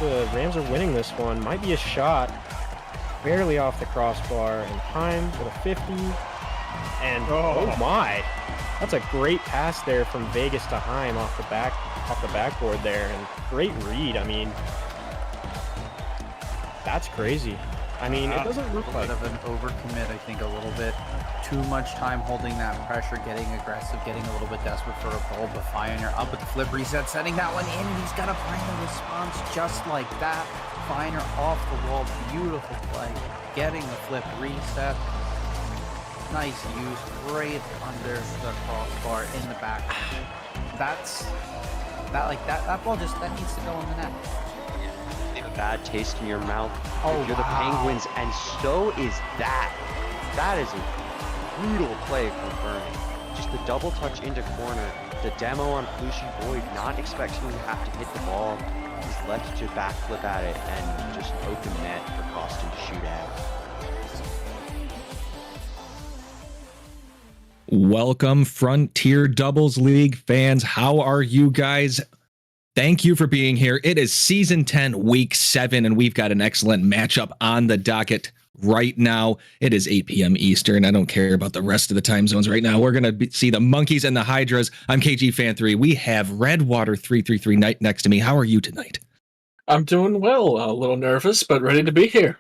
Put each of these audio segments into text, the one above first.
the Rams are winning this one. Might be a shot. Barely off the crossbar. And time for the 50. And oh my. That's a great pass there from Vegas to Heim off the backboard there. And great read. I mean, that's crazy. I mean, it doesn't look like a bit of an overcommit. I think a little bit too much time holding that pressure, getting aggressive, getting a little bit desperate for a goal. But Finer up with the flip reset, setting that one in, and he's got to find a response just like that. Finer off the wall, beautiful play, getting the flip reset. Nice use, right under the crossbar in the back. That ball that needs to go in the net. Bad taste in your mouth. Oh, you're the Penguins, and so is that. That is a brutal play from Bernie. Just the double touch into corner, the demo on Flushy Boyd, not expecting to have to hit the ball. He's left to backflip at it and just open net for Costin to shoot out. Welcome, Frontier Doubles League fans. How are you guys? Thank you for being here. It is Season 10, Week 7, and we've got an excellent matchup on the docket right now. It is 8 p.m. Eastern. I don't care about the rest of the time zones right now. We're going to see the Monkeys and the Hydras. I'm KG Fan 3. We have Redwater 333 next to me. How are you tonight? I'm doing well. A little nervous, but ready to be here.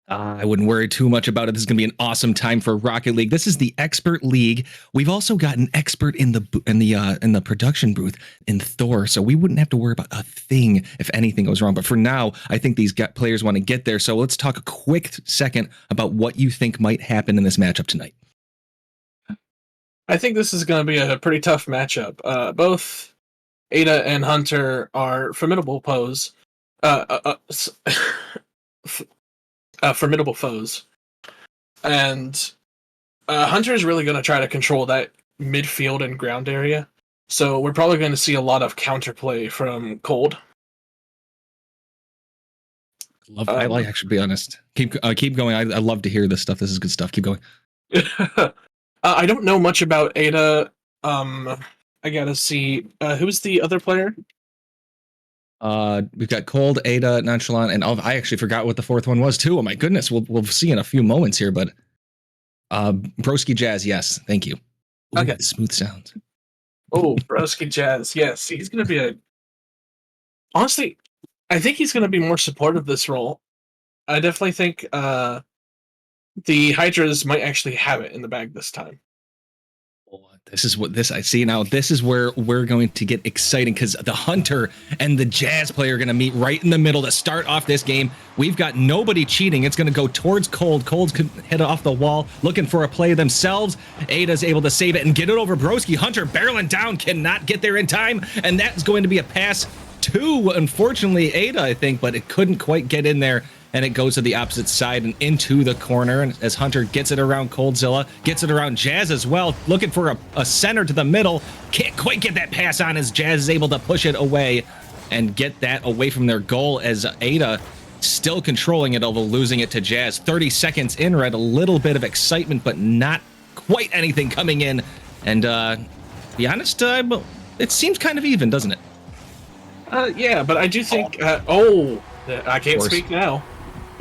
I wouldn't worry too much about it. This is going to be an awesome time for Rocket League. This is the Expert League. We've also got an expert in the production booth in Thor, so we wouldn't have to worry about a thing if anything goes wrong. But for now, I think these players want to get there. So let's talk a quick second about what you think might happen in this matchup tonight. I think this is going to be a pretty tough matchup. Both Ada and Hunter are formidable foes. Formidable foes, and Hunter is really going to try to control that midfield and ground area, so we're probably going to see a lot of counterplay from Cold. I like, actually, be honest. Keep going. I love to hear this stuff. This is good stuff. Keep going. I don't know much about Ada. I gotta see who's the other player. We've got Cold, Ada, Nonchalant, and I actually forgot what the fourth one was too. Oh my goodness, we'll see in a few moments here, but Broski Jazz, yes, thank you. Ooh, okay, smooth sounds. Oh, Broski Jazz, yes, he's gonna be honestly, I think he's gonna be more supportive of this role. I definitely think the Hydras might actually have it in the bag this time. This is I see now. This is where we're going to get exciting, because the Hunter and the Jazz player are going to meet right in the middle to start off this game. We've got nobody cheating. It's going to go towards Cold. Cold's hit off the wall, looking for a play themselves. Ada's able to save it and get it over Broski. Hunter barreling down, cannot get there in time, and that's going to be a pass to, unfortunately, Ada, I think, but it couldn't quite get in there. And it goes to the opposite side and into the corner. And as Hunter gets it around Coldzilla, gets it around Jazz as well, looking for a center to the middle. Can't quite get that pass on as Jazz is able to push it away and get that away from their goal, as Ada still controlling it, although losing it to Jazz. 30 seconds in, Red, a little bit of excitement, but not quite anything coming in. And to be honest, it seems kind of even, doesn't it? Yeah, but I do think... I can't speak now.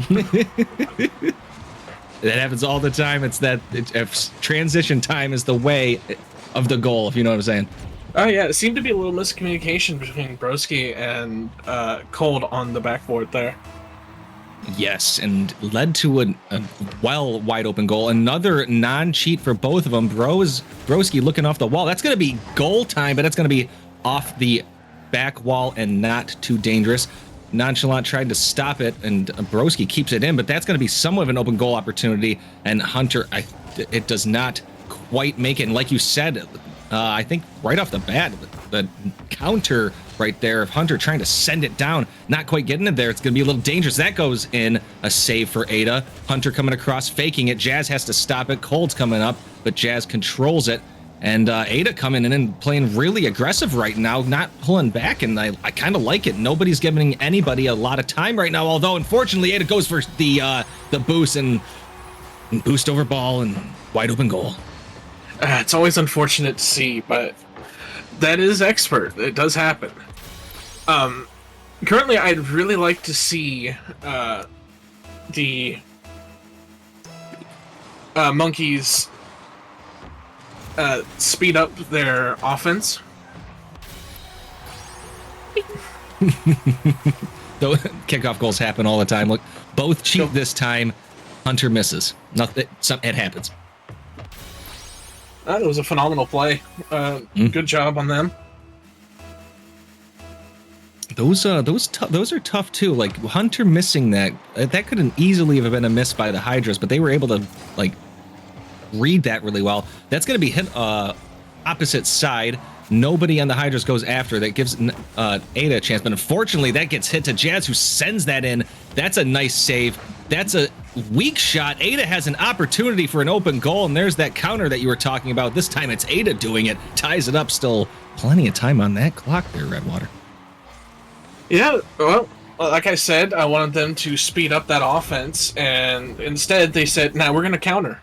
That happens all the time. It's that transition time is the way of the goal, if you know what I'm saying. Oh yeah, it seemed to be a little miscommunication between Broski and Cold on the backboard there. Yes, and led to a wide open goal. Another non-cheat for both of them. Broski looking off the wall. That's going to be goal time, but that's going to be off the back wall and not too dangerous. Nonchalant tried to stop it, and Broski keeps it in, but that's going to be somewhat of an open goal opportunity, and Hunter, it does not quite make it. And like you said, I think right off the bat, the counter right there of Hunter trying to send it down, not quite getting it there. It's going to be a little dangerous. That goes in, a save for Ada. Hunter coming across, faking it. Jazz has to stop it. Cold's coming up, but Jazz controls it. And Ada coming in and playing really aggressive right now, not pulling back, and I kind of like it. Nobody's giving anybody a lot of time right now, although unfortunately Ada goes for the boost and boost over ball and wide open goal. It's always unfortunate to see, but that is expert. It does happen. Currently, I'd really like to see the Monkeys speed up their offense. Though kickoff goals happen all the time. Look, both cheat this time. Hunter misses. Nothing. It happens. That was a phenomenal play. Good job on them. Those are tough too. Like Hunter missing that could easily have been a miss by the Hydras, but they were able to like read that really well. That's going to be hit opposite side. Nobody on the Hydras goes after. That gives Ada a chance, but unfortunately that gets hit to Jazz, who sends that in. That's a nice save. That's a weak shot. Ada has an opportunity for an open goal, and there's that counter that you were talking about. This time it's Ada doing it. Ties it up. Still plenty of time on that clock there, Redwater. Yeah, well, like I said, I wanted them to speed up that offense, and instead they said, "Now we're going to counter."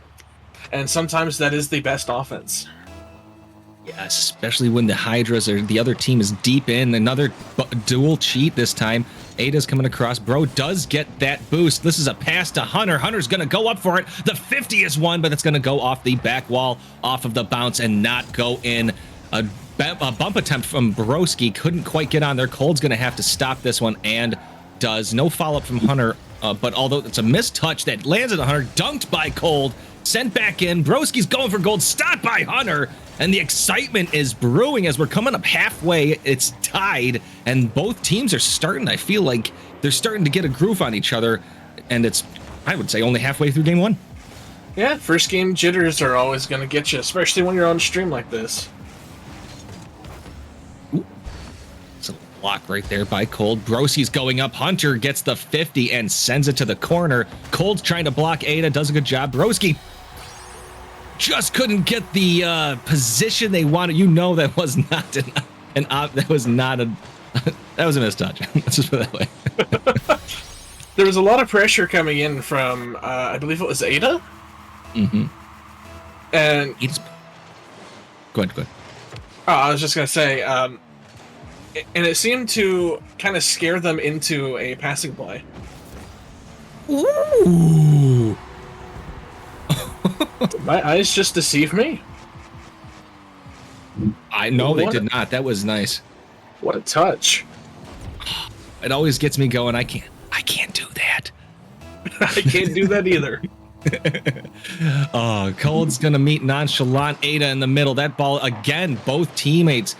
And sometimes that is the best offense. Yes, especially when the Hydras or the other team is deep in. Another dual cheat this time. Ada's coming across. Bro does get that boost. This is a pass to Hunter. Hunter's going to go up for it. The 50 is one, but it's going to go off the back wall, off of the bounce, and not go in. A bump attempt from Borowski couldn't quite get on there. Cold's going to have to stop this one, and does. No follow-up from Hunter, but although it's a missed touch that lands at Hunter, dunked by Cold, sent back in. Borowski's going for gold, stopped by Hunter, and the excitement is brewing as we're coming up halfway. It's tied, and both teams are starting, I feel like they're starting to get a groove on each other, and it's, I would say, only halfway through game one. Yeah, first game jitters are always going to get you, especially when you're on stream like this. It's a block right there by Cold. Brosky's going up. Hunter gets the 50 and sends it to the corner. Cold's trying to block Ada, does a good job. Broski just couldn't get the position they wanted. You know that was not that was a missed touch. Let's just put it that way. There was a lot of pressure coming in from, I believe it was Ada? Mm-hmm. And... Go ahead. Oh, I was just going to say, and it seemed to kind of scare them into a passing play. Ooh! My eyes just deceive me. I know they did not. That was nice. What a touch. It always gets me going. I can't do that. I can't do that either. Oh, Cold's gonna meet nonchalant Ada in the middle. That ball again, both teams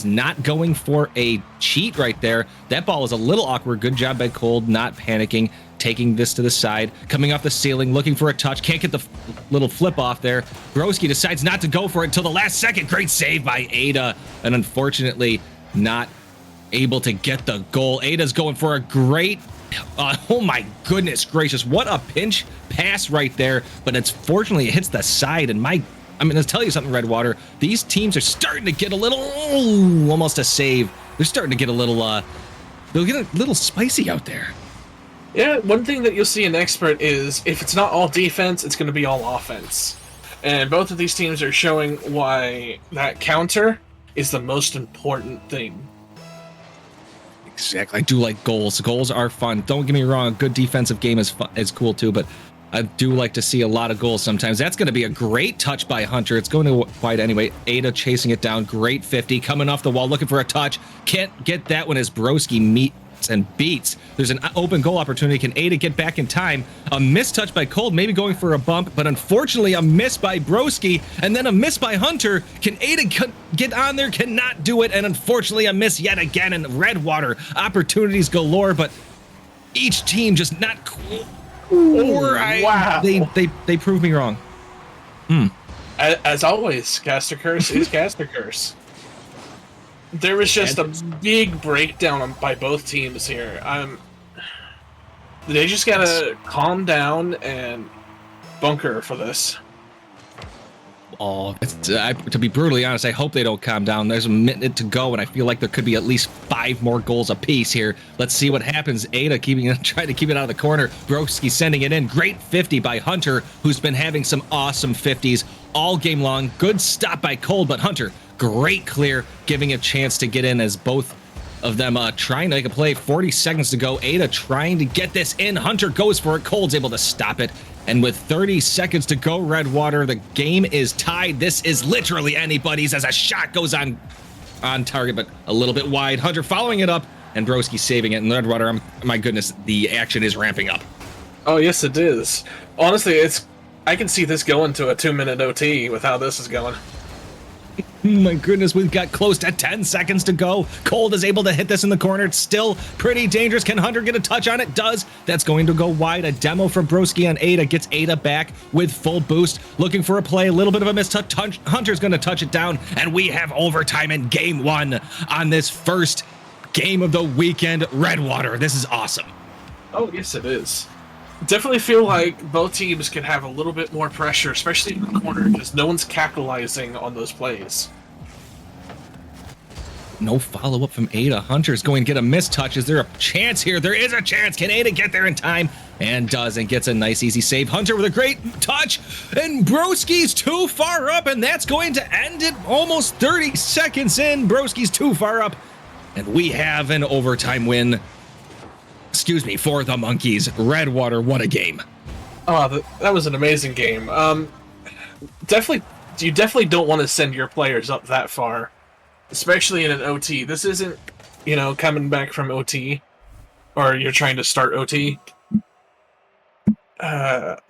not going for a cheat right there. That ball is a little awkward. Good job by Cold, not panicking, taking this to the side, coming off the ceiling, looking for a touch. Can't get the little flip off there. Broski decides not to go for it until the last second. Great save by Ada, and unfortunately not able to get the goal. Ada's going for a great, oh my goodness gracious, what a pinch pass right there, but it's fortunately it hits the side. And let's tell you something, Redwater, these teams are starting to get a little, almost a save. They're starting to get a little, they'll get a little spicy out there. Yeah, one thing that you'll see in Expert is if it's not all defense, it's going to be all offense. And both of these teams are showing why that counter is the most important thing. Exactly. I do like goals. Goals are fun. Don't get me wrong. A good defensive game is fun, is cool too, but I do like to see a lot of goals sometimes. That's going to be a great touch by Hunter. It's going to wide anyway. Ada chasing it down. Great 50. Coming off the wall, looking for a touch. Can't get that one as Broski meets and beats. There's an open goal opportunity. Can Ada get back in time? A missed touch by Cold, maybe going for a bump, but unfortunately a miss by Broski, and then a miss by Hunter. Can Ada get on there? Cannot do it, and unfortunately a miss yet again in Redwater. Opportunities galore, but each team just not cool. Wow. They prove me wrong. As always, caster curse is caster curse. There was just a big breakdown by both teams here. They just gotta calm down and bunker for this. Oh, to be brutally honest, I hope they don't calm down. There's a minute to go, and I feel like there could be at least 5 more goals apiece here. Let's see what happens. Ada trying to keep it out of the corner. Broski sending it in. Great 50 by Hunter, who's been having some awesome 50s all game long. Good stop by Cold, but Hunter, great clear, giving a chance to get in as both of them trying to make a play. 40 seconds to go. Ada trying to get this in. Hunter goes for it. Cold's able to stop it. And with 30 seconds to go, Redwater, the game is tied. This is literally anybody's as a shot goes on target, but a little bit wide. Hunter following it up, and Broski saving it. And Redwater, my goodness, the action is ramping up. Oh, yes, it is. Honestly, I can see this going to a 2-minute OT with how this is going. My goodness, we've got close to 10 seconds to go. Cold is able to hit this in the corner. It's still pretty dangerous. Can Hunter get a touch on it? Does. That's going to go wide. A demo from Broski on Ada. Gets Ada back with full boost. Looking for a play. A little bit of a missed touch. Hunter's going to touch it down. And we have overtime in game 1 on this first game of the weekend. Redwater, this is awesome. Oh, yes, it is. Definitely feel like both teams can have a little bit more pressure, especially in the corner, because no one's capitalizing on those plays. No follow-up from Ada. Hunter's going to get a missed touch. Is there a chance here? There is a chance. Can Ada get there in time? And does, and gets a nice, easy save. Hunter with a great touch, and Broski's too far up, and that's going to end it almost 30 seconds in. Broski's too far up, and we have an overtime win. Excuse me, for the Monkeys. Redwater, what a game. Oh, that was an amazing game. You definitely don't want to send your players up that far, especially in an OT. This isn't, coming back from OT, or you're trying to start OT. It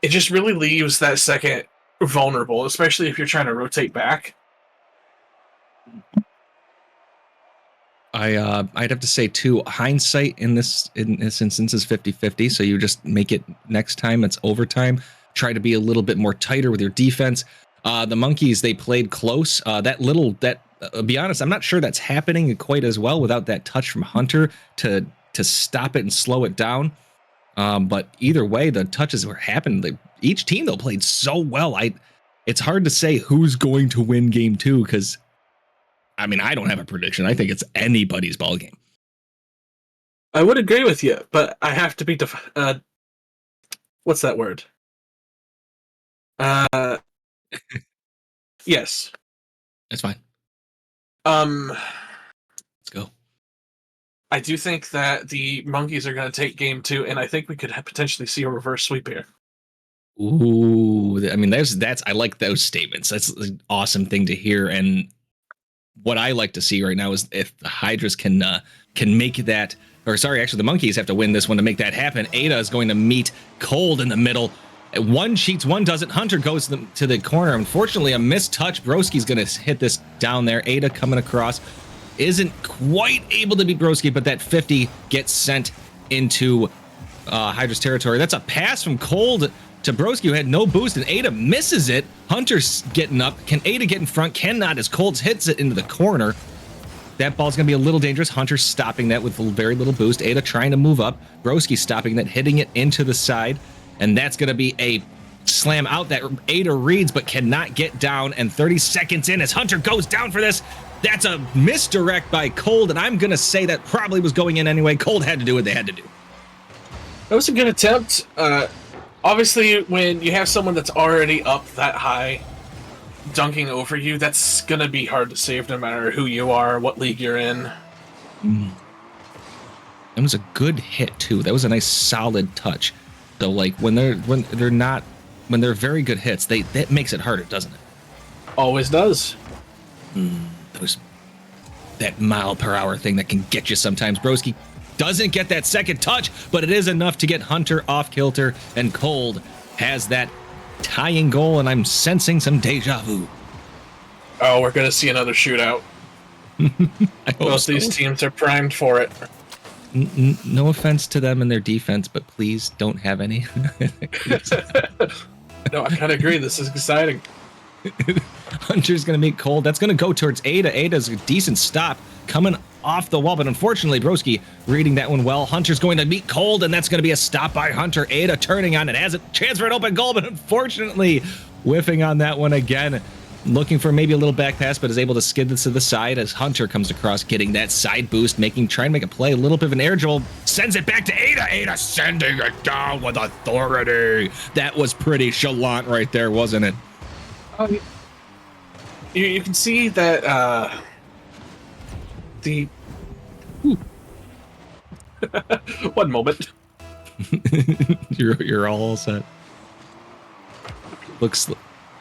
just really leaves that second vulnerable, especially if you're trying to rotate back. I'd have to say too, hindsight in this instance is 50-50. So you just make it next time it's overtime. Try to be a little bit more tighter with your defense. The Monkeys, they played close. Be honest, I'm not sure that's happening quite as well without that touch from Hunter to stop it and slow it down. But either way, the touches were happening. Each team though played so well. It's hard to say who's going to win game 2 because. I mean, I don't have a prediction. I think it's anybody's ball game. I would agree with you, but I have to be what's that word? Yes. That's fine. Let's go. I do think that the Monkeys are going to take game 2, and I think we could potentially see a reverse sweep here. Ooh, I mean, that's I like those statements. That's an awesome thing to hear, and what I like to see right now is if the Hydras can make that, or sorry, actually the Monkeys have to win this one to make that happen. Ada is going to meet Cold in the middle. One cheats, one doesn't. Hunter goes to the corner. Unfortunately, a missed touch. Broski's going to hit this down there. Ada coming across. Isn't quite able to beat Broski, but that 50 gets sent into Hydra's territory. That's a pass from Cold to Broski, who had no boost, and Ada misses it. Hunter's getting up. Can Ada get in front? Cannot, as Cold hits it into the corner. That ball's going to be a little dangerous. Hunter stopping that with very little boost. Ada trying to move up. Broski stopping that, hitting it into the side. And that's going to be a slam out that Ada reads, but cannot get down. And 30 seconds in as Hunter goes down for this. That's a misdirect by Cold, and I'm going to say that probably was going in anyway. Cold had to do what they had to do. That was a good attempt. Obviously, when you have someone that's already up that high dunking over you, that's going to be hard to save no matter who you are, what league you're in. It was a good hit, too. That was a nice, solid touch. So, like, when they're very good hits, that makes it harder, doesn't it? Always does. That mile per hour thing that can get you sometimes. Broski doesn't get that second touch, but it is enough to get Hunter off kilter, and Cold has that tying goal, and I'm sensing some deja vu. Oh, we're going to see another shootout. Both these teams are primed for it. No offense to them and their defense, but please don't have any. No, I kind of agree. This is exciting. Hunter's going to meet Cold. That's going to go towards Ada. Ada's a decent stop coming off the wall, but unfortunately, Broski reading that one well. Hunter's going to meet Cold, and that's going to be a stop by Hunter. Ada turning on it, has a chance for an open goal, but unfortunately, whiffing on that one again. Looking for maybe a little back pass, but is able to skid this to the side as Hunter comes across, getting that side boost, trying to make a play. A little bit of an air dribble, sends it back to Ada. Ada sending it down with authority. That was pretty chalant right there, wasn't it? you can see that the one moment. You're all set.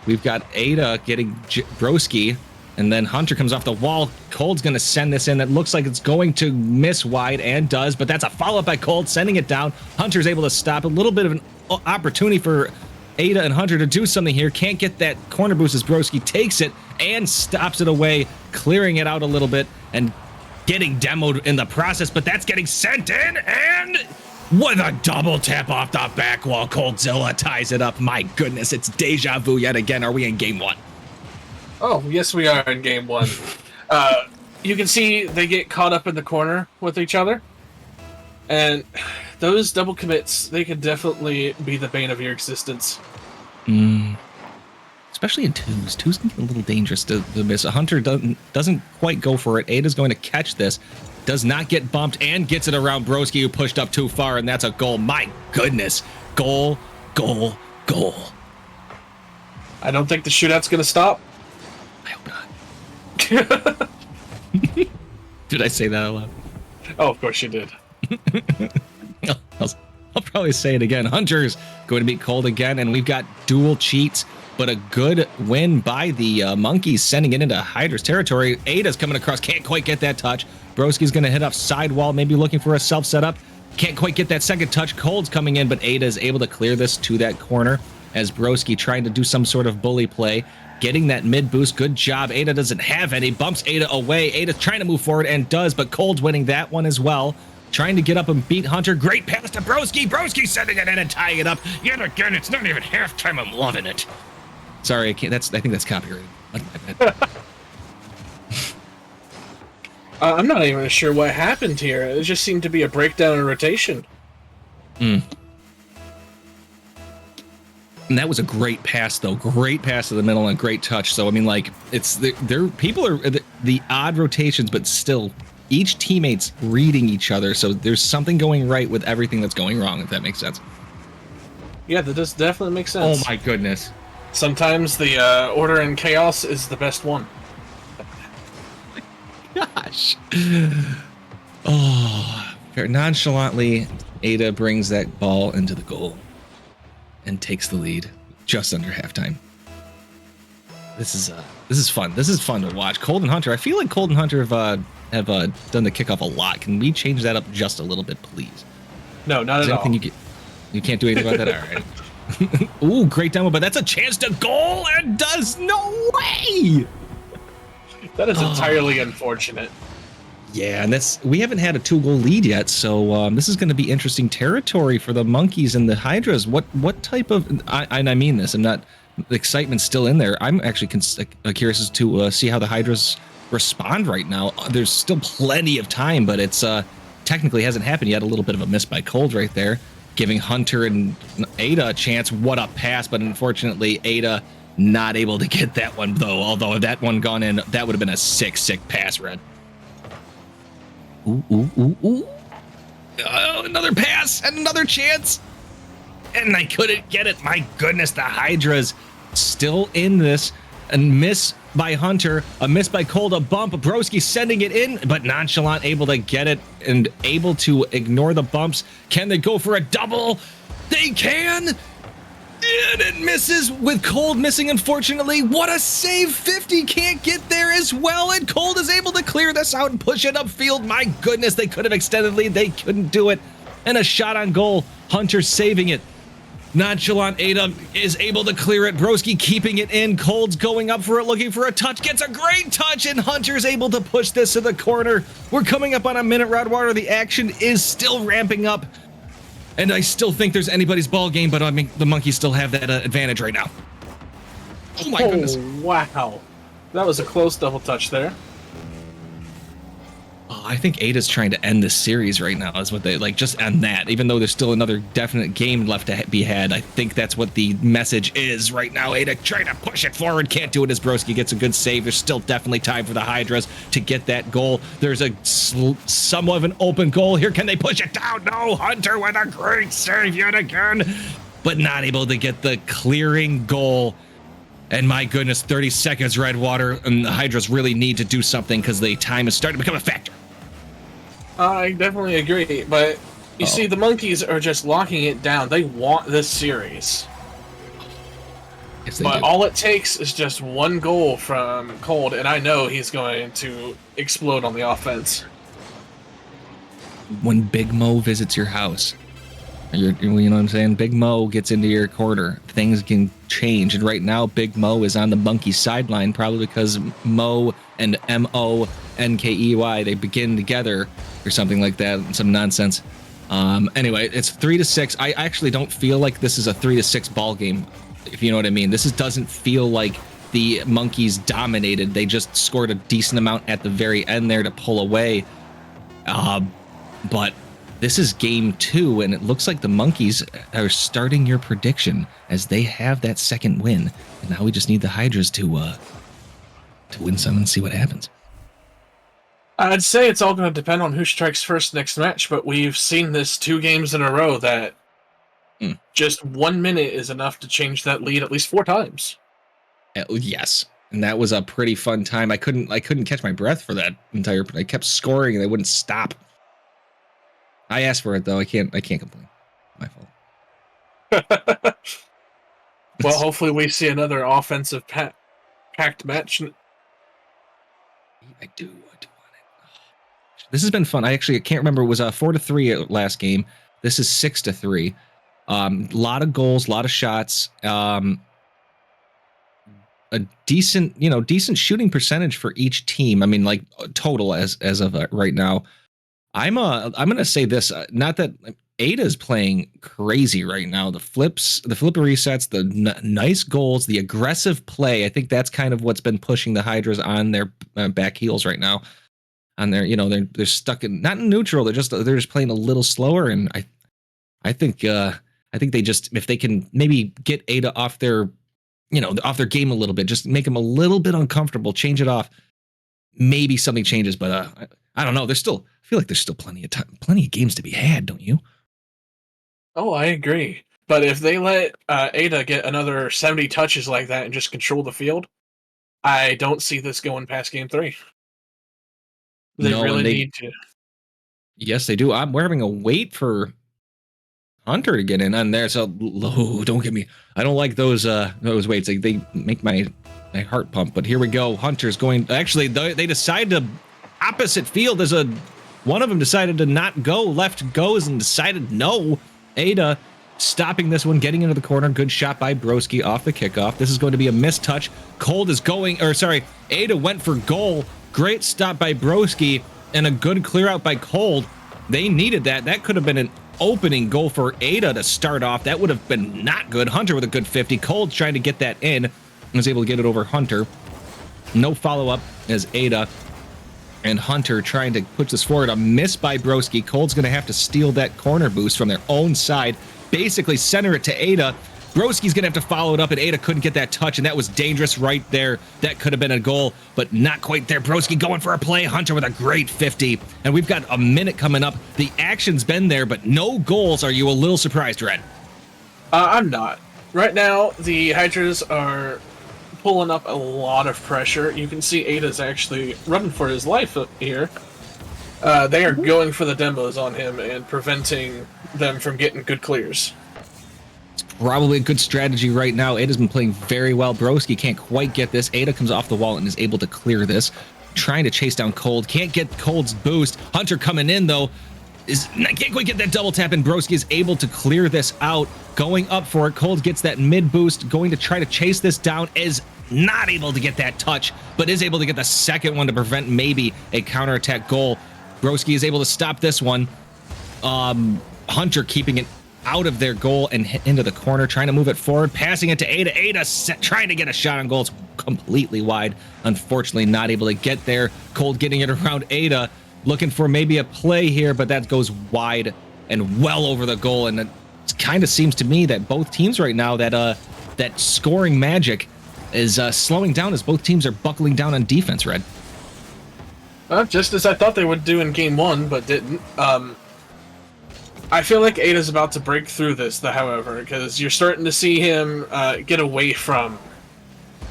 We've got Ada getting Broski, and then Hunter comes off the wall. Cold's going to send this in. That looks like it's going to miss wide, and does, but that's a follow-up by Cold, sending it down. Hunter's able to stop. A little bit of an opportunity for Ada and Hunter to do something here. Can't get that corner boost as Broski takes it and stops it away, clearing it out a little bit and getting demoed in the process, but that's getting sent in, and with a double tap off the back wall, Coldzilla ties it up. My goodness, it's deja vu yet again. Are we in game one? Oh, yes, we are in game one. You can see they get caught up in the corner with each other, and those double commits, they could definitely be the bane of your existence. Especially in twos. Twos can get a little dangerous to miss. A Hunter doesn't quite go for it. Ada's going to catch this. Does not get bumped and gets it around Broski, who pushed up too far, and that's a goal. My goodness. Goal, goal, goal. I don't think the shootout's going to stop. I hope not. Did I say that out loud? Oh, of course you did. I'll probably say it again. Hunter's going to beat Cold again, and we've got dual cheats, but a good win by the Monkeys, sending it into Hydras territory. Ada's coming across, can't quite get that touch. Broski's going to hit off side wall, maybe looking for a self setup. Can't quite get that second touch. Cold's coming in, but Ada is able to clear this to that corner as Broski trying to do some sort of bully play. Getting that mid boost. Good job. Ada doesn't have any. Bumps Ada away. Ada's trying to move forward and does, but Cold's winning that one as well. Trying to get up and beat Hunter. Great pass to Broski. Broski sending it in and tying it up. Yet again, it's not even halftime. I'm loving it. Sorry, I can't. I think that's copyrighted. I'm not even sure what happened here. It just seemed to be a breakdown in rotation. And that was a great pass, though. Great pass to the middle and a great touch. So I mean, like, it's people are the odd rotations, but still, each teammate's reading each other. So there's something going right with everything that's going wrong, if that makes sense. Yeah, that does definitely make sense. Oh my goodness. Sometimes the order and chaos is the best one. Gosh. Oh, very nonchalantly, Ada brings that ball into the goal and takes the lead just under halftime. This is fun. This is fun to watch. Cold and Hunter. I feel like Cold and Hunter have done the kickoff a lot. Can we change that up just a little bit, please? No, not at all. You can't do anything about that. All right. Ooh, great demo, but that's a chance to goal and does no way. That is entirely unfortunate. Yeah, and we haven't had a 2-goal lead yet, so this is going to be interesting territory for the Monkeys and the Hydras. What type of? I mean this. I'm not. The excitement's still in there. I'm actually curious as to see how the Hydras respond right now. There's still plenty of time, but it's technically hasn't happened yet. A little bit of a miss by Cold right there, giving Hunter and Ada a chance. What a pass, but unfortunately Ada not able to get that one, though. Although if that one gone in, that would have been a sick pass, Red. Ooh. Oh, another pass and another chance. And I couldn't get it. My goodness, the Hydras still in this. And miss by Hunter, a miss by Cold, a bump. Broski sending it in, but nonchalant, able to get it and able to ignore the bumps. Can they go for a double? They can. And it misses with Cold missing, unfortunately. What a save. 50 can't get there as well, and Cold is able to clear this out and push it upfield. My goodness, they could have extended lead. They couldn't do it. And a shot on goal. Hunter saving it. Nonchalant Ada is able to clear it. Broski keeping it in. Cold's going up for it, looking for a touch. Gets a great touch, and Hunter's able to push this to the corner. We're coming up on a minute, Rodwater. The action is still ramping up. And I still think there's anybody's ball game, but I mean, the Monkeys still have that advantage right now. Oh my goodness. Wow. That was a close double touch there. Oh, I think Ada's trying to end this series right now is what they like, just end that. Even though there's still another definite game left to be had, I think that's what the message is right now. Ada trying to push it forward, can't do it as Broski gets a good save. There's still definitely time for the Hydras to get that goal. There's a somewhat of an open goal here. Can they push it down? No, Hunter with a great save yet again, but not able to get the clearing goal. And my goodness, 30 seconds, Redwater, and the Hydras really need to do something because the time is starting to become a factor. I definitely agree, but you see, the Monkeys are just locking it down. They want this series. Yes, they But do. all it takes is just one goal from Cold, and I know he's going to explode on the offense. When Big Mo visits your house, you know what I'm saying? Big Mo gets into your corner. Things can change. And right now, Big Mo is on the Monkey sideline, probably because Mo and Monkey, they begin together or something like that. Some nonsense. Anyway, it's 3-6. I actually don't feel like this is a 3-6 ball game, if you know what I mean. This doesn't feel like the Monkeys dominated. They just scored a decent amount at the very end there to pull away. But this is game 2, and it looks like the Monkeys are starting your prediction as they have that second win. And now we just need the Hydras to win some and see what happens. I'd say it's all going to depend on who strikes first next match, but we've seen this 2 games in a row that just 1 minute is enough to change that lead at least 4 times. Yes, and that was a pretty fun time. I couldn't catch my breath for that entire. I kept scoring and they wouldn't stop. I asked for it though. I can't complain. My fault. Well, hopefully we see another offensive packed match. I do want it. This has been fun. I can't remember. It was 4-3 last game. This is 6-3. A lot of goals, a lot of shots. A decent shooting percentage for each team. I mean, like total as of right now. I'm gonna say this. Not that Ada's playing crazy right now. The flip resets, the nice goals, the aggressive play. I think that's kind of what's been pushing the Hydras on their back heels right now. On their, they're stuck in not in neutral. They're just playing a little slower. And I think they just, if they can maybe get Ada off their game a little bit, just make them a little bit uncomfortable, change it off. Maybe something changes, but I don't know. I feel like there's still plenty of time, plenty of games to be had, don't you? Oh, I agree. But if they let Ada get another 70 touches like that and just control the field, I don't see this going past game 3. They really need to. Yes, they do. We're having a wait for Hunter to get in on there. So don't get me. I don't like those waits. They make my heart pump. But here we go. Hunter's going. Actually, they decide to opposite field. One of them decided to not go. Left goes and decided no. Ada stopping this one, getting into the corner. Good shot by Broski off the kickoff. This is going to be a missed touch. Ada went for goal. Great stop by Broski and a good clear out by Cold. They needed that. That could have been an opening goal for Ada to start off. That would have been not good. Hunter with a good 50. Cold trying to get that in. Was able to get it over Hunter. No follow-up as Ada and Hunter trying to push this forward. A miss by Broski. Cold's going to have to steal that corner boost from their own side. Basically center it to Ada. Broski's going to have to follow it up, and Ada couldn't get that touch, and that was dangerous right there. That could have been a goal, but not quite there. Broski going for a play. Hunter with a great 50, and we've got a minute coming up. The action's been there, but no goals. Are you a little surprised, Red? I'm not. Right now, the Hydras are pulling up a lot of pressure. You can see Ada's actually running for his life up here. They are going for the demos on him and preventing them from getting good clears. It's probably a good strategy right now. Ada's been playing very well. Broski can't quite get this. Ada comes off the wall and is able to clear this. Trying to chase down Cold. Can't get Cold's boost. Hunter coming in, though. Can't quite get that double tap, and Broski is able to clear this out. Going up for it. Cold gets that mid boost. Going to try to chase this down. Is not able to get that touch, but is able to get the second one to prevent maybe a counterattack goal. Broski is able to stop this one. Hunter keeping it out of their goal and into the corner, trying to move it forward, passing it to Ada. Ada trying to get a shot on goal. It's completely wide. Unfortunately, not able to get there. Cold getting it around Ada, looking for maybe a play here, but that goes wide and well over the goal. And it kind of seems to me that both teams right now, that scoring magic is slowing down as both teams are buckling down on defense, Red. Just as I thought they would do in game 1, but didn't. I feel like Ada's about to break through this, however, because you're starting to see him get away from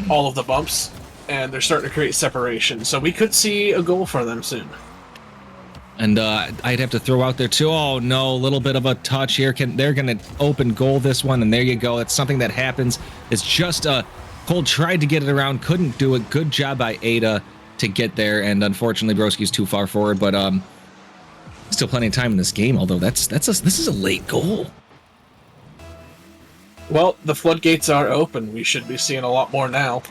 all of the bumps, and they're starting to create separation. So we could see a goal for them soon. And I'd have to throw out there too. Oh no, a little bit of a touch here. They're gonna open goal this one, and there you go. It's something that happens. It's just Cold tried to get it around, couldn't do it. Good job by Ada to get there, and unfortunately Broski's too far forward. But still plenty of time in this game. Although this is a late goal. Well, the floodgates are open. We should be seeing a lot more now.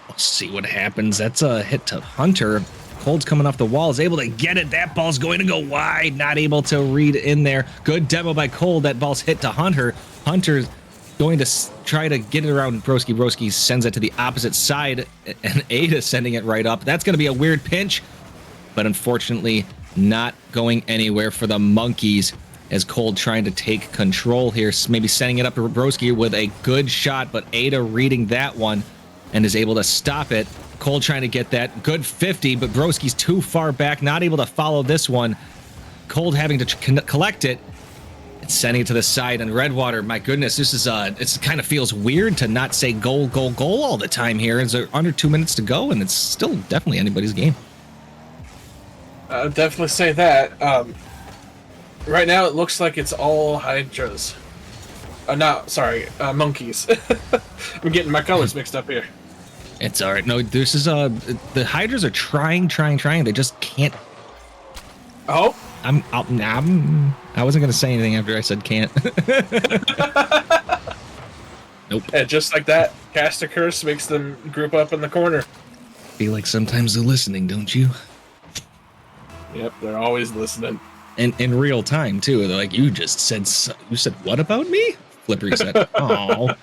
We'll see what happens. That's a hit to Hunter. Cold's coming off the wall, is able to get it. That ball's going to go wide, not able to read in there. Good demo by Cold. That ball's hit to Hunter. Hunter's going to try to get it around Broski. Broski sends it to the opposite side, and Ada sending it right up. That's going to be a weird pinch, but unfortunately not going anywhere for the Monkeys, as Cold trying to take control here, maybe sending it up to Broski with a good shot, but Ada reading that one and is able to stop it. Cold trying to get that good 50, but Broski's too far back, not able to follow this one. Cold having to collect it and sending it to the side. And Redwater, my goodness, this is it kind of feels weird to not say goal, goal, goal all the time here. It's under 2 minutes to go, and it's still definitely anybody's game. I'd definitely say that. Right now, it looks like it's all Hydras. Monkeys. I'm getting my colors mixed up here. It's all right. No, this is the Hydras are trying. They just can't. Oh, I wasn't gonna say anything after I said can't. Nope. And just like that, cast a curse makes them group up in the corner. Feel like sometimes they're listening, don't you? Yep, they're always listening. And in real time too. They're like, you said what about me? Flippery said, oh.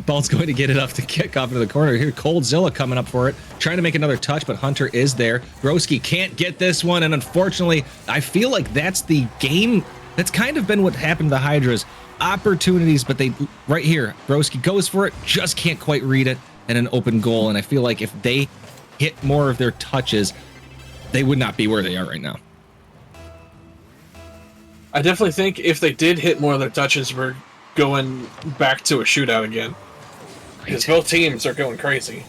Ball's going to get it up to kick off into the corner. Here, Coldzilla coming up for it, trying to make another touch, but Hunter is there. Broski can't get this one, and unfortunately, I feel like that's the game. That's kind of been what happened to the Hydras. Opportunities, but right here, Broski goes for it, just can't quite read it, and an open goal. And I feel like if they hit more of their touches, they would not be where they are right now. I definitely think if they did hit more of their touches, we're going back to a shootout again. Because both teams are going crazy.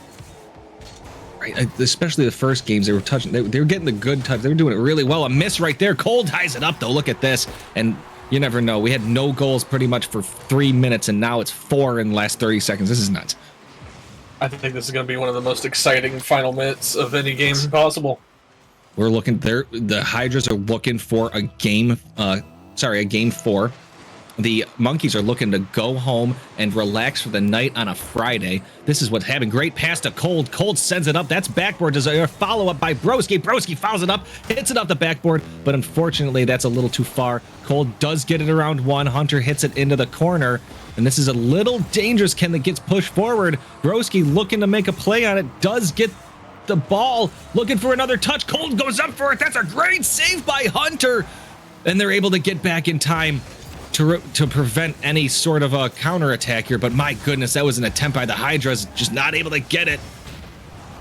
Right, especially the first games, they were touching. They were getting the good touch. They were doing it really well. A miss right there. Cold ties it up, though. Look at this. And you never know. We had no goals pretty much for 3 minutes, and now it's 4 in the last 30 seconds. This is nuts. I think this is going to be one of the most exciting final minutes of any game possible. We're looking there. The Hydras are looking for a game. A game 4. The Monkeys are looking to go home and relax for the night on a Friday. This is what's happening. Great pass to Cold. Cold sends it up. That's backboard. Does a follow-up by Broski. Broski fouls it up, hits it off the backboard, but unfortunately, that's a little too far. Cold does get it around one. Hunter hits it into the corner, and this is a little dangerous. Ken that gets pushed forward. Broski looking to make a play on it. Does get the ball. Looking for another touch. Cold goes up for it. That's a great save by Hunter, and they're able to get back in time to prevent any sort of a counterattack here. But my goodness, that was an attempt by the Hydras, just not able to get it.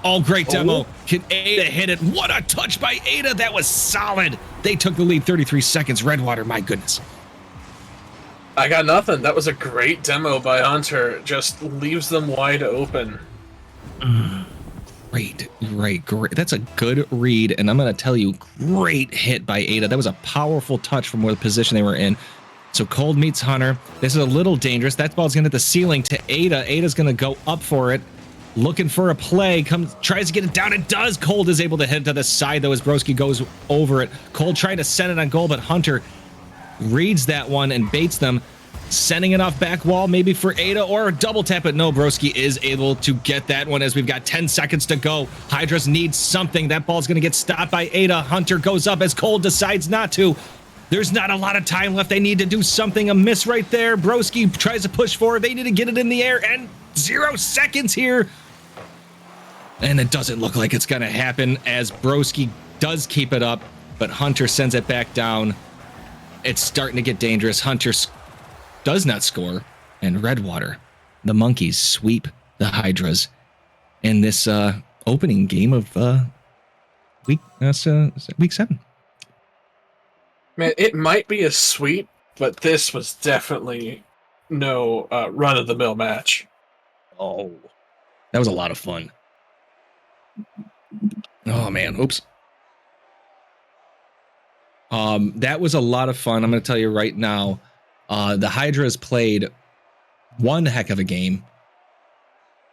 Oh, great demo. Can Ada hit it? What a touch by Ada. That was solid. They took the lead 33 seconds. Redwater, my goodness. I got nothing. That was a great demo by Hunter. Just leaves them wide open. Great. That's a good read. And I'm going to tell you, great hit by Ada. That was a powerful touch from where the position they were in. So Cold meets Hunter. This is a little dangerous. That ball's going to hit the ceiling to Ada. Ada's going to go up for it. Looking for a play. Tries to get it down. It does. Cold is able to hit it to the side, though, as Broski goes over it. Cold trying to send it on goal, but Hunter reads that one and baits them. Sending it off back wall, maybe for Ada or a double tap, but no, Broski is able to get that one as we've got 10 seconds to go. Hydras needs something. That ball's going to get stopped by Ada. Hunter goes up as Cold decides not to. There's not a lot of time left. They need to do something. A miss right there. Broski tries to push forward. They need to get it in the air, and 0 seconds here. And it doesn't look like it's going to happen as Broski does keep it up, but Hunter sends it back down. It's starting to get dangerous. Hunter does not score, and Redwater, the Monkeys, sweep the Hydras in this opening game of week 7. Man, it might be a sweep, but this was definitely no run-of-the-mill match. Oh, that was a lot of fun. Oh man, oops. That was a lot of fun. I'm going to tell you right now, the Hydras played one heck of a game.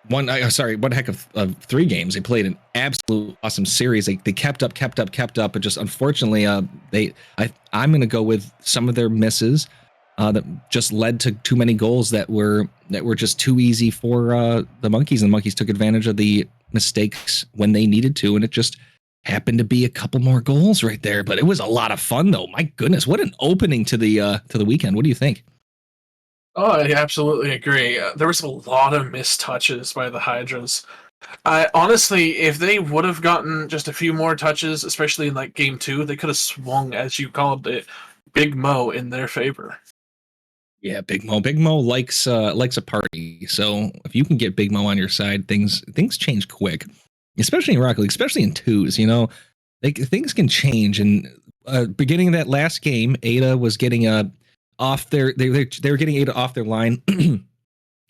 One heck of 3 games. They played an absolute awesome series. They kept up, but just unfortunately, I'm going to go with some of their misses that just led to too many goals that were just too easy for the Monkeys, and the Monkeys took advantage of the mistakes when they needed to, and it just happened to be a couple more goals right there. But it was a lot of fun, though. My goodness, what an opening to the weekend. What do you think? Oh, I absolutely agree. There was a lot of missed touches by the Hydras. I honestly, if they would have gotten just a few more touches, especially in like game 2, they could have swung, as you called it, Big Mo in their favor. Yeah, Big Mo. Big Mo likes a party. So if you can get Big Mo on your side, things change quick. Especially in Rocket League, especially in twos. You know, things can change. And beginning of that last game, Ada was getting off their they were getting Ada off their line,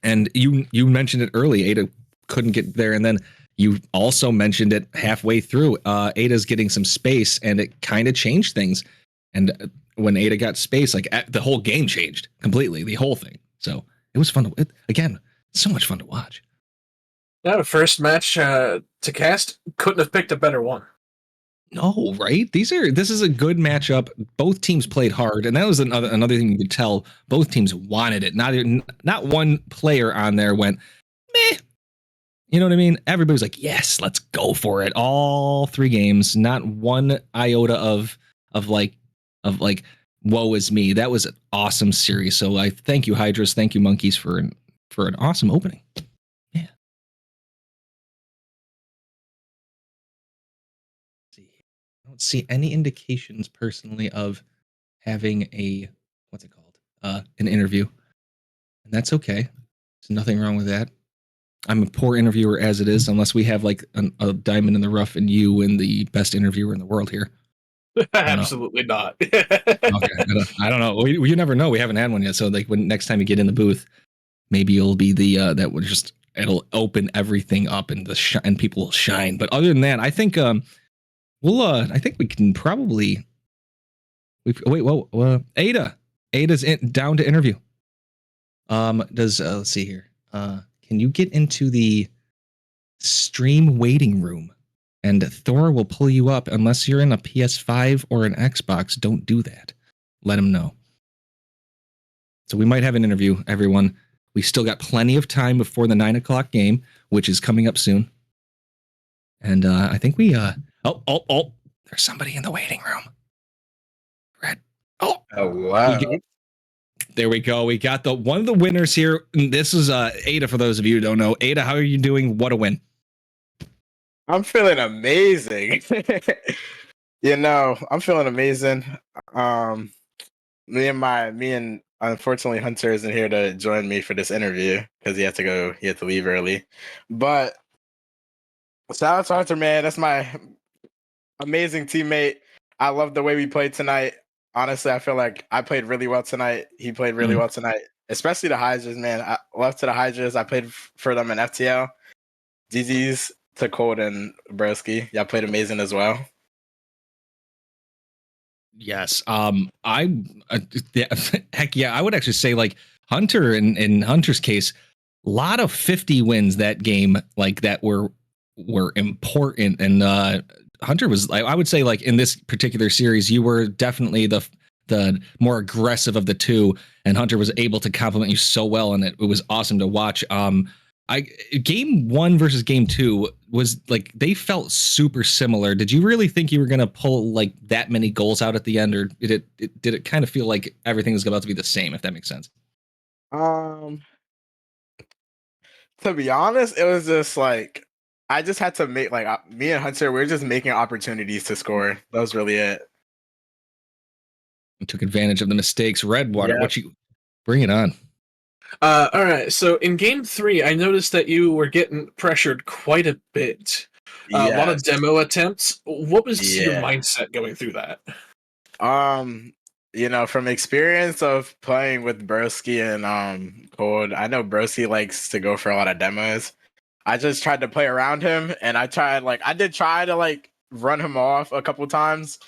and you mentioned it early. Ada couldn't get there, and then you also mentioned it halfway through. Ada's getting some space, and it kind of changed things. And when Ada got space, like the whole game changed completely, the whole thing. So it was fun to again, so much fun to watch. Yeah, the first match to cast, couldn't have picked a better one. No, right? This is a good matchup. Both teams played hard, and that was another thing you could tell. Both teams wanted it. Not one player on there went meh. You know what I mean? Everybody was like, "Yes, let's go for it." All 3 games, not one iota of like woe is me. That was an awesome series. So I thank you, Hydras. Thank you, Monkeys, for an awesome opening. Yeah. I don't see any indications personally of having a what's it called? An interview. And that's okay. There's nothing wrong with that. I'm a poor interviewer as it is, unless we have like a diamond in the rough and you and the best interviewer in the world here. Absolutely not. Okay, I don't know. You never know. We haven't had one yet. So like when next time you get in the booth, maybe you'll be the that would just it'll open everything up and and people will shine. But other than that, I think I think we can probably wait. Whoa, Ada's down to interview. Does let's see here. Can you get into the stream waiting room? And Thor will pull you up unless you're in a PS5 or an Xbox. Don't do that. Let him know. So we might have an interview, everyone. We still got plenty of time before the 9 o'clock game, which is coming up soon. And I think we oh, there's somebody in the waiting room. Red. Oh wow. There we go. We got one of the winners here. This is Ada, for those of you who don't know. Ada, how are you doing? What a win. I'm feeling amazing. I'm feeling amazing. Me and unfortunately Hunter isn't here to join me for this interview because he had to leave early. But shout out to Hunter, man. That's my amazing teammate. I love the way we played tonight. Honestly, I feel like I played really well tonight. He played really well tonight, especially the Hydras, man. I love to the Hydras. I played for them in FTL. GG's to Cold and Broski. Y'all played amazing as well. Yes. Heck yeah, I would actually say like Hunter in Hunter's case, a lot of 50 wins that game like that were important. And Hunter was, I would say, like in this particular series, you were definitely the more aggressive of the two, and Hunter was able to complement you so well, and it was awesome to watch. Game 1 versus game 2 was like they felt super similar. Did you really think you were gonna pull like that many goals out at the end, or did it kind of feel like everything was about to be the same? If that makes sense. To be honest, it was just like I just had to make like me and Hunter. We were just making opportunities to score. That was really it. You took advantage of the mistakes. Redwater, what you bring it on? All right. So in game 3, I noticed that you were getting pressured quite a bit. A lot of demo attempts. What was your mindset going through that? from experience of playing with Broski and Cold, I know Broski likes to go for a lot of demos. I just tried to play around him, and I did try to like run him off a couple times,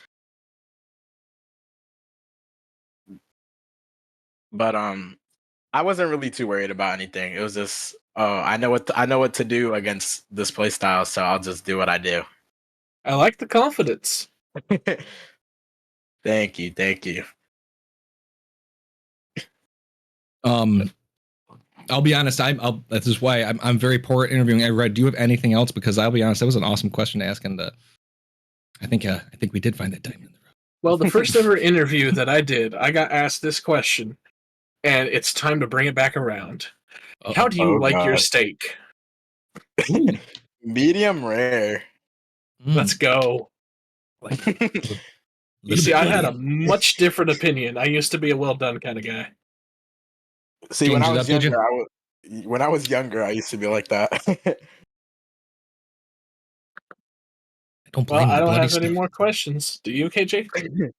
but I wasn't really too worried about anything. It was just, I know what to do against this play style, so I'll just do what I do. I like the confidence. Thank you, thank you. I'll be honest. This is why I'm very poor at interviewing. Red, do you have anything else? Because I'll be honest, that was an awesome question to ask, and I think we did find that diamond in the rough. Well, the first ever interview that I did, I got asked this question, and it's time to bring it back around. How do you like your God. steak? Medium rare. Let's go. You see, I had a much different opinion. I used to be a well done kind of guy. See, when I was younger, I used to be like that. Don't blame Well, I don't bloody have any stuff. more questions. Do you, KJ?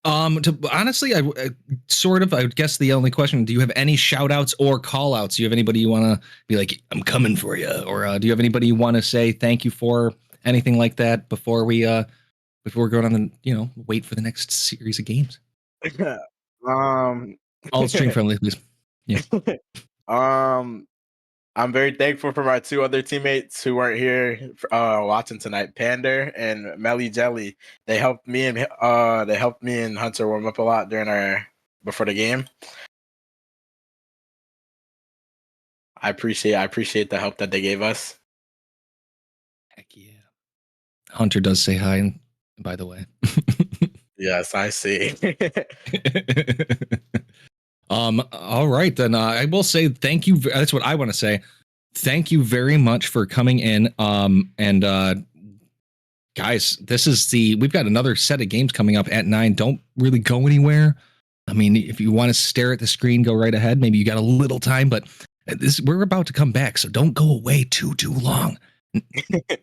Honestly, I would guess the only question, do you have any shout outs or call outs? Do you have anybody you want to be like, I'm coming for you? Or do you have anybody you want to say thank you for, anything like that before we're going on the, wait for the next series of games? All string friendly, please. Yeah. I'm very thankful for my two other teammates who weren't here watching tonight, Pander and Melly Jelly. They helped me and Hunter warm up a lot before the game. I appreciate the help that they gave us. Heck yeah. Hunter does say hi, by the way. Yes, I see. All right, then I will say thank you. That's what I want to say. Thank you very much for coming in. And guys, we've got another set of games coming up at 9. Don't really go anywhere. I mean, if you want to stare at the screen, go right ahead. Maybe you got a little time, but we're about to come back, so don't go away too long.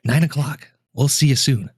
9 o'clock. We'll see you soon.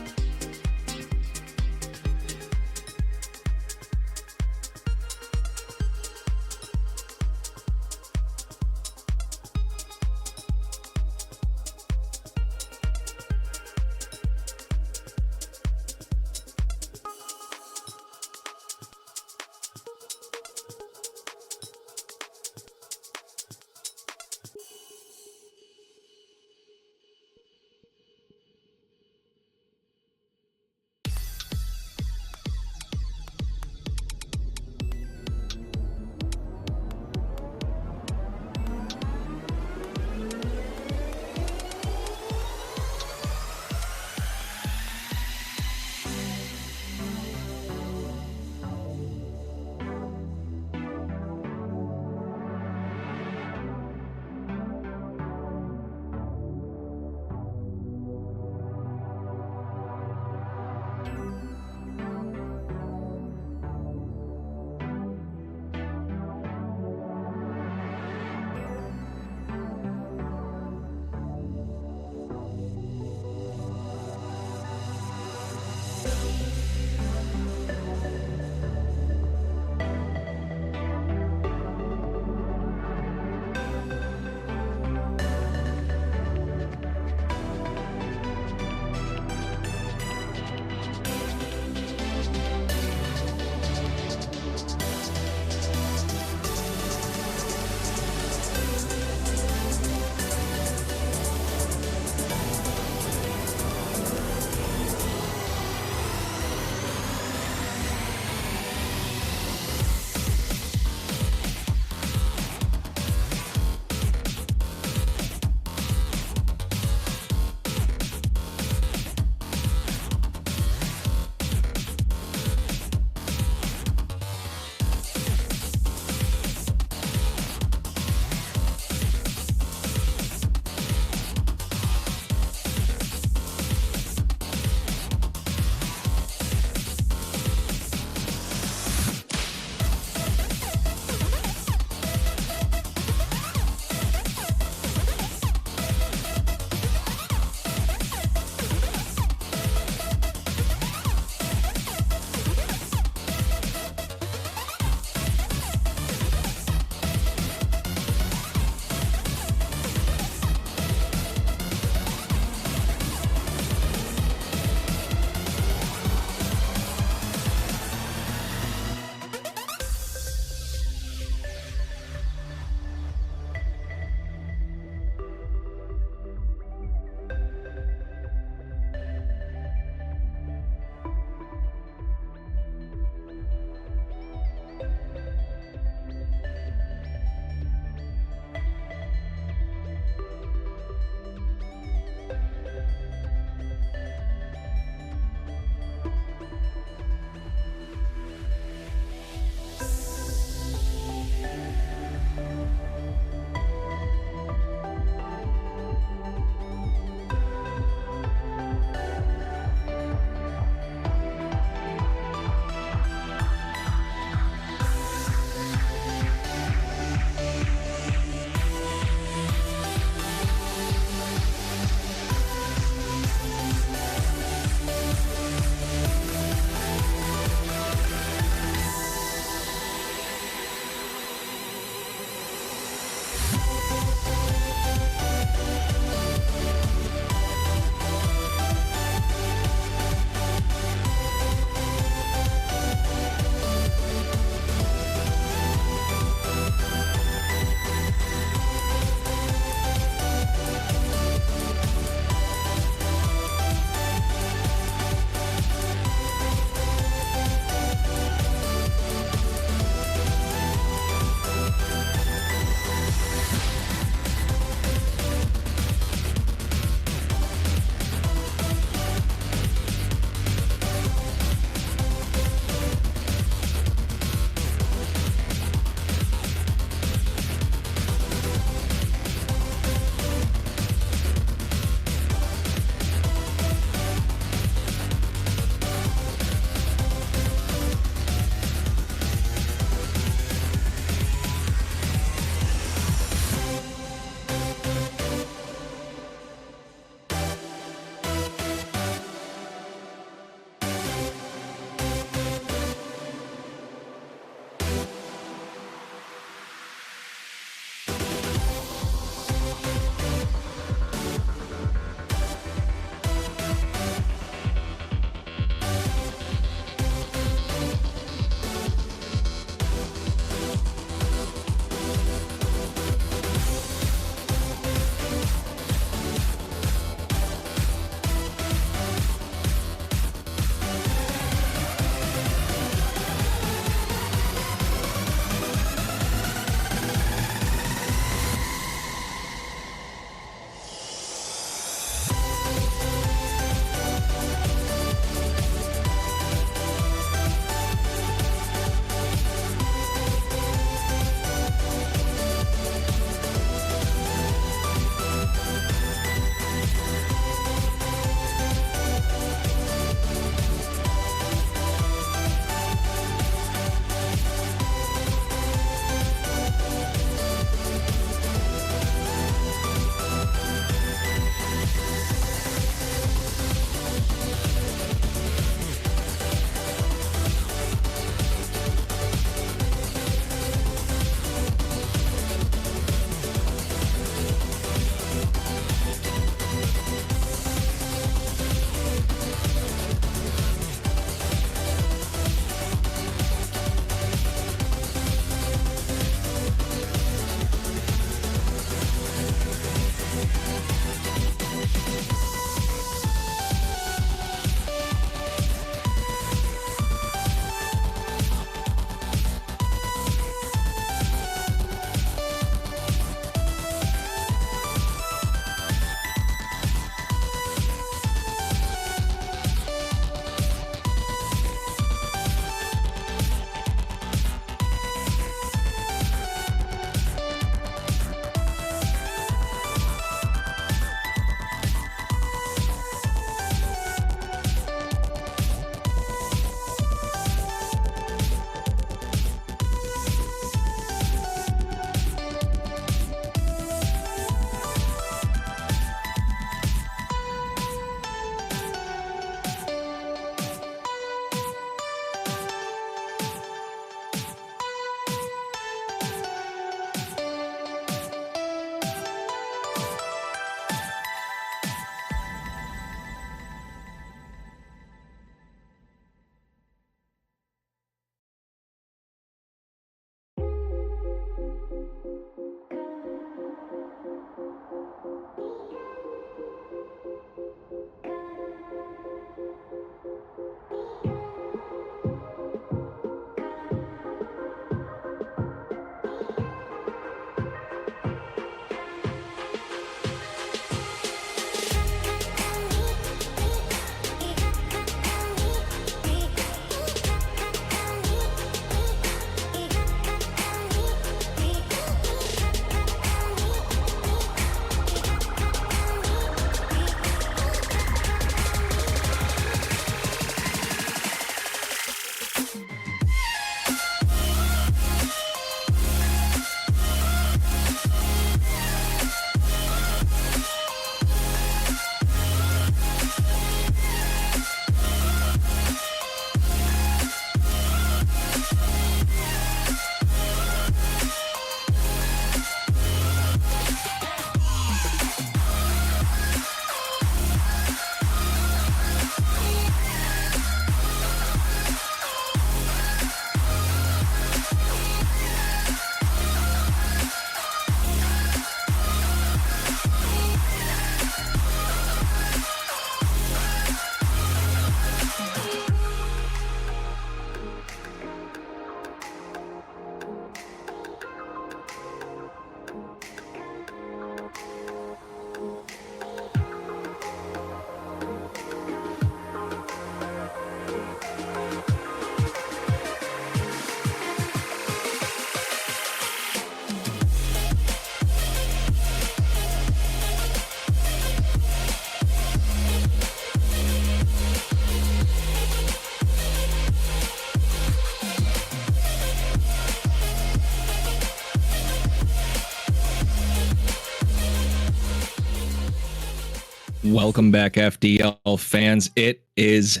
Welcome back, FDL fans. It is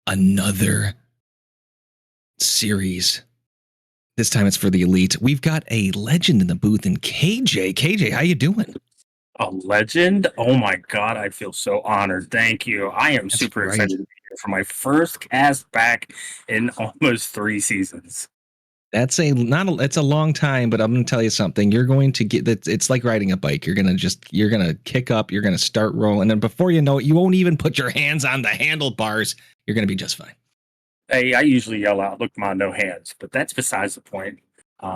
another series. This time it's for the elite. We've got a legend in the booth in KJ. KJ, how you doing? A legend? Oh my god, I feel so honored. Thank you. I am That's super right. excited to be here for my first cast back in almost 3 seasons. That's it's a long time, but I'm gonna tell you something. You're going to get that. It's like riding a bike. You're gonna kick up. You're gonna start rolling, and before you know it, you won't even put your hands on the handlebars. You're gonna be just fine. Hey, I usually yell out, "Look, Ma, no hands," but that's besides the point.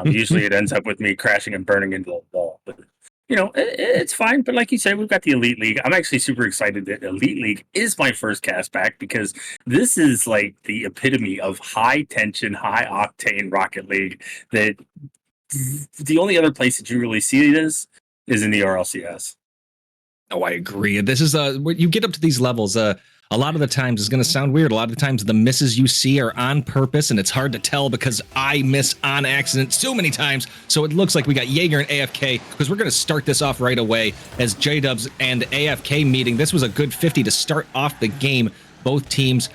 Usually it ends up with me crashing and burning into a wall. But it's fine. But like you said, we've got the Elite League. I'm actually super excited that Elite League is my first cast back because this is like the epitome of high tension, high octane Rocket League. That the only other place that you really see this is in the RLCS. Oh, I agree. This is when you get up to these levels. A lot of the times it's going to sound weird. A lot of the times the misses you see are on purpose, and it's hard to tell because I miss on accident so many times. So it looks like we got Jaeger and AFK because we're going to start this off right away as J-Dubs and AFK meeting. This was a good 50 to start off the game. Both teams,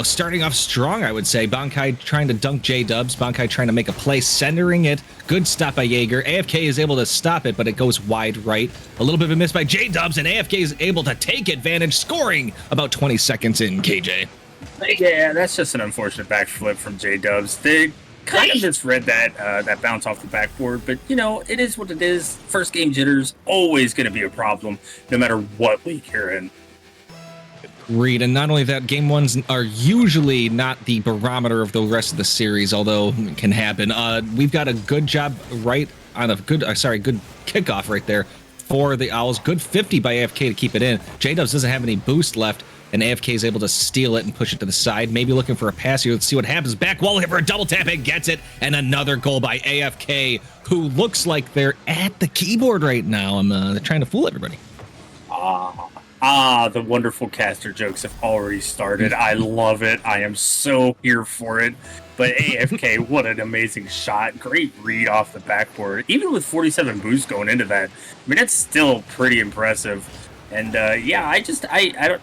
starting off strong, I would say. Bankai trying to dunk J-Dubs. Bankai trying to make a play, centering it. Good stop by Jaeger. AFK is able to stop it, but it goes wide right. A little bit of a miss by J-Dubs, and AFK is able to take advantage, scoring about 20 seconds in, KJ. Yeah, that's just an unfortunate backflip from J-Dubs. They kind of misread that bounce off the backboard, but, it is what it is. First game jitters, always going to be a problem, no matter what league you're in. Agreed. And not only that, game ones are usually not the barometer of the rest of the series, although it can happen. We've got a good job right on good kickoff right there for the Owls. Good 50 by AFK to keep it in. J-Dubs doesn't have any boost left, and AFK is able to steal it and push it to the side. Maybe looking for a pass here. Let's see what happens. Back wall here for a double tap and gets it. And another goal by AFK, who looks like they're at the keyboard right now. They're trying to fool everybody. The wonderful caster jokes have already started. I love it. I am so here for it. But AFK, what an amazing shot. Great read off the backboard. Even with 47 boost going into that, I mean, that's still pretty impressive. And I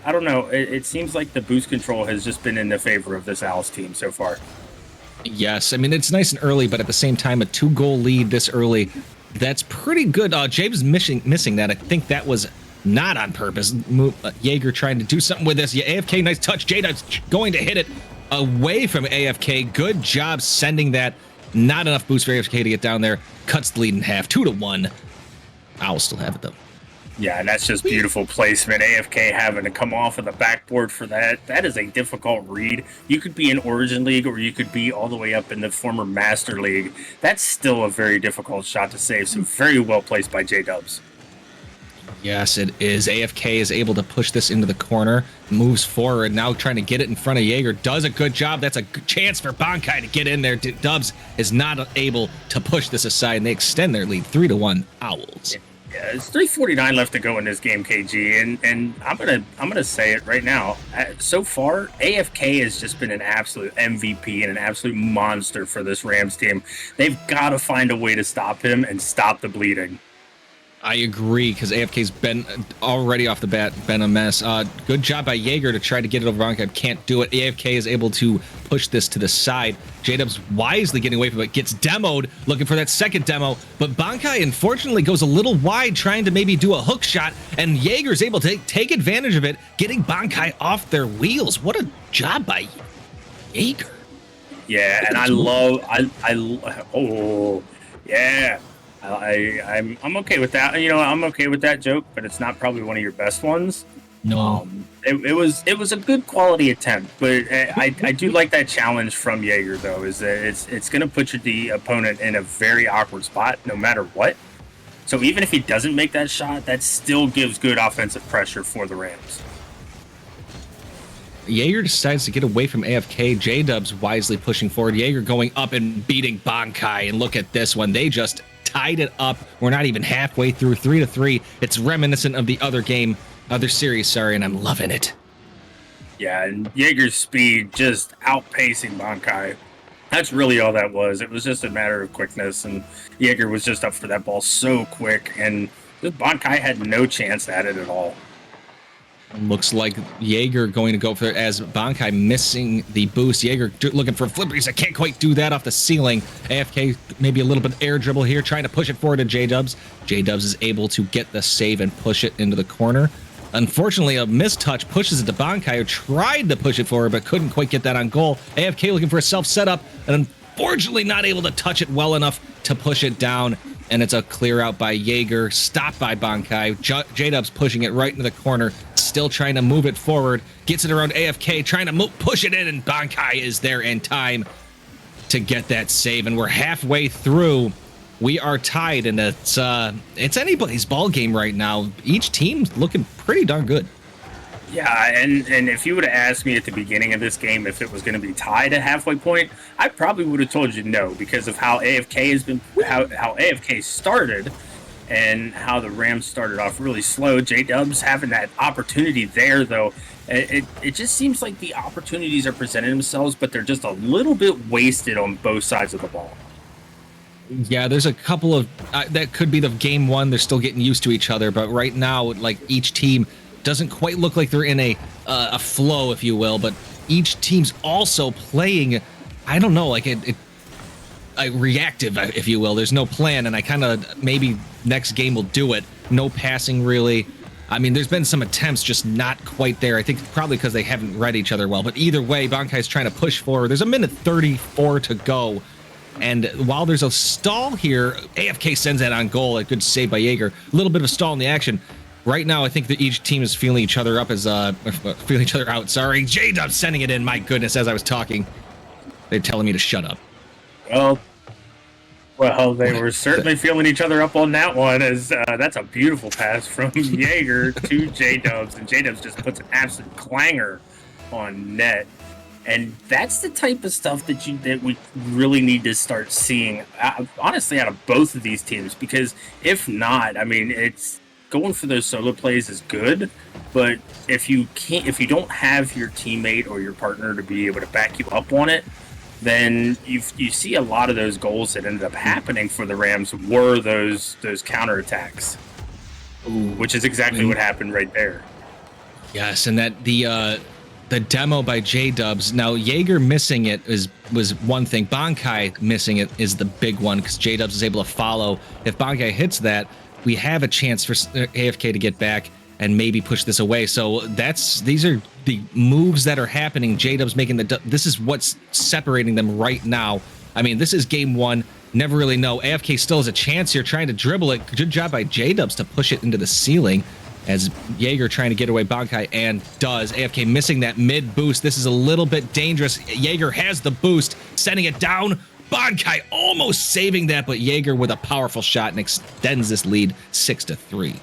don't know. It seems like the boost control has just been in the favor of this Owls team so far. Yes, I mean, it's nice and early, but at the same time, a 2-goal lead this early, that's pretty good. James missing that. I think that was not on purpose. Jaeger trying to do something with this. Yeah, AFK, nice touch. J-Dubs going to hit it away from AFK. Good job sending that. Not enough boost for AFK to get down there. Cuts the lead in half. 2-1. Owls still have it, though. Yeah, and that's just beautiful placement. AFK having to come off of the backboard for that. That is a difficult read. You could be in Origin League or you could be all the way up in the former Master League. That's still a very difficult shot to save. So very well placed by J-Dubs. Yes, it is. AFK is able to push this into the corner, moves forward, now trying to get it in front of Jaeger. Does a good job. That's a good chance for Bankai to get in there. Dubs is not able to push this aside, and they extend their lead 3-1 Owls. Yeah, it's 3:49 left to go in this game, KG, and I'm gonna say it right now. So far, AFK has just been an absolute MVP and an absolute monster for this Rams team. They've got to find a way to stop him and stop the bleeding. I agree, because AFK's been already off the bat been a mess. Good job by Jaeger to try to get it over Bankai. Can't do it. AFK is able to push this to the side. J-Dubs wisely getting away from it. Gets demoed, looking for that second demo. But Bankai, unfortunately, goes a little wide, trying to maybe do a hook shot. And Jaeger's able to take advantage of it, getting Bankai off their wheels. What a job by Jaeger. Yeah, and I'm okay with that. I'm okay with that joke, but it's not probably one of your best ones. No. It was a good quality attempt, but I do like that challenge from Jaeger though. Is that it's going to put the opponent in a very awkward spot no matter what. So even if he doesn't make that shot, that still gives good offensive pressure for the Rams. Jaeger decides to get away from AFK. J-Dubs wisely pushing forward. Jaeger going up and beating Bankai. And look at this one. They just tied it up. We're not even halfway through. 3-3. It's reminiscent of the other series, and I'm loving it. Yeah, and Jaeger's speed just outpacing Bankai. That's really all that was. It was just a matter of quickness, and Jaeger was just up for that ball so quick, and Bankai had no chance at it at all. Looks like Jaeger going to go for it as Bankai missing the boost. Jaeger looking for a flip. I can't quite do that off the ceiling. AFK maybe a little bit air dribble here, trying to push it forward to J-Dubs. J-Dubs is able to get the save and push it into the corner. Unfortunately, a mistouch pushes it to Bankai, who tried to push it forward but couldn't quite get that on goal. AFK looking for a self setup and unfortunately not able to touch it well enough to push it down. And it's a clear out by Jaeger, stopped by Bankai. J-Dubs pushing it right into the corner, still trying to move it forward, gets it around AFK, trying to push it in, and Bankai is there in time to get that save. And we're halfway through. We are tied, and it's anybody's ball game right now. Each team's looking pretty darn good. Yeah, and if you would have asked me at the beginning of this game if it was going to be tied at halfway point, I probably would have told you no, because of how AFK has been, how AFK started, and how the Rams started off really slow. J-Dubs having that opportunity there, though, it just seems like the opportunities are presenting themselves, but they're just a little bit wasted on both sides of the ball. Yeah, there's a couple of that could be the game one. They're still getting used to each other, but right now, like, each team doesn't quite look like they're in a flow, if you will, but each team's also playing, I don't know, like a reactive, if you will. There's no plan, and I kind of, maybe next game will do it. No passing, really. I mean, there's been some attempts, just not quite there. I think probably because they haven't read each other well, but either way, Bankai's trying to push forward. There's a minute 34 to go, and while there's a stall here, AFK sends that on goal. A good save by Jaeger. A little bit of a stall in the action. Right now, I think that each team is feeling each other up as feeling each other out. Sorry, J-Dub sending it in. My goodness, as I was talking, they're telling me to shut up. Well, they were certainly feeling each other up on that one. As that's a beautiful pass from Jaeger to J-Dubs, and J-Dubs just puts an absolute clanger on net. And that's the type of stuff that we really need to start seeing, honestly, out of both of these teams. Because if not, I mean, it's going for those solo plays is good, but if you don't have your teammate or your partner to be able to back you up on it, then you see a lot of those goals that ended up happening for the Rams were those counterattacks, which is exactly what happened right there. Yes, and that the demo by J-Dubs. Now, Jaeger missing it was one thing. Bankai missing it is the big one, because J-Dubs is able to follow. If Bankai hits that, we have a chance for AFK to get back and maybe push this away. So these are the moves that are happening. J-Dubs making this is what's separating them right now. I mean, this is game one. Never really know. AFK still has a chance here, trying to dribble it. Good job by J-Dubs to push it into the ceiling, as Jaeger trying to get away Bankai, and does. AFK missing that mid boost. This is a little bit dangerous. Jaeger has the boost, sending it down. Bankai almost saving that, but Jaeger with a powerful shot and extends this lead 6-3.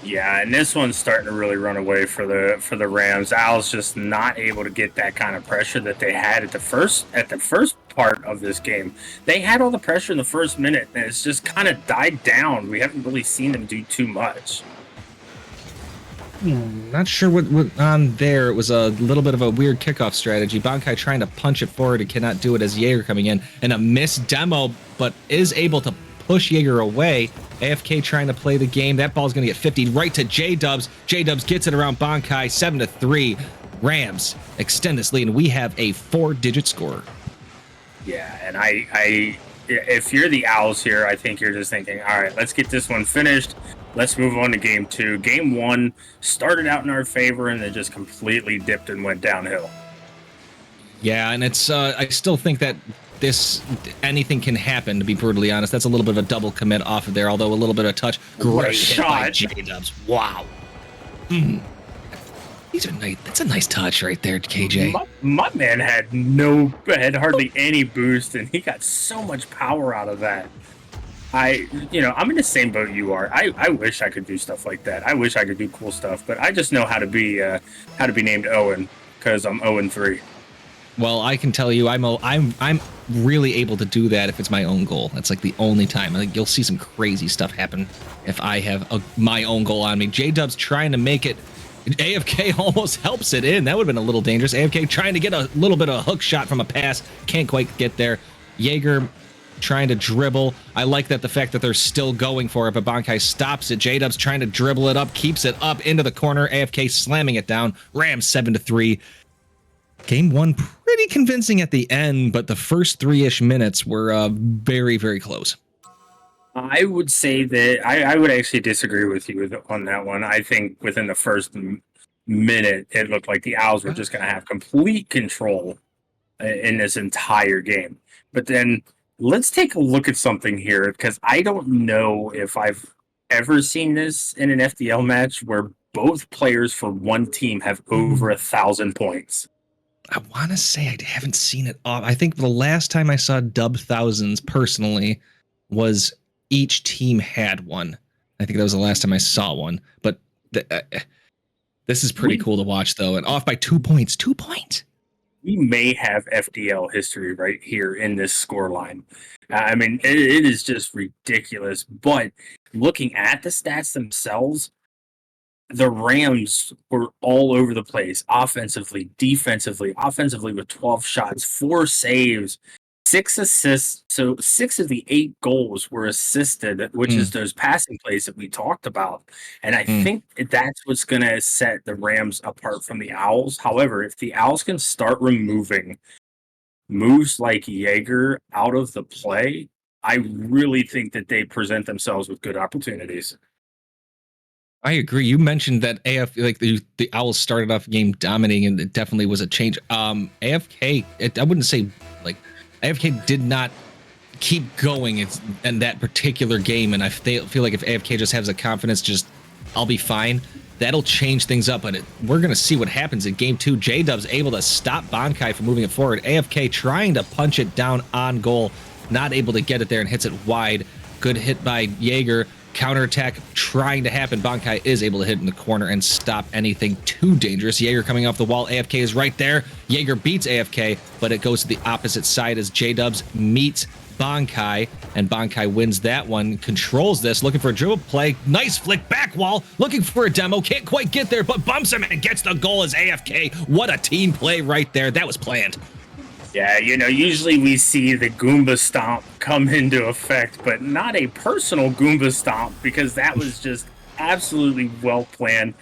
Yeah, and this one's starting to really run away for the Rams. Al's just not able to get that kind of pressure that they had at the first part of this game. They had all the pressure in the first minute, and it's just kind of died down. We haven't really seen them do too much. Not sure what on there. It was a little bit of a weird kickoff strategy. Bankai trying to punch it forward and cannot do it as Jaeger coming in. And a missed demo, but is able to push Jaeger away. AFK trying to play the game. That ball's going to get 50 right to J-Dubs. J-Dubs gets it around Bankai. 7-3. Rams extend this lead, and we have a 4-digit score. Yeah, and I if you're the Owls here, I think you're just thinking, all right, let's get this one finished. Let's move on to game two. Game one started out in our favor, and then just completely dipped and went downhill. Yeah, and it's I still think that anything can happen, to be brutally honest. That's a little bit of a double commit off of there, although a little bit of touch. Great shot by J-Dubs. Wow. These are nice. That's a nice touch right there, KJ. My man had hardly any boost, and he got so much power out of that. I'm in the same boat you are. I wish I could do stuff like that. I wish I could do cool stuff, but I just know how to be named Owen, because I'm 0-3. Well, I can tell you, I'm really able to do that if it's my own goal. That's like the only time. I think you'll see some crazy stuff happen if I have my own goal on me. J-Dubs trying to make it. AFK almost helps it in. That would have been a little dangerous. AFK trying to get a little bit of a hook shot from a pass. Can't quite get there. Jaeger trying to dribble. I like that the fact that they're still going for it, but Bankai stops it. J-Dub's trying to dribble it up, keeps it up into the corner. AFK slamming it down. Rams 7-3. Game one pretty convincing at the end, but the first 3-ish minutes were very, very close. I would say that I would actually disagree with you on that one. I think within the first minute, it looked like the Owls were just going to have complete control in this entire game. But then let's take a look at something here, because I don't know if I've ever seen this in an FDL match where both players for one team have over 1,000 points. I want to say I haven't seen it all. I think the last time I saw dub thousands personally was each team had one. I think that was the last time I saw one. But this is pretty cool to watch, though. And off by 2 points. 2 points. We may have FDL history right here in this scoreline. I mean, it is just ridiculous. But looking at the stats themselves, the Rams were all over the place, offensively, defensively, with 12 shots, 4 saves, 6 assists. So 6 of the 8 goals were assisted, which is those passing plays that we talked about. And I think that's what's going to set the Rams apart from the Owls. However, if the Owls can start removing moves like Jaeger out of the play, I really think that they present themselves with good opportunities. I agree. You mentioned that the Owls started off game dominating, and it definitely was a change. AFK, I wouldn't say like AFK did not keep going in that particular game, and I feel like if AFK just has the confidence, just I'll be fine, that'll change things up. But we're gonna see what happens in game 2. J-Dub's able to stop Bankai from moving it forward. AFK trying to punch it down on goal, not able to get it there, and hits it wide. Good hit by Jaeger. Counterattack trying to happen. Bankai is able to hit in the corner and stop anything too dangerous. Jaeger coming off the wall. AFK is right there. Jaeger beats AFK, but it goes to the opposite side as J-Dubs meets Bankai, and Bankai wins that one. Controls this, looking for a dribble play. Nice flick back wall, looking for a demo. Can't quite get there, but bumps him and gets the goal as AFK. What a team play right there. That was planned. Yeah, usually we see the Goomba Stomp come into effect, but not a personal Goomba Stomp, because that was just absolutely well planned.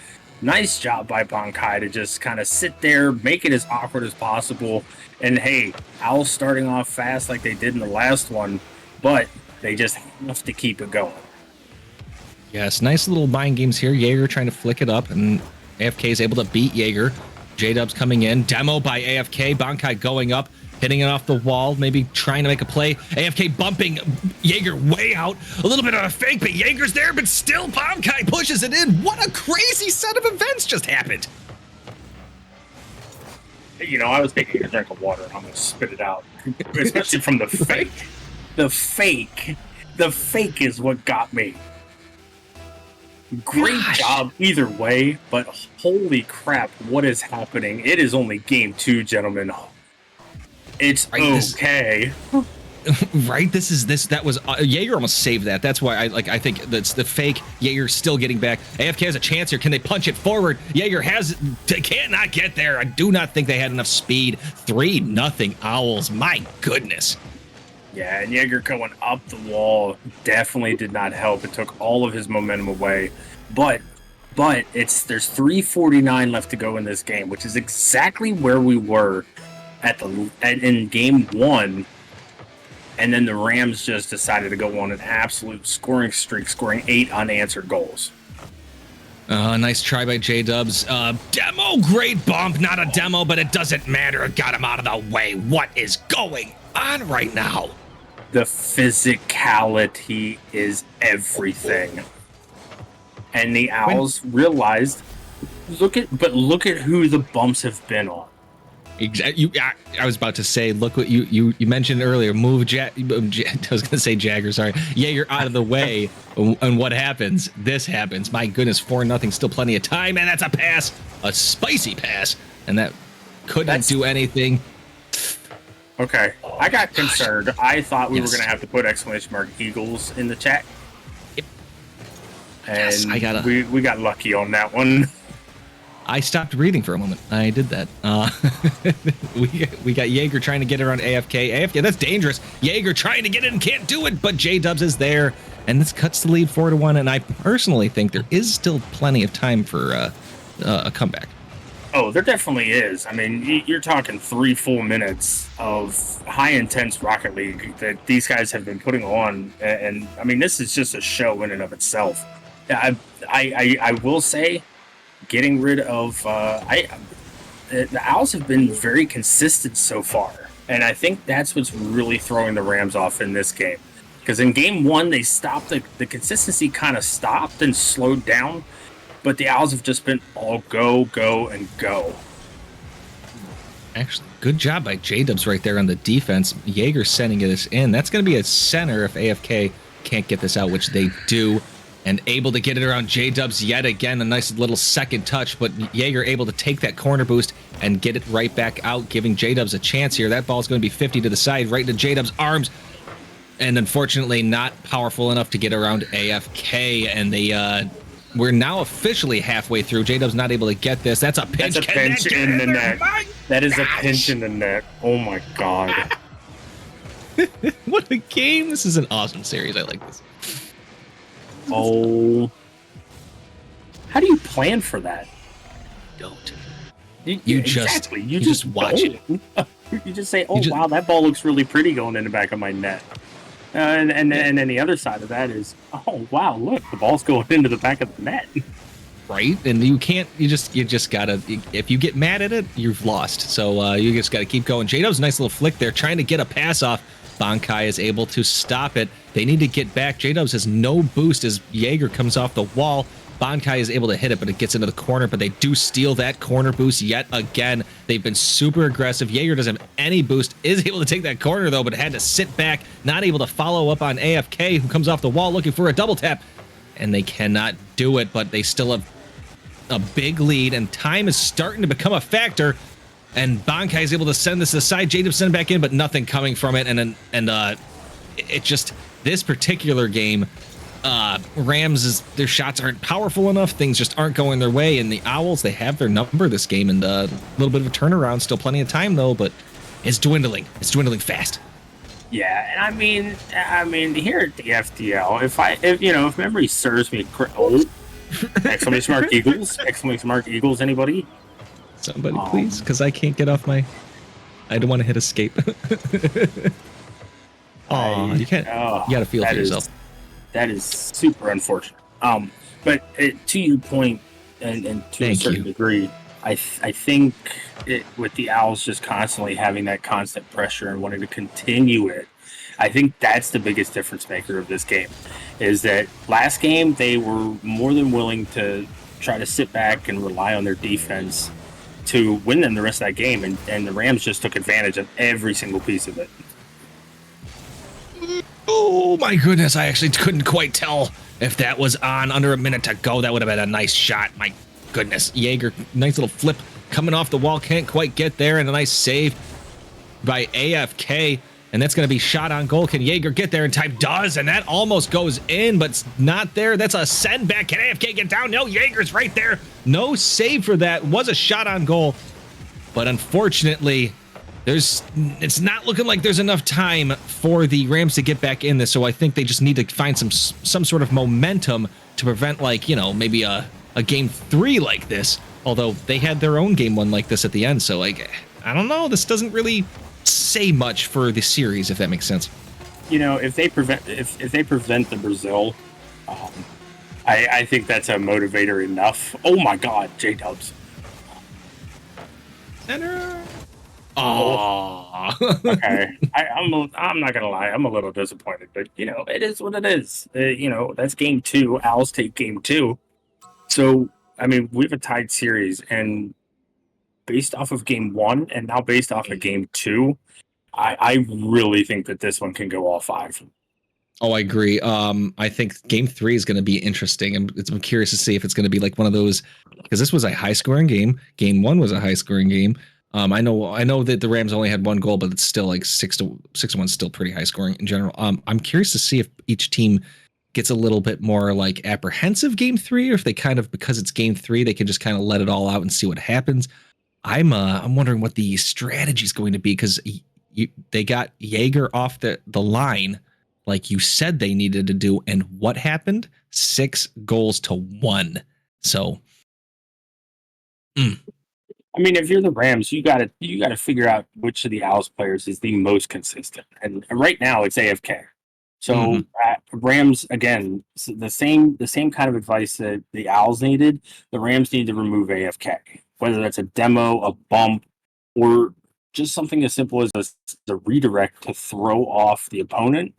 Nice job by Bankai to just kind of sit there, make it as awkward as possible. And hey, Owls starting off fast like they did in the last one, but they just have to keep it going. Yes, nice little mind games here. Jaeger trying to flick it up, and AFK is able to beat Jaeger. J-Dub's coming in. Demo by AFK. Bankai going up, hitting it off the wall, maybe trying to make a play. AFK bumping Jaeger way out. A little bit of a fake, but Jaeger's there, but still Bankai pushes it in. What a crazy set of events just happened. I was taking a drink of water and I'm going to spit it out, especially from the fake. The fake is what got me. Great job either way, but holy crap, what is happening? It is only game 2, gentlemen. It's okay. Right? That was Jaeger almost saved that. That's why I think that's the fake. Jaeger still getting back. AFK has a chance here. Can they punch it forward? Jaeger cannot get there. I do not think they had enough speed. 3-0 Owls. My goodness. Yeah, and Jaeger going up the wall definitely did not help. It took all of his momentum away. But there's 3:49 left to go in this game, which is exactly where we were in game 1. And then the Rams just decided to go on an absolute scoring streak, scoring 8 unanswered goals. Nice try by J-Dubs. Demo, great bump. Not a demo, but it doesn't matter. Got him out of the way. What is going on right now? The physicality is everything. And the Owls realized, look at who the bumps have been on. Exactly. I was about to say, look what you mentioned earlier. Move I was going to say Jagger. Sorry, Jaeger out of the way, and what happens? This happens. My goodness, 4-0. Still plenty of time, and that's a pass, a spicy pass, and that couldn't do anything. Okay, I got concerned. I thought we were going to have to put ! Eagles in the chat. Yep. And we got lucky on that one. I stopped breathing for a moment. I did that. We got Jaeger trying to get around AFK. AFK, that's dangerous. Jaeger trying to get it and can't do it, but J-Dubs is there, and this cuts the lead 4-1. And I personally think there is still plenty of time for a comeback. Oh, there definitely is. I mean, you're talking 3 full minutes of high intense Rocket League that these guys have been putting on, and I mean, this is just a show in and of itself. I will say, getting rid of the Owls have been very consistent so far, and I think that's what's really throwing the Rams off in this game. Because in game 1, they stopped the consistency kind of stopped and slowed down. But the Owls have just been all go, go, and go. Actually, good job by J-Dubs right there on the defense. Jaeger sending this in. That's going to be a center if AFK can't get this out, which they do. And able to get it around J-Dubs yet again. A nice little second touch, but Jaeger able to take that corner boost and get it right back out, giving J-Dubs a chance here. That ball's going to be 50 to the side, right into J-Dubs' arms. And unfortunately not powerful enough to get around AFK. And they... we're now officially halfway through. J-Dub's not able to get this. That's a pinch. That's a pinch in the net. That is a pinch in the net. Oh my god. What a game. This is an awesome series. I like this. Oh. How do you plan for that? Don't. You just watch it. You just say, oh, wow, that ball looks really pretty going in the back of my net. And then the other side of that is, oh wow, look, the ball's going into the back of the net. Right, and you just gotta. If you get mad at it, you've lost. So you just gotta keep going. J-Dub's nice little flick there, trying to get a pass off. Bankai is able to stop it. They need to get back. J-Dubs has no boost as Jaeger comes off the wall. Bankai is able to hit it, but it gets into the corner, but they do steal that corner boost yet again. They've been super aggressive. Jaeger doesn't have any boost, is able to take that corner, though, but had to sit back, not able to follow up on AFK, who comes off the wall looking for a double tap, and they cannot do it, but they still have a big lead, and time is starting to become a factor, and Bankai is able to send this aside. J-Dub send it back in, but nothing coming from it, and it just, this particular game, Rams, their shots aren't powerful enough. Things just aren't going their way. And the Owls, they have their number this game, and a little bit of a turnaround. Still plenty of time though, but it's dwindling. It's dwindling fast. Yeah, and I mean, here at the FDL, if memory serves me, exclamation mark Eagles, anybody? Somebody, please, because I can't get off my. I don't want to hit escape. Oh, you can't. You got to feel for yourself. That is super unfortunate. But to your point, and to a certain degree, I think with the Owls just constantly having that constant pressure and wanting to continue it, I think that's the biggest difference maker of this game. Is that last game they were more than willing to try to sit back and rely on their defense to win them the rest of that game, and the Rams just took advantage of every single piece of it. Oh my goodness, I actually couldn't quite tell if that was on under a minute to go. That would have been a nice shot. My goodness. Jaeger, nice little flip coming off the wall. Can't quite get there, and a nice save by AFK. And that's going to be shot on goal. Can Jaeger get there in time? Does, and that almost goes in, but it's not there. That's a send back. Can AFK get down? No, Jaeger's right there. No save for that. Was a shot on goal, but unfortunately, it's not looking like there's enough time for the Rams to get back in this, so I think they just need to find some sort of momentum to prevent, maybe a game 3 like this, although they had their own game 1 like this at the end, so I don't know, this doesn't really say much for the series, if that makes sense. If they prevent the Brazil, I think that's a motivator enough. Oh my god, J-Dubs. Center. Oh, okay. I'm not gonna lie. I'm a little disappointed, but it is what it is. That's game 2. Owls take game 2. So I mean, we have a tied series, and based off of game 1, and now based off of game 2, I really think that this one can go all 5. Oh, I agree. I think game 3 is going to be interesting. I'm curious to see if it's going to be like one of those, because this was a high scoring game. Game 1 was a high scoring game. I know that the Rams only had 1 goal, but it's still like 6-1, still pretty high scoring in general. I'm curious to see if each team gets a little bit more like apprehensive game 3, or if they kind of, because it's game 3, they can just kind of let it all out and see what happens. I'm wondering what the strategy is going to be, because they got Jaeger off the line like you said they needed to do, and what happened? 6 goals to 1. So I mean, if you're the Rams, you gotta figure out which of the Owls players is the most consistent. And right now, it's AFK. So Rams, again, the same kind of advice that the Owls needed. The Rams need to remove AFK, whether that's a demo, a bump, or just something as simple as a redirect to throw off the opponent.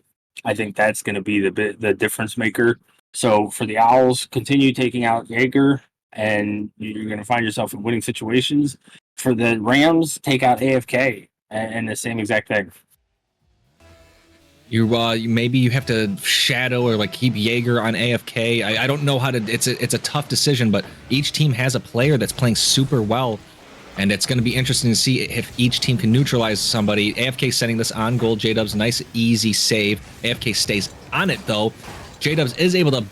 I think that's going to be the difference maker. So for the Owls, continue taking out Jaeger, and you're going to find yourself in winning situations. For the Rams, take out AFK, and the same exact thing. Maybe you have to shadow or like keep Jaeger on AFK. I don't know how to. It's a tough decision, but each team has a player that's playing super well, and it's going to be interesting to see if each team can neutralize somebody. AFK setting this on goal. J-Dubs, nice easy save. AFK stays on it though. J-Dubs is able to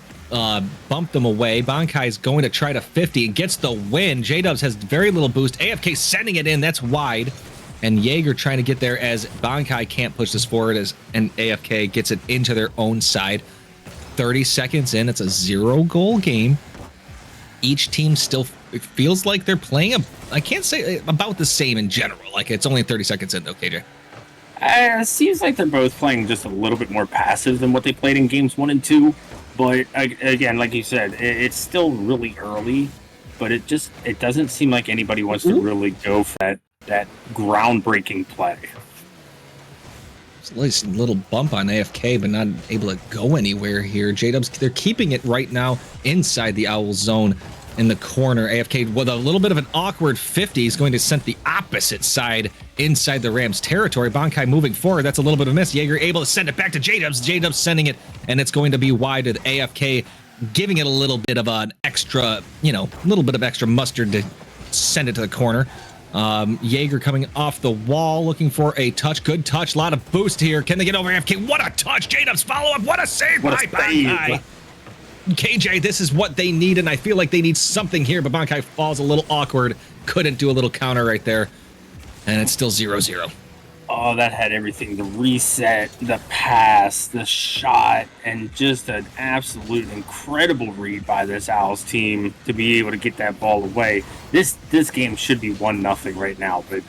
bump them away. Bankai is going to try to 50 and gets the win. J-Dubs has very little boost. AFK sending it in. That's wide. And Jaeger trying to get there as Bankai can't push this forward, and AFK gets it into their own side. 30 seconds in, it's a 0-goal game. Each team still feels like they're playing I can't say about the same in general. Like, it's only 30 seconds in though, KJ. It seems like they're both playing just a little bit more passive than what they played in games 1 and 2. But again, like you said, it's still really early. But it doesn't seem like anybody wants to really go for that groundbreaking play. It's a little bump on AFK, but not able to go anywhere here. J-Dubs, they're keeping it right now inside the Owl zone in the corner. AFK with a little bit of an awkward 50 is going to send the opposite side inside the Rams territory. Bankai moving forward. That's a little bit of a miss. Jaeger able to send it back to J-Dubs. J-Dubs sending it, and it's going to be wide with AFK giving it a little bit of an extra, little bit of extra mustard to send it to the corner. Jaeger coming off the wall, looking for a touch. Good touch. A lot of boost here. Can they get over AFK? What a touch. J-Dubs follow up. What a save by Bankai. KJ, this is what they need, and I feel like they need something here, but Bankai falls a little awkward. Couldn't do a little counter right there, and it's still 0-0. Oh, that had everything. The reset, the pass, the shot, and just an absolute incredible read by this Owls team to be able to get that ball away. This game should be 1-0 right now, but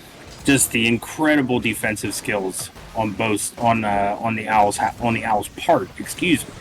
just the incredible defensive skills on the Owls part. Excuse me.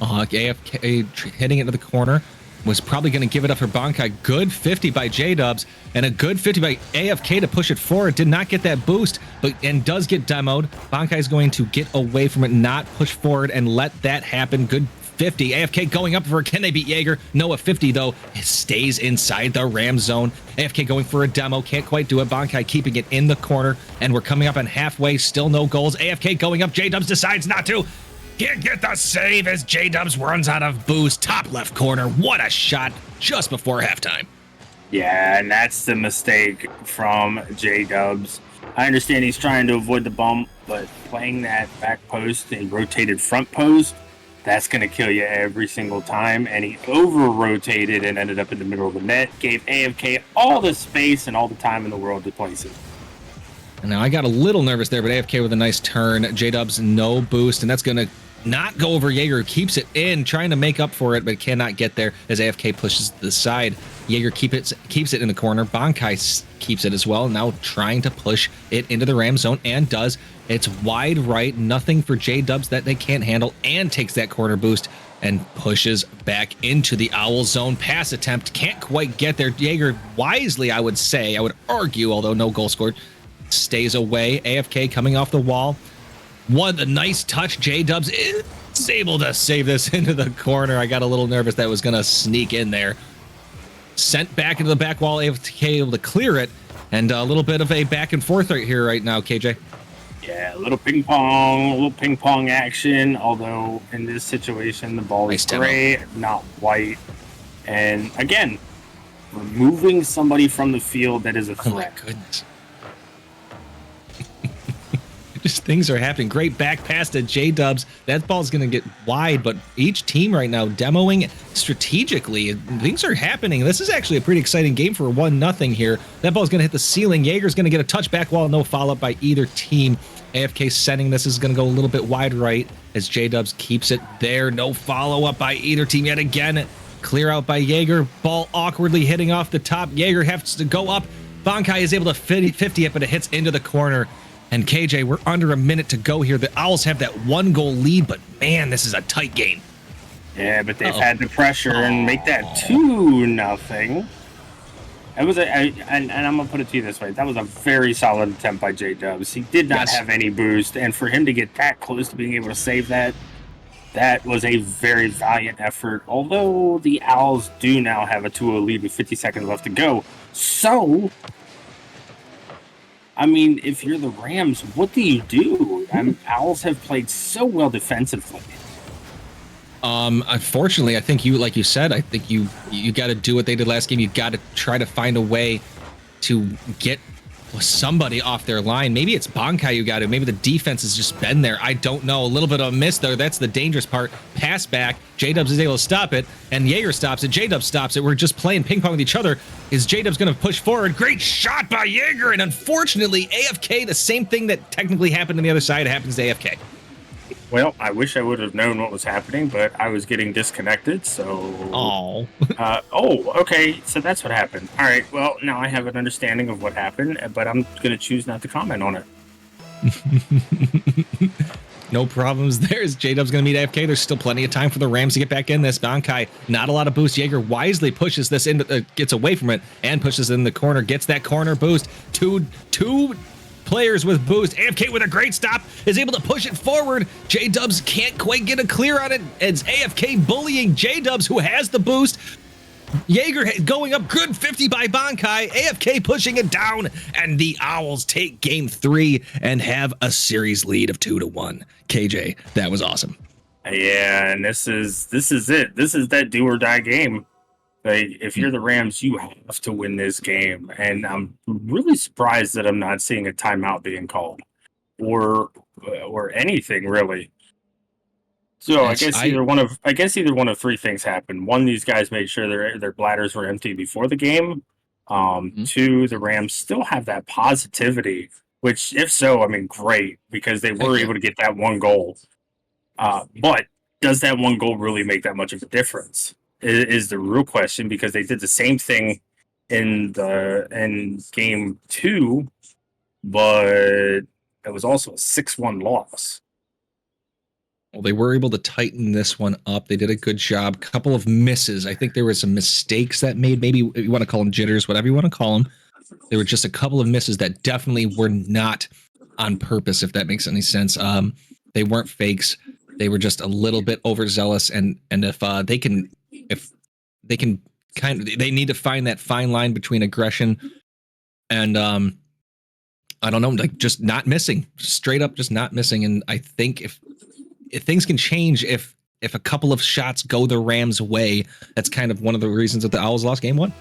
AFK hitting it to the corner. Was probably going to give it up for Bankai. Good 50 by J-Dubs and a good 50 by AFK to push it forward. Did not get that boost, and does get demoed. Bankai is going to get away from it, not push forward, and let that happen. Good 50. AFK going up for, can they beat Jaeger? No, a 50 though. It stays inside the Ram zone. AFK going for a demo. Can't quite do it. Bankai keeping it in the corner, and we're coming up on halfway. Still no goals. AFK going up. J-Dubs decides not to. Can't get the save as J-Dubs runs out of boost. Top left corner. What a shot just before halftime. Yeah, and that's the mistake from J-Dubs. I understand he's trying to avoid the bump, but playing that back post and rotated front post, that's going to kill you every single time. And he over-rotated and ended up in the middle of the net. Gave AFK all the space and all the time in the world to place it. Now, I got a little nervous there, but AFK with a nice turn. J-Dubs, no boost, and that's going to not go over Jaeger. Keeps it in, trying to make up for it, but cannot get there as AFK pushes to the side. Jaeger keeps it in the corner. Bankai keeps it as well, now trying to push it into the Ram zone, and does. It's wide right, nothing for J-Dubs that they can't handle, and takes that corner boost and pushes back into the Owl zone. Pass attempt, can't quite get there. Jaeger wisely, I would argue, although no goal scored, stays away. AFK coming off the wall. What a nice touch. J-Dubs is able to save this into the corner. I got a little nervous that was going to sneak in there. Sent back into the back wall. AFK able to clear it. And a little bit of a back and forth right here right now, KJ. Yeah, a little ping pong action. Although in this situation, the ball is gray, not white. And again, removing somebody from the field that is a threat. Oh my goodness. Just things are happening. Great back pass to J-Dubs. That ball's going to get wide, but each team right now demoing strategically. Things are happening. This is actually a pretty exciting game for 1-0 here. That ball's going to hit the ceiling. Jaeger's going to get a touchback wall. No follow-up by either team. AFK sending this is going to go a little bit wide right as J-Dubs keeps it there. No follow-up by either team yet again. Clear out by Jaeger. Ball awkwardly hitting off the top. Jaeger has to go up. Bankai is able to 50 it, but it hits into the corner. And KJ, we're under a minute to go here. The Owls have that 1-goal lead, but man, this is a tight game. Yeah, but they've had the pressure and make that 2-0. That was and I'm gonna put it to you this way: that was a very solid attempt by J-Dubs. He did not have any boost, and for him to get that close to being able to save that, that was a very valiant effort. Although the Owls do now have a 2-0 lead with 50 seconds left to go, so. I mean, if you're the Rams, what do you do? Owls have played so well defensively. Unfortunately, I think like you said, I think you got to do what they did last game. You got to try to find a way to get somebody off their line. Maybe it's Bankai you got to. Maybe the defense has just been there. I don't know. A little bit of a miss though. That's the dangerous part. Pass back. J-Dubs is able to stop it, and Jaeger stops it. J-Dubs stops it. We're just playing ping pong with each other. Is J-Dubs going to push forward? Great shot by Jaeger, and unfortunately, AFK, the same thing that technically happened on the other side happens to AFK. Well, I wish I would have known what was happening, but I was getting disconnected, so... Oh. Okay, so that's what happened. All right, well, now I have an understanding of what happened, but I'm going to choose not to comment on it. No problems there. J-Dub's going to meet AFK. There's still plenty of time for the Rams to get back in this. Bankai, not a lot of boost. Jaeger wisely pushes this into, gets away from it and pushes it in the corner, gets that corner boost. Two players with boost. AFK with a great stop is able to push it forward. J-Dubs can't quite get a clear on it. It's AFK bullying J-Dubs, who has the boost. Jaeger going up, good 50 by Bankai. AFK pushing it down, and the Owls take game 3 and have a series lead of 2-1. KJ, that was awesome. Yeah, and this is it. This is that do or die game. Like, if you're the Rams, you have to win this game, and I'm really surprised that I'm not seeing a timeout being called, or anything really. So I guess either one of three things happened. One, these guys made sure their bladders were empty before the game. Two, the Rams still have that positivity, which, if so, I mean, great, because they were able to get that 1 goal. But does that 1 goal really make that much of a difference? Is the real question, because they did the same thing in game 2, but it was also a 6-1 loss. Well, they were able to tighten this one up. They did a good job. Couple of misses. I think there were some mistakes that made, maybe you want to call them jitters, whatever you want to call them. There were just a couple of misses that definitely were not on purpose, if that makes any sense. They weren't fakes. They were just a little bit overzealous, and if they can they need to find that fine line between aggression and I don't know, like just not missing, straight up just not missing. And I think if things can change, if a couple of shots go the Rams' way, that's kind of one of the reasons that the Owls lost game 1.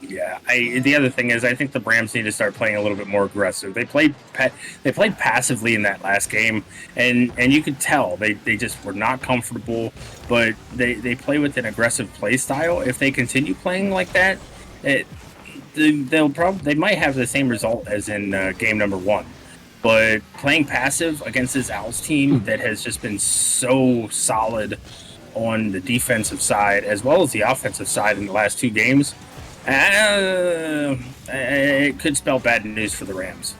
Yeah, the other thing is I think the Rams need to start playing a little bit more aggressive. They played passively in that last game, and you could tell they just were not comfortable. But they play with an aggressive play style. If they continue playing like that, they might have the same result as in game number 1. But playing passive against this Owls team that has just been so solid on the defensive side as well as the offensive side in the last 2 games, it could spell bad news for the Rams.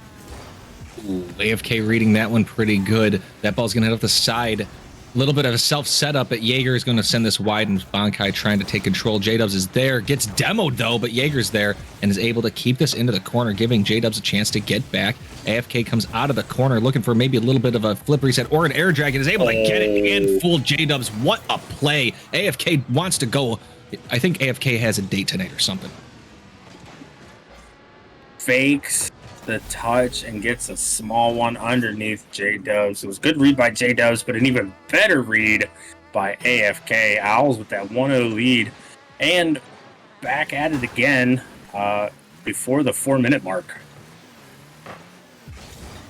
Ooh, AFK reading that one pretty good. That ball's going to head up the side. A little bit of a self-setup, but Jaeger is going to send this wide, and Bankai trying to take control. J-Dubs is there. Gets demoed, though, but Jaeger's there and is able to keep this into the corner, giving J-Dubs a chance to get back. AFK comes out of the corner looking for maybe a little bit of a flip reset or an air drag, and is able to get it and fool J-Dubs. What a play. AFK wants to go. I think AFK has a date tonight or something. Fakes the touch and gets a small one underneath J-Dubs. It was a good read by J-Dubs, but an even better read by AFK. Owls with that 1-0 lead and back at it again before the 4-minute mark.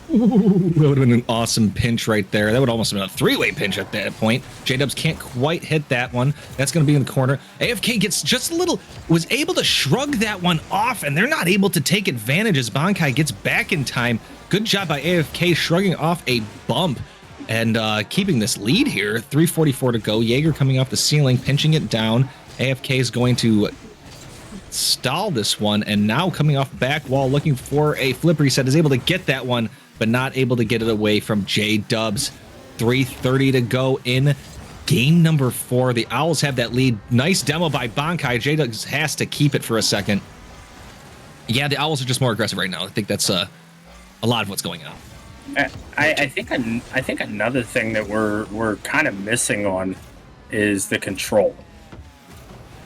Ooh, that would have been an awesome pinch right there. That would almost have been a three-way pinch at that point. J-Dubs can't quite hit that one. That's going to be in the corner. AFK gets just a little, was able to shrug that one off, and they're not able to take advantage as Bankai gets back in time. Good job by AFK shrugging off a bump and keeping this lead here. 3:44 to go. Jaeger coming off the ceiling, pinching it down. AFK is going to stall this one, and now coming off back wall looking for a flip reset, is able to get that one, but not able to get it away from J-Dubs. 3:30 to go in game number 4. The Owls have that lead. Nice demo by Bankai. J-Dubs has to keep it for a second. Yeah, the Owls are just more aggressive right now. I think that's a lot of what's going on. I think another thing that we're kind of missing on is the control.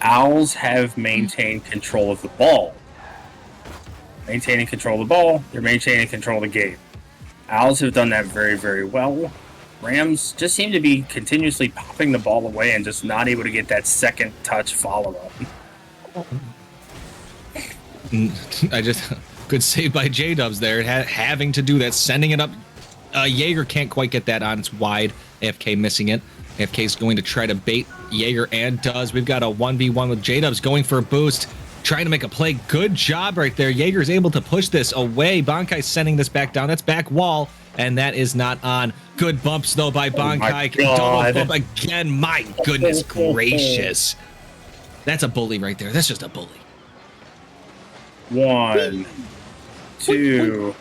Owls have maintained control of the ball. Maintaining control of the ball, they're maintaining control of the game. Owls have done that very, very well. Rams just seem to be continuously popping the ball away and just not able to get that second touch follow-up. Good save by J-Dubs there, having to do that, sending it up. Jaeger can't quite get that on. It's wide. AFK missing it. AFK is going to try to bait Jaeger, and does. We've got a 1v1 with J-Dubs going for a boost, trying to make a play. Good job right there. Jaeger is able to push this away. Bankai sending this back down. That's back wall, and that is not on. Good bumps, though, by Bankai. Double bump again. My goodness gracious. That's a bully right there. That's just a bully. 1, 2.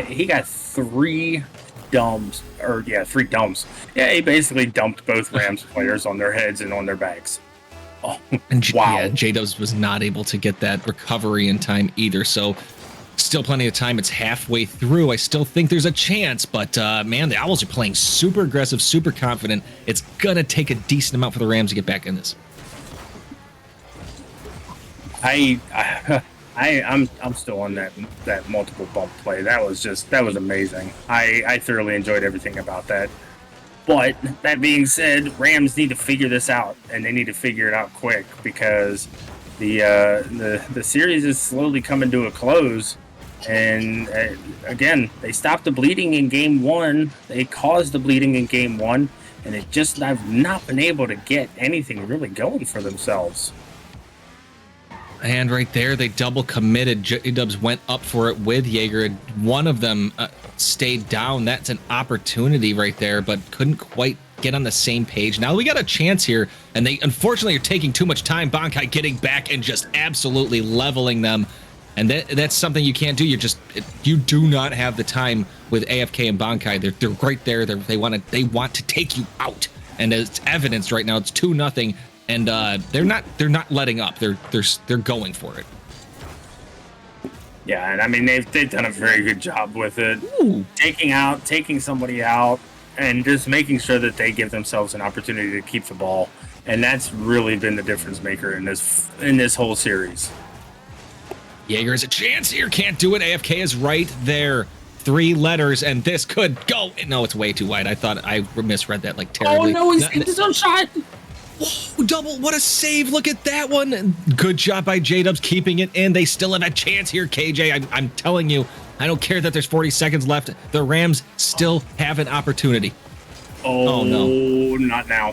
He got 3 dumps, or yeah, 3 dumps. Yeah, he basically dumped both Rams players on their heads and on their backs. Oh, and wow. Yeah, J-Dubs was not able to get that recovery in time either, so still plenty of time. It's halfway through. I still think there's a chance, but man, the Owls are playing super aggressive, super confident. It's gonna take a decent amount for the Rams to get back in this. I'm still on that multiple bump play. That was amazing. I thoroughly enjoyed everything about that. But that being said, Rams need to figure this out, and they need to figure it out quick, because the series is slowly coming to a close. And again, they stopped the bleeding in game 1. They caused the bleeding in game 1, and they just have not been able to get anything really going for themselves. And right there, they double committed. J-Dubs went up for it with Jaeger. One of them stayed down. That's an opportunity right there, but couldn't quite get on the same page. Now we got a chance here, and they unfortunately are taking too much time. Bankai getting back and just absolutely leveling them. And that's something you can't do. You do not have the time with AFK and Bankai. They're right there. They want to take you out, and it's evidenced right now. It's 2-0. And they're not letting up. They're going for it. Yeah, and I mean they've done a very good job with it. Ooh. Taking somebody out, and just making sure that they give themselves an opportunity to keep the ball. And that's really been the difference maker in this whole series. Jaeger has a chance here. Can't do it. AFK is right there. 3 letters, and this could go. No, it's way too wide. I thought I misread that like terribly. Oh no, he's hit his own shot. Whoa, double, what a save. Look at that one. Good job by J-Dubs keeping it in. They still have a chance here, KJ. I'm telling you, I don't care that there's 40 seconds left. The Rams still have an opportunity. Oh no, not now.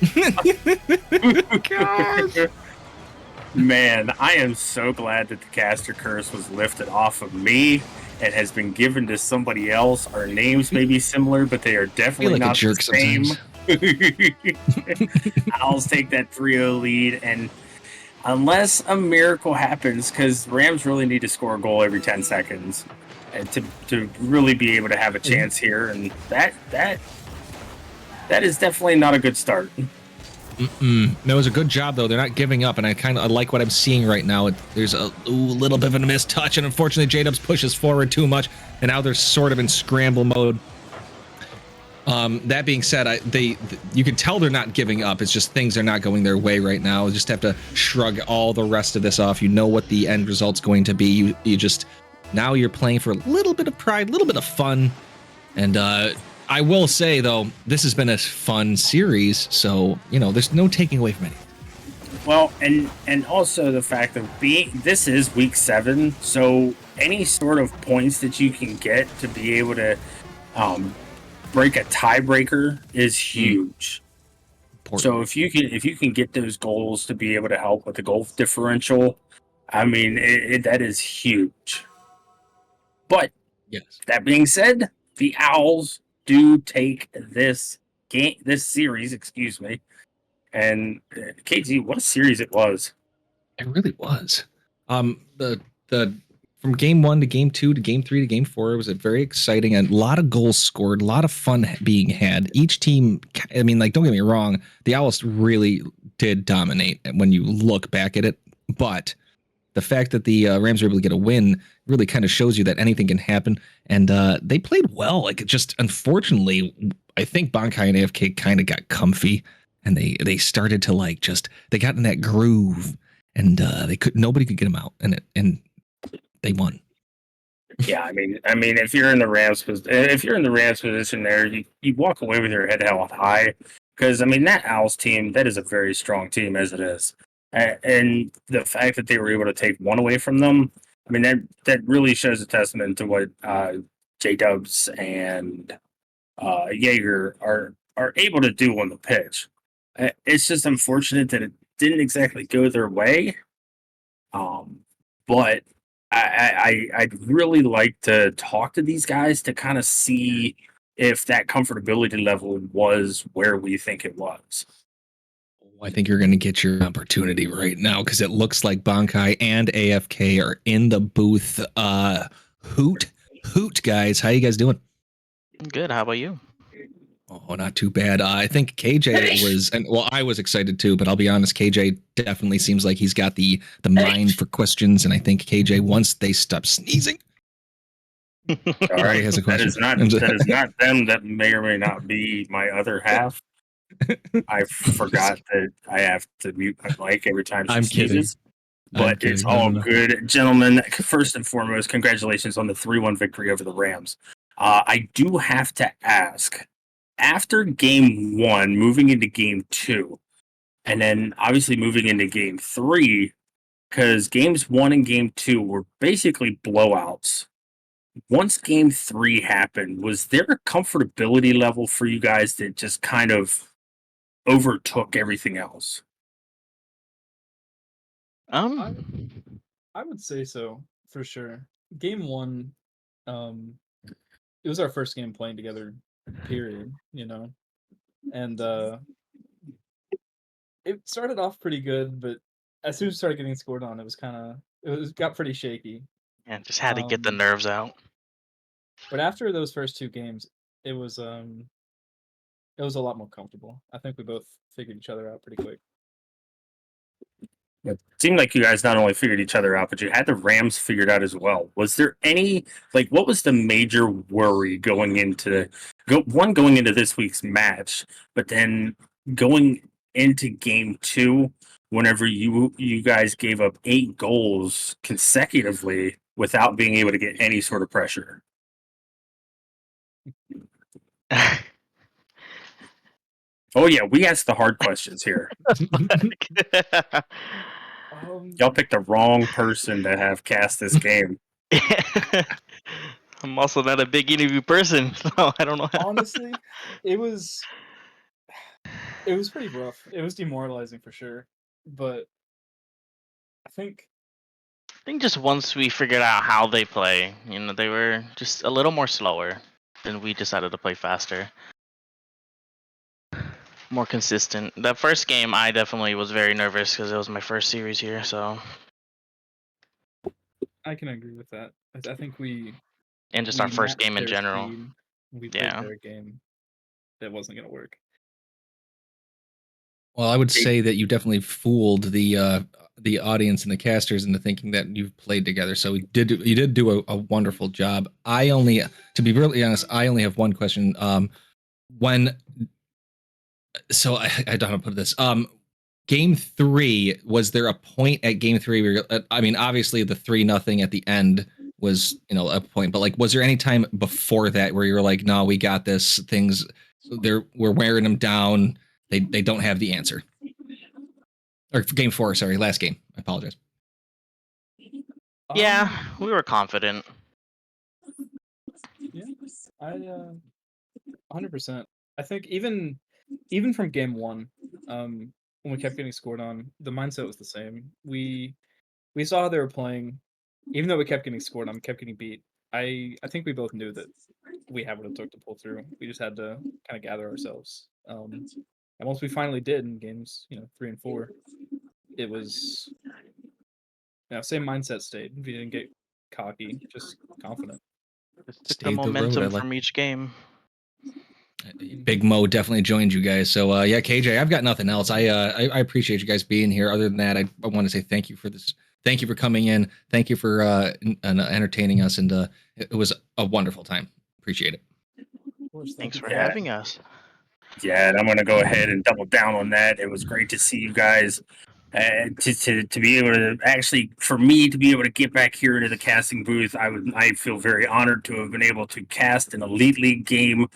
Gosh. Man, I am so glad that the caster curse was lifted off of me and has been given to somebody else. Our names may be similar, but they are definitely like not a jerk the same. Sometimes. Owls take that 3-0 lead, and unless a miracle happens, because Rams really need to score a goal every 10 seconds and to really be able to have a chance here, and that is definitely not a good start. That was a good job, though. They're not giving up, and I like what I'm seeing right now. There's a little bit of a missed touch, and unfortunately, J-Dubs pushes forward too much, and now they're sort of in scramble mode. That being said, you can tell they're not giving up. It's just things are not going their way right now. You just have to shrug all the rest of this off. You know what the end result's going to be. Now you're playing for a little bit of pride, a little bit of fun, and I will say, though, this has been a fun series, so, there's no taking away from anything. Well, and also the fact of this is week 7, so any sort of points that you can get to be able to break a tiebreaker is huge. Important. So if you can get those goals to be able to help with the goal differential, I mean that is huge. But Yes. that being said, the Owls do take this series, excuse me. And KG, what a series it was! It really was. The from game 1 to game 2 to game 3 to game 4, it was a very exciting and a lot of goals scored, a lot of fun being had. Each team, I mean, like, don't get me wrong, the Owls really did dominate when you look back at it, but the fact that the Rams were able to get a win really kind of shows you that anything can happen. And they played well. Like, it just, unfortunately, I think Bankai and AFK kind of got comfy, and they started to they got in that groove, and nobody could get them out, and they won. Yeah, I mean, if you're in the Rams position there, you walk away with your head held high, because I mean that Owls team, that is a very strong team as it is, and the fact that they were able to take one away from them, I mean that really shows a testament to what J Dubs and Jaeger are able to do on the pitch. It's just unfortunate that it didn't exactly go their way, but I'd really like to talk to these guys to kind of see if that comfortability level was where we think it was. I think you're going to get your opportunity right now, because it looks like Bankai and AFK are in the booth. Hoot, guys. How you guys doing? Good. How about you? Oh, not too bad. I think KJ was, and well, I was excited too, but I'll be honest, KJ definitely seems like he's got the mind for questions, and I think KJ, once they stop sneezing, Sorry, has a question. That is not them. That may or may not be my other half. I forgot that I have to mute my mic every time she sneezes. But it's all good. Gentlemen, first and foremost, congratulations on the 3-1 victory over the Rams. I do have to ask, after game 1, moving into game 2, and then obviously moving into game 3, because games 1 and game 2 were basically blowouts. Once game 3 happened, was there a comfortability level for you guys that just kind of overtook everything else? Um, I would say so, for sure. Game 1, it was our first game playing together, period, you know? And it started off pretty good, but as soon as we started getting scored on, it got pretty shaky. yeah, just had to get the nerves out. But after those first 2 games, it was a lot more comfortable. I think we both figured each other out pretty quick. It seemed like you guys not only figured each other out, but you had the Rams figured out as well. Was there any, what was the major worry going into this week's match, but then going into game 2, whenever you guys gave up 8 goals consecutively without being able to get any sort of pressure? Oh yeah, we asked the hard questions here. Y'all picked the wrong person to have cast this game. I'm also not a big interview person, so I don't know. Honestly, it was pretty rough. It was demoralizing for sure, but I think just once we figured out how they play, they were just a little more slower. Then we decided to play faster, more consistent. The first game, I definitely was very nervous because it was my first series here. So, I can agree with that. I think and just our first game in their general. speed. We played their game. That wasn't gonna work. Well, I would say that you definitely fooled the audience and the casters into thinking that you've played together. So you did do a wonderful job. To be really honest, I only have one question. I don't know how to put this. Game 3, was there a point at game 3 where I mean, obviously the 3-0 at the end was, a point, but was there any time before that where you were like, no, we got this, we're wearing them down, they don't have the answer? Or game 4, sorry, last game. I apologize. Yeah, we were confident. Yeah, I 100%. I think even from game one, when we kept getting scored on, the mindset was the same. We saw how they were playing, even though we kept getting scored on, kept getting beat. I think we both knew that we had what it took to pull through. We just had to kind of gather ourselves. And once we finally did in games, 3 and 4, it was same mindset stayed. We didn't get cocky, just confident. Just took the Stayed the road. I momentum like from each game. Big Mo definitely joined you guys. So yeah, KJ, I've got nothing else. I appreciate you guys being here. Other than that, I want to say thank you for this. Thank you for coming in. Thank you for entertaining us, and it was a wonderful time. Appreciate it. Of course, Thanks for Yeah. having us. Yeah, and I'm going to go ahead and double down on that. It was great to see you guys. To be able to actually, for me to be able to get back here into the casting booth, I feel very honored to have been able to cast an Elite League game.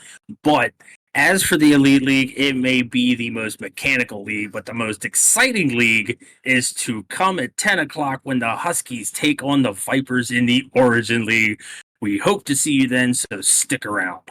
But as for the Elite League, it may be the most mechanical league, but the most exciting league is to come at 10 o'clock when the Huskies take on the Vipers in the Origin League. We hope to see you then, so stick around.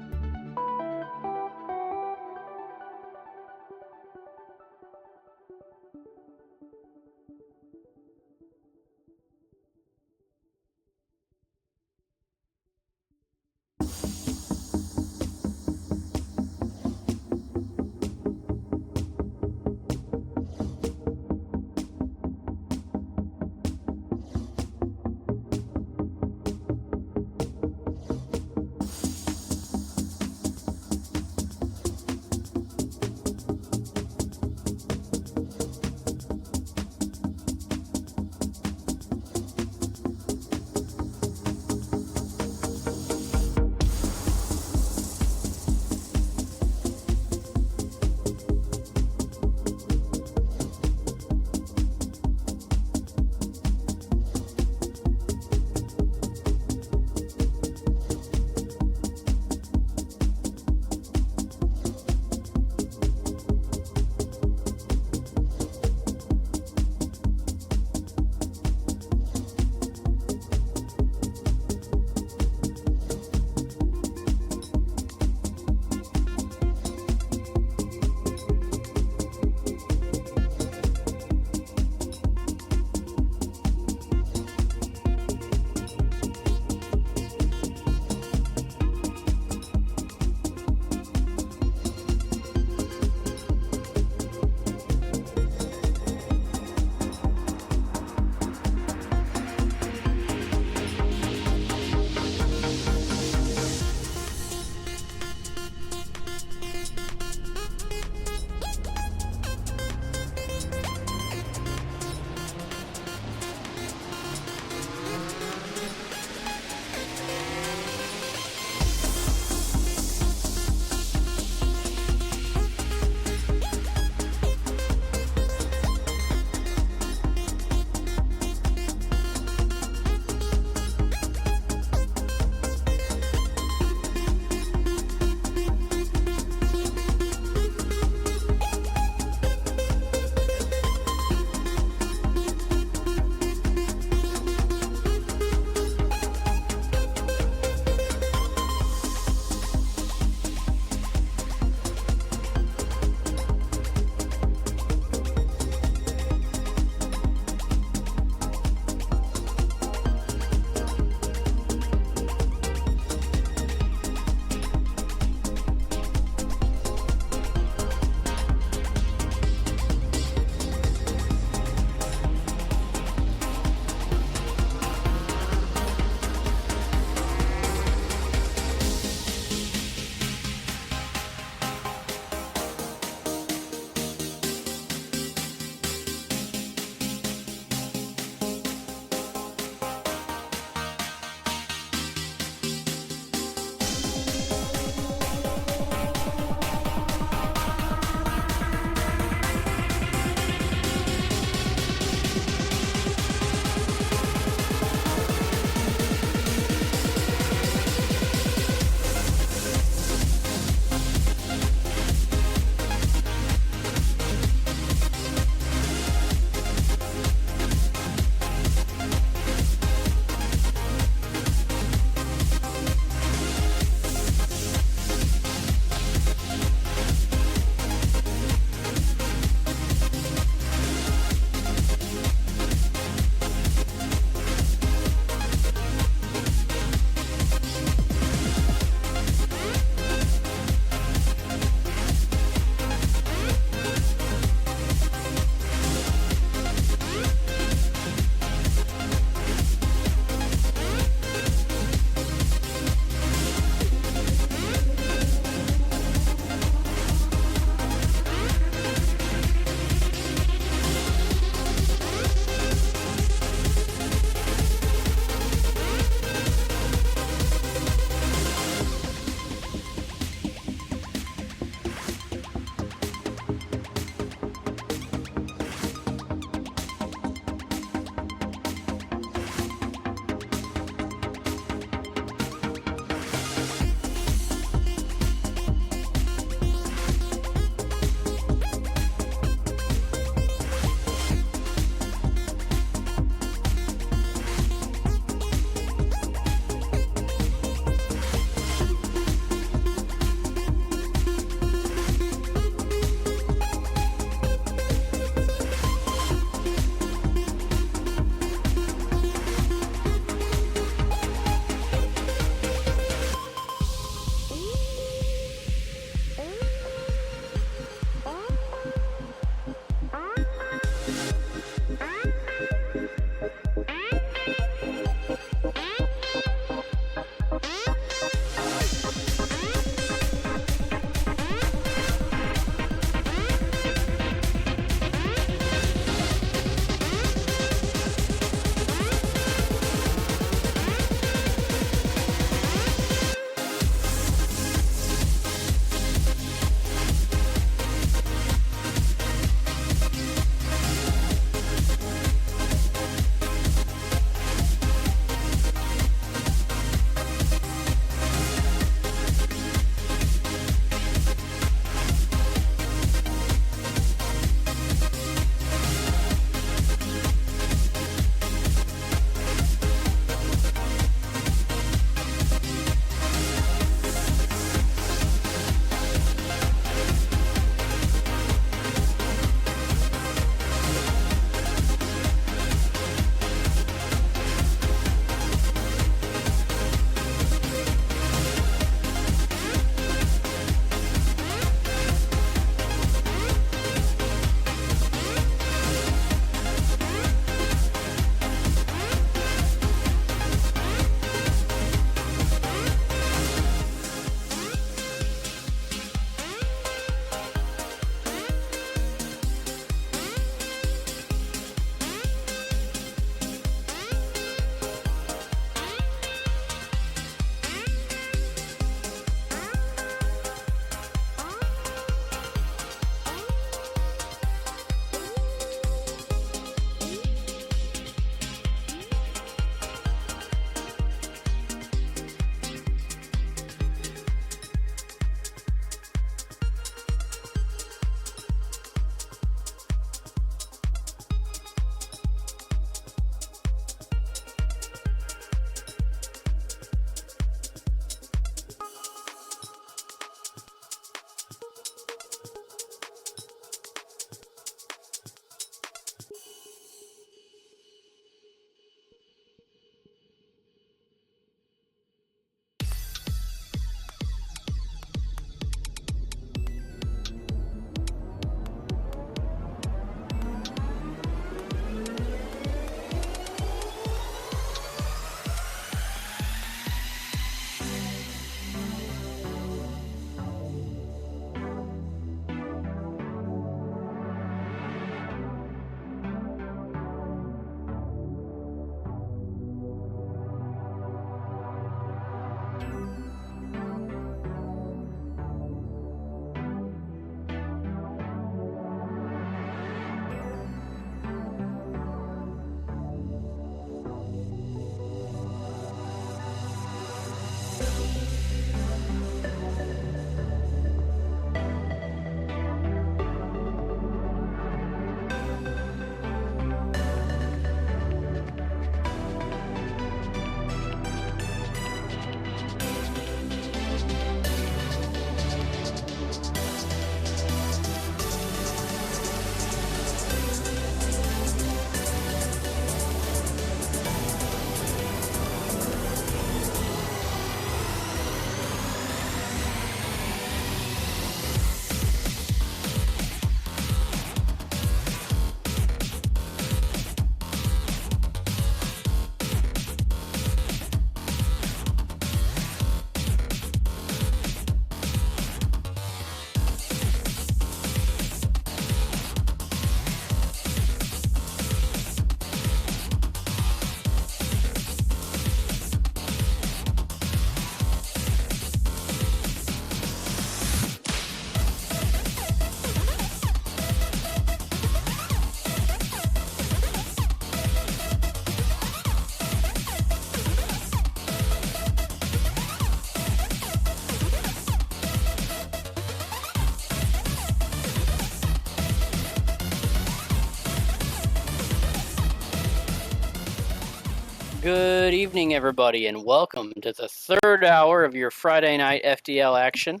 Good evening, everybody, and welcome to the third hour of your Friday night FDL action.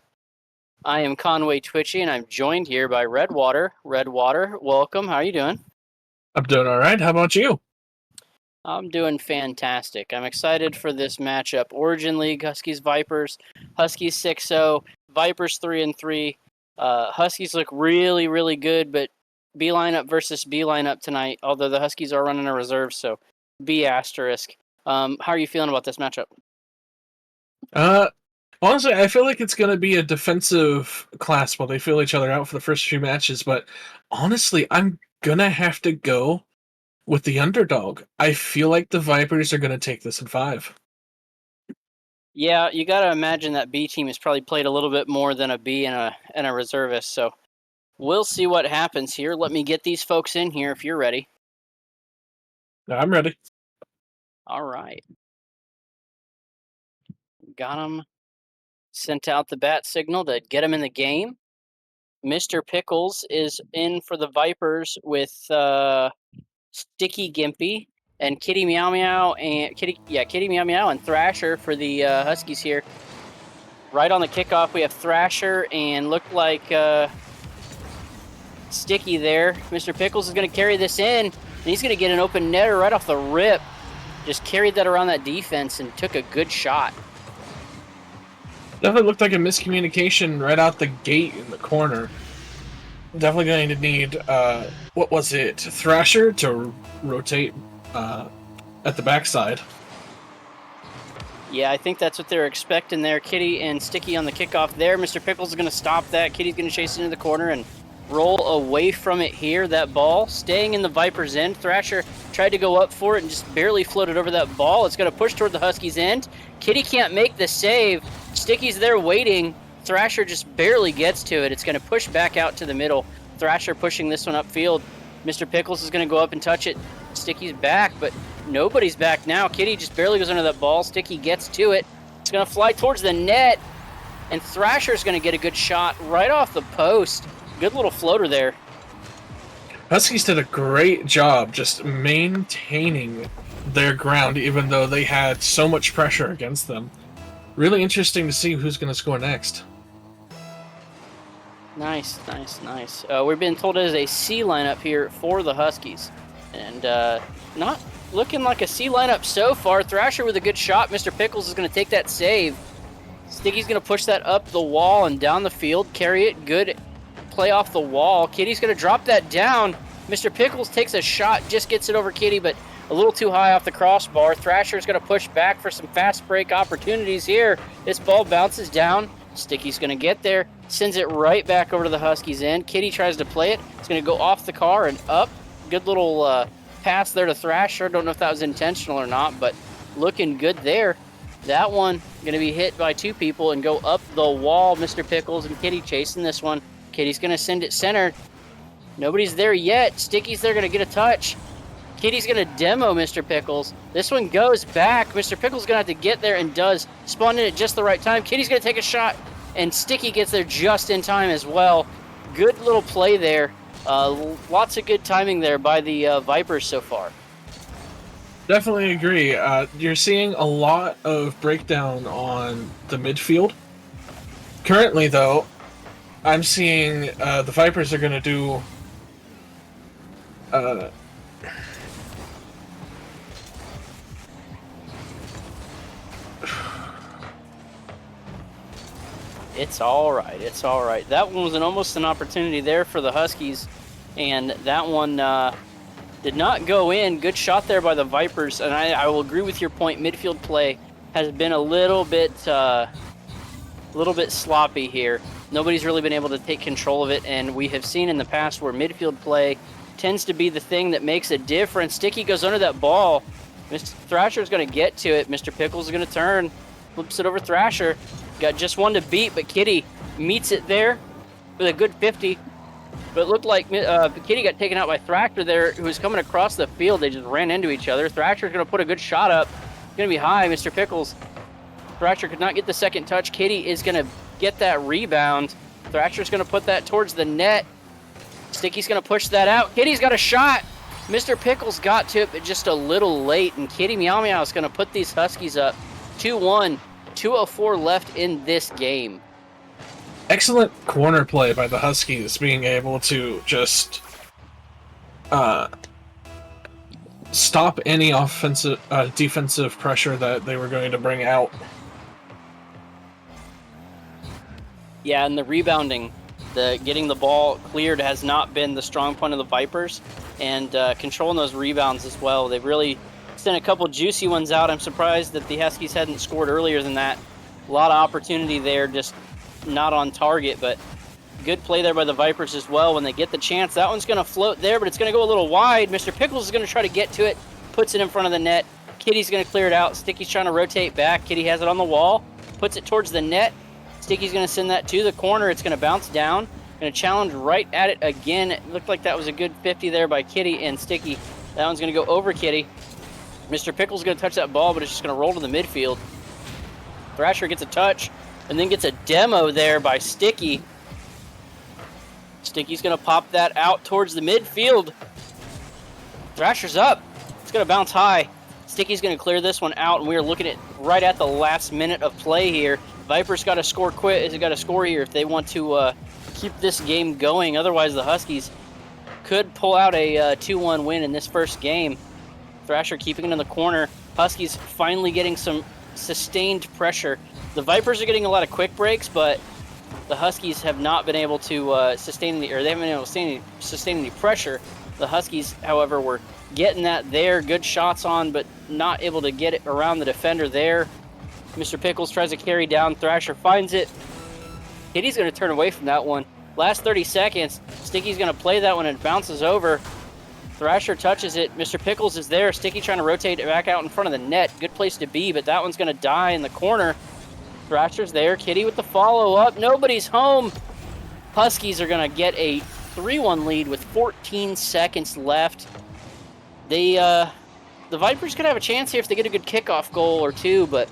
I am Conway Twitchy, and I'm joined here by Redwater. Redwater, welcome. How are you doing? I'm doing all right. How about you? I'm doing fantastic. I'm excited for this matchup. Origin League, Huskies Vipers, Huskies 6-0, Vipers 3-3. Huskies look really, really good, but B lineup versus B lineup tonight, although the Huskies are running a reserve, so B asterisk. How are you feeling about this matchup? Honestly, I feel like it's going to be a defensive class while they feel each other out for the first few matches, but honestly, I'm going to have to go with the underdog. I feel like the Vipers are going to take this in 5. Yeah, you got to imagine that B team has probably played a little bit more than a B and a reservist, so we'll see what happens here. Let me get these folks in here if you're ready. I'm ready. All right. Got them. Sent out the bat signal to get him in the game. Mr. Pickles is in for the Vipers with Sticky Gimpy and Kitty Meow Meow and Kitty Meow Meow and Thrasher for the Huskies here. Right on the kickoff, we have Thrasher and looked like Sticky there. Mr. Pickles is going to carry this in, and he's going to get an open netter right off the rip. Just carried that around that defense and took a good shot. Definitely looked like a miscommunication right out the gate in the corner. Definitely going to need, what was it? Thrasher to rotate at the backside. Yeah, I think that's what they're expecting there. Kitty and Sticky on the kickoff there. Mr. Pickles is going to stop that. Kitty's going to chase it into the corner and roll away from it here. That ball staying in the Viper's end. Thrasher tried to go up for it and just barely floated over that ball. It's going to push toward the Huskies' end. Kitty can't make the save. Sticky's there waiting. Thrasher just barely gets to it. It's going to push back out to the middle. Thrasher pushing this one upfield. Mr. Pickles is going to go up and touch it. Sticky's back, but nobody's back now. Kitty just barely goes under that ball. Sticky gets to it. It's going to fly towards the net, and Thrasher's going to get a good shot right off the post. Good little floater there. Huskies did a great job just maintaining their ground, even though they had so much pressure against them. Really interesting to see who's going to score next. Nice, nice, nice. We're being told it is a C lineup here for the Huskies. And not looking like a C lineup so far. Thrasher with a good shot. Mr. Pickles is going to take that save. Sticky's going to push that up the wall and down the field. Carry it. Good play off the wall. Kitty's going to drop that down. Mr. Pickles takes a shot. Just gets it over Kitty, but a little too high off the crossbar. Thrasher's going to push back for some fast break opportunities here. This ball bounces down. Sticky's going to get there. Sends it right back over to the Huskies' end. Kitty tries to play it. It's going to go off the car and up. Good little pass there to Thrasher. Don't know if that was intentional or not, but looking good there. That one going to be hit by two people and go up the wall. Mr. Pickles and Kitty chasing this one. Kitty's going to send it center. Nobody's there yet. Sticky's there, going to get a touch. Kitty's going to demo Mr. Pickles. This one goes back. Mr. Pickles is going to have to get there and does. Spawn in at just the right time. Kitty's going to take a shot, and Sticky gets there just in time as well. Good little play there. Lots of good timing there by the Vipers so far. Definitely agree. You're seeing a lot of breakdown on the midfield. Currently, though, I'm seeing the Vipers are going to do... It's all right. It's all right. That one was almost an opportunity there for the Huskies, and that one did not go in. Good shot there by the Vipers, and I will agree with your point. Midfield play has been a little bit sloppy here. Nobody's really been able to take control of it, and we have seen in the past where midfield play tends to be the thing that makes a difference. Sticky goes under that ball. Mr. Thrasher's going to get to it. Mr. Pickles is going to turn, flips it over Thrasher. Got just one to beat, but Kitty meets it there with a good 50. But it looked like Kitty got taken out by Thrasher there, who was coming across the field. They just ran into each other. Thrasher's going to put a good shot up. It's going to be high, Mr. Pickles. Thrasher could not get the second touch. Kitty is going to get that rebound. Thrasher's going to put that towards the net. Sticky's going to push that out. Kitty's got a shot. Mr. Pickles got to it, but just a little late, and Kitty Meow Meow is going to put these Huskies up 2-1, 2:04 left in this game. Excellent corner play by the Huskies, being able to just stop any defensive pressure that they were going to bring out. Yeah, and the rebounding, getting the ball cleared has not been the strong point of the Vipers, and controlling those rebounds as well. They've really sent a couple juicy ones out. I'm surprised that the Huskies hadn't scored earlier than that. A lot of opportunity there, just not on target, but good play there by the Vipers as well. When they get the chance, that one's going to float there, but it's going to go a little wide. Mr. Pickles is going to try to get to it, puts it in front of the net. Kitty's going to clear it out. Sticky's trying to rotate back. Kitty has it on the wall, puts it towards the net. Sticky's going to send that to the corner. It's going to bounce down. Going to challenge right at it again. It looked like that was a good 50 there by Kitty and Sticky. That one's going to go over Kitty. Mr. Pickles is going to touch that ball, but it's just going to roll to the midfield. Thrasher gets a touch and then gets a demo there by Sticky. Sticky's going to pop that out towards the midfield. Thrasher's up. It's going to bounce high. Sticky's going to clear this one out, and we are looking at right at the last minute of play here. Vipers got to score quick. They got to score here if they want to keep this game going. Otherwise, the Huskies could pull out a 2-1 win in this first game. Thrasher keeping it in the corner. Huskies finally getting some sustained pressure. The Vipers are getting a lot of quick breaks, but the Huskies have not been able to sustain they haven't been able to sustain any pressure. The Huskies, however, were getting that there. Good shots on, but not able to get it around the defender there. Mr. Pickles tries to carry down. Thrasher finds it. Kitty's going to turn away from that one. Last 30 seconds. Sticky's going to play that one and it bounces over. Thrasher touches it. Mr. Pickles is there. Sticky trying to rotate it back out in front of the net. Good place to be, but that one's going to die in the corner. Thrasher's there. Kitty with the follow-up. Nobody's home. Huskies are going to get a 3-1 lead with 14 seconds left. The Vipers could have a chance here if they get a good kickoff goal or two, but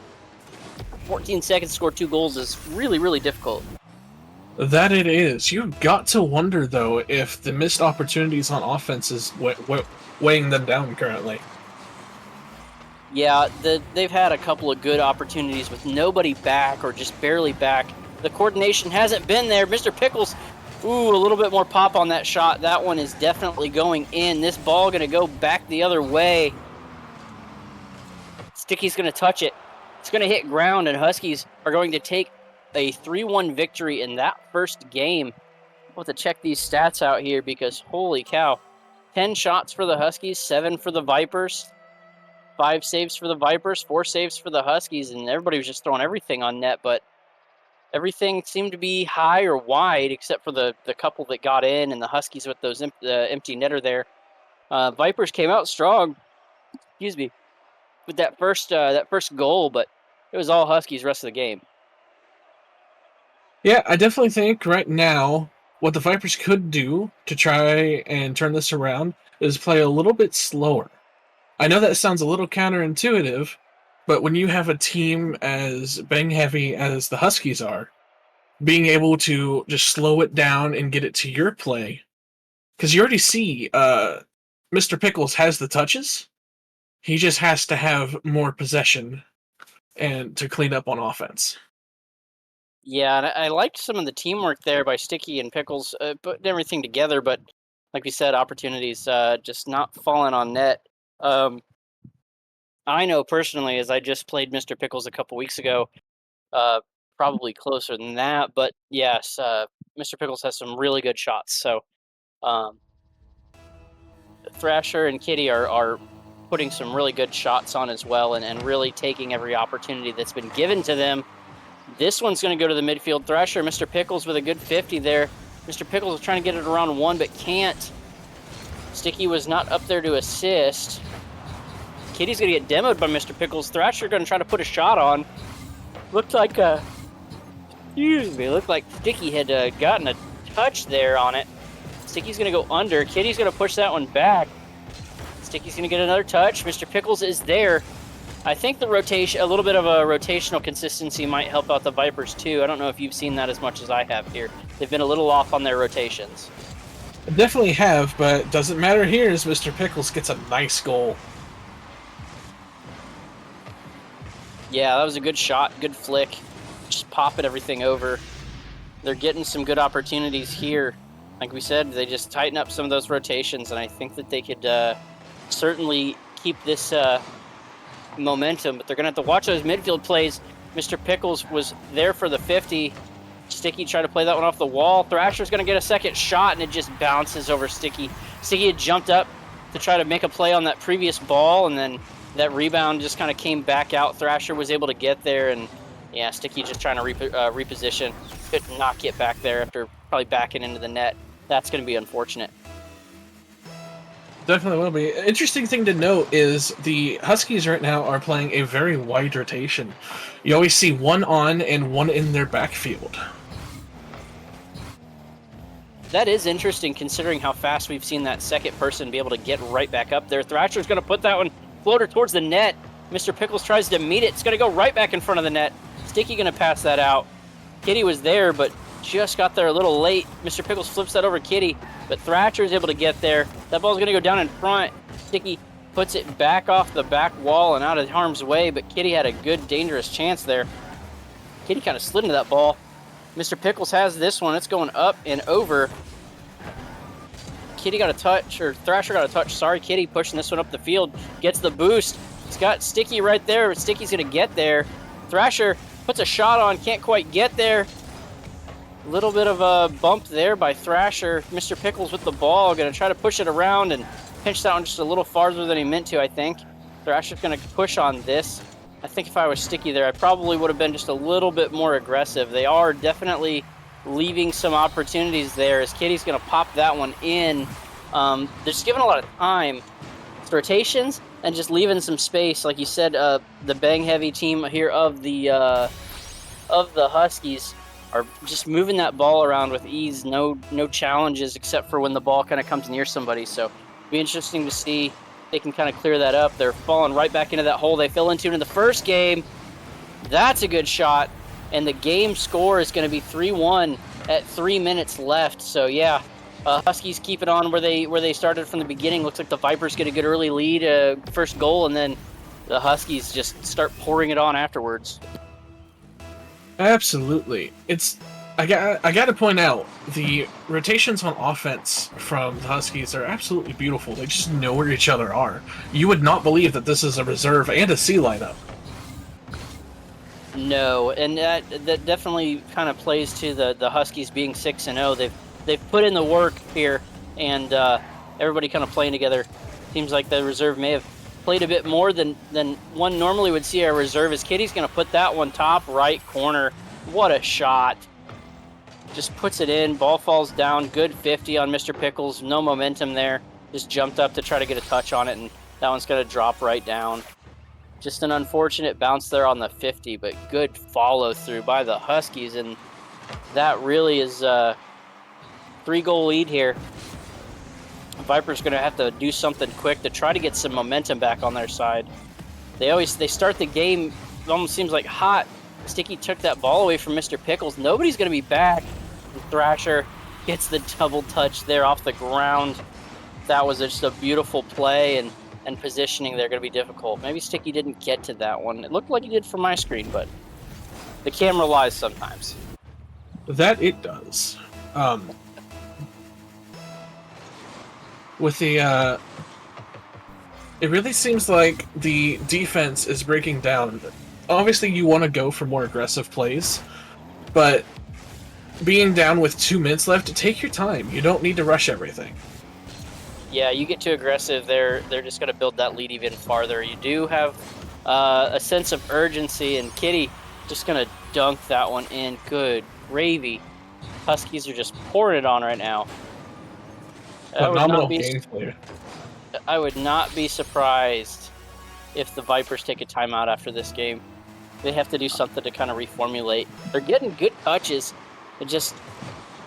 14 seconds to score 2 goals is really, really difficult. That it is. You've got to wonder, though, if the missed opportunities on offense is weighing them down currently. Yeah, they've had a couple of good opportunities with nobody back or just barely back. The coordination hasn't been there. Mr. Pickles, ooh, a little bit more pop on that shot. That one is definitely going in. This ball going to go back the other way. Sticky's going to touch it. It's going to hit ground, and Huskies are going to take a 3-1 victory in that first game. I'll have to check these stats out here because, holy cow. 10 shots for the Huskies, 7 for the Vipers, 5 saves for the Vipers, 4 saves for the Huskies, and everybody was just throwing everything on net, but everything seemed to be high or wide except for the couple that got in, and the Huskies with those empty netter there. Vipers came out strong, with that first goal, but it was all Huskies rest of the game. Yeah, I definitely think right now what the Vipers could do to try and turn this around is play a little bit slower. I know that sounds a little counterintuitive, but when you have a team as bang heavy as the Huskies are, being able to just slow it down and get it to your play, because you already see Mr. Pickles has the touches. He just has to have more possession and to clean up on offense. Yeah, and I liked some of the teamwork there by Sticky and Pickles, putting everything together, but like we said, opportunities just not falling on net. I know personally, as I just played Mr. Pickles a couple weeks ago, probably closer than that, but yes, Mr. Pickles has some really good shots. So Thrasher and Kitty are putting some really good shots on as well, and really taking every opportunity that's been given to them. This one's going to go to the midfield. Thrasher, Mr. Pickles with a good 50 there. Mr. Pickles is trying to get it around 1, but can't. Sticky was not up there to assist. Kitty's going to get demoed by Mr. Pickles. Thrasher going to try to put a shot on. Looked like Sticky had gotten a touch there on it. Sticky's going to go under. Kitty's going to push that one back. Sticky's going to get another touch. Mr. Pickles is there. I think the rotation, a little bit of a rotational consistency might help out the Vipers too. I don't know if you've seen that as much as I have here. They've been a little off on their rotations. Definitely have, but doesn't matter here as Mr. Pickles gets a nice goal. Yeah, that was a good shot, good flick. Just popping everything over. They're getting some good opportunities here. Like we said, they just tighten up some of those rotations, and I think that they could certainly keep this momentum, but they're going to have to watch those midfield plays. Mr. Pickles was there for the 50. Sticky tried to play that one off the wall. Thrasher's going to get a second shot, and it just bounces over Sticky. Sticky had jumped up to try to make a play on that previous ball, and then that rebound just kind of came back out. Thrasher was able to get there, and yeah, Sticky just trying to reposition. Could not get back there after probably backing into the net. That's going to be unfortunate. Definitely will be. Interesting thing to note is the Huskies right now are playing a very wide rotation. You always see one on and one in their backfield. That is interesting considering how fast we've seen that second person be able to get right back up there. Thrasher's going to put that one floater towards the net. Mr. Pickles tries to meet it. It's going to go right back in front of the net. Sticky going to pass that out. Kitty was there, but just got there a little late. Mr. Pickles flips that over Kitty, but Thrasher is able to get there. That ball's going to go down in front. Sticky puts it back off the back wall and out of harm's way, but Kitty had a good, dangerous chance there. Kitty kind of slid into that ball. Mr. Pickles has this one. It's going up and over. Kitty got a touch, or Thrasher got a touch. Sorry, Kitty pushing this one up the field. Gets the boost. He's got Sticky right there, but Sticky's going to get there. Thrasher puts a shot on, can't quite get there. A little bit of a bump there by Thrasher. Mr. Pickles with the ball, going to try to push it around and pinch that one just a little farther than he meant to, I think. Thrasher's going to push on this. I think if I was Sticky there, I probably would have been just a little bit more aggressive. They are definitely leaving some opportunities there as Kitty's going to pop that one in. They're just giving a lot of time. It's rotations and just leaving some space. Like you said, the bang-heavy team here of the Huskies are just moving that ball around with ease. No challenges except for when the ball kind of comes near somebody. So it'll be interesting to see if they can kind of clear that up. They're falling right back into that hole they fell into in the first game. That's a good shot. And the game score is going to be 3-1 at 3 minutes left. So yeah, Huskies keep it on where they started from the beginning. Looks like the Vipers get a good early lead, first goal, and then the Huskies just start pouring it on afterwards. Absolutely. I got to point out the rotations on offense from the Huskies are absolutely beautiful. They just know where each other are. You would not believe that this is a reserve and a C lineup. No, and that definitely kind of plays to the Huskies being 6-0. They've put in the work here, and everybody kind of playing together. Seems like the reserve may have played a bit more than one normally would see a reserve. As Kitty's going to put that one top right corner. What a shot. Just puts it in. Ball falls down. Good 50 on Mr. Pickles. No momentum there. Just jumped up to try to get a touch on it, and that one's going to drop right down. Just an unfortunate bounce there on the 50, but good follow through by the Huskies, and that really is a 3-goal lead here. Vipers going to have to do something quick to try to get some momentum back on their side. They start the game, it almost seems like hot. Sticky took that ball away from Mr. Pickles. Nobody's going to be back. And Thrasher gets the double touch there off the ground. That was just a beautiful play, and positioning there going to be difficult. Maybe Sticky didn't get to that one. It looked like he did from my screen, but the camera lies sometimes. That it does. With the it really seems like the defense is breaking down. Obviously, you want to go for more aggressive plays, but being down with 2 minutes left, take your time. You don't need to rush everything. Yeah, you get too aggressive, they're just going to build that lead even farther. You do have a sense of urgency, and Kitty just going to dunk that one in. Good gravy. Huskies are just pouring it on right now. Phenomenal game player. I would not be surprised if the Vipers take a timeout after this game. They have to do something to kind of reformulate. They're getting good touches, but just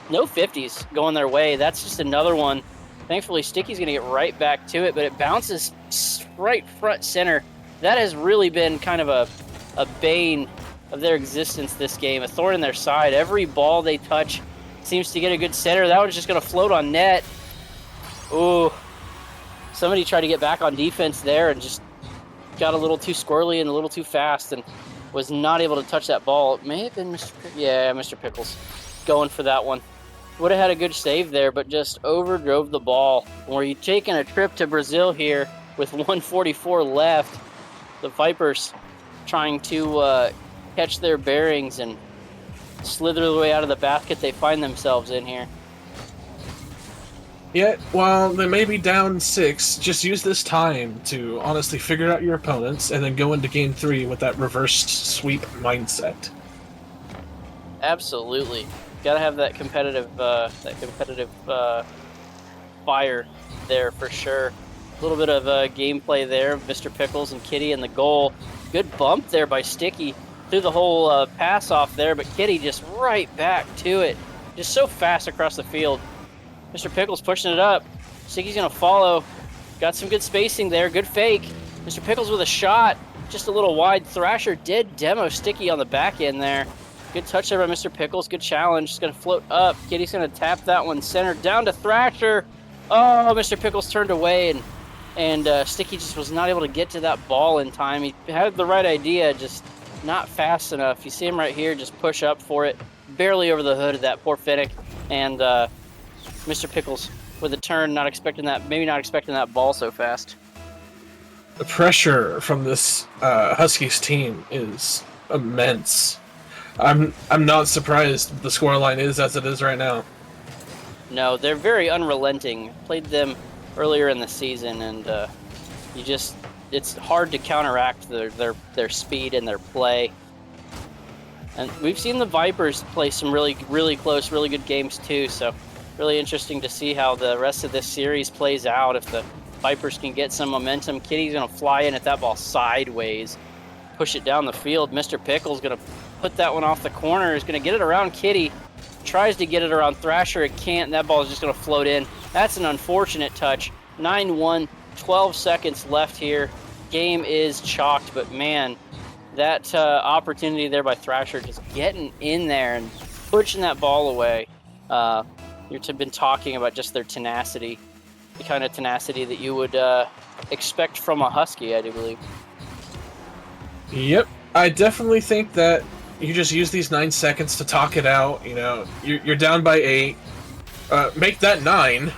no 50s going their way. That's just another one. Thankfully, Sticky's going to get right back to it, but it bounces right front center. That has really been kind of a bane of their existence this game, a thorn in their side. Every ball they touch seems to get a good center. That one's just going to float on net. Ooh. Somebody tried to get back on defense there and just got a little too squirrely and a little too fast and was not able to touch that ball. It may have been Mr. Pickles going for that one. Would have had a good save there, but just overdrove the ball. Were you taking a trip to Brazil here with 144 left? The Vipers trying to catch their bearings and slither their way out of the basket they find themselves in here. Yet, while they may be down 6, just use this time to honestly figure out your opponents and then go into game 3 with that reversed sweep mindset. Absolutely. Gotta have that competitive fire there for sure. A little bit of gameplay there, Mr. Pickles and Kitty in the goal. Good bump there by Sticky. Threw the whole pass off there, but Kitty just right back to it. Just so fast across the field. Mr. Pickles pushing it up. Sticky's gonna follow. Got some good spacing there, good fake. Mr. Pickles with a shot, just a little wide. Thrasher did demo Sticky on the back end there. Good touch there by Mr. Pickles, good challenge. Just gonna float up. Kitty's gonna tap that one center down to Thrasher. Oh, Mr. Pickles turned away and Sticky just was not able to get to that ball in time. He had the right idea, just not fast enough. You see him right here, just push up for it. Barely over the hood of that poor Finnick. And Mr. Pickles with a turn, maybe not expecting that ball so fast. The pressure from this Huskies team is immense. I'm not surprised the scoreline is as it is right now. No, they're very unrelenting. Played them earlier in the season, and it's hard to counteract their speed and their play. And we've seen the Vipers play some really, really close, really good games too, so really interesting to see how the rest of this series plays out. If the Vipers can get some momentum, Kitty's going to fly in at that ball sideways, push it down the field. Mr. Pickle's going to put that one off the corner. He's going to get it around Kitty. Tries to get it around Thrasher. It can't. That ball is just going to float in. That's an unfortunate touch. 9-1, 12 seconds left here. Game is chalked, but man, that opportunity there by Thrasher just getting in there and pushing that ball away. You've been talking about just their tenacity, the kind of tenacity that you would expect from a Husky, I do believe. Yep, I definitely think that you just use these 9 seconds to talk it out. You know, you're down by 8. Make that 9.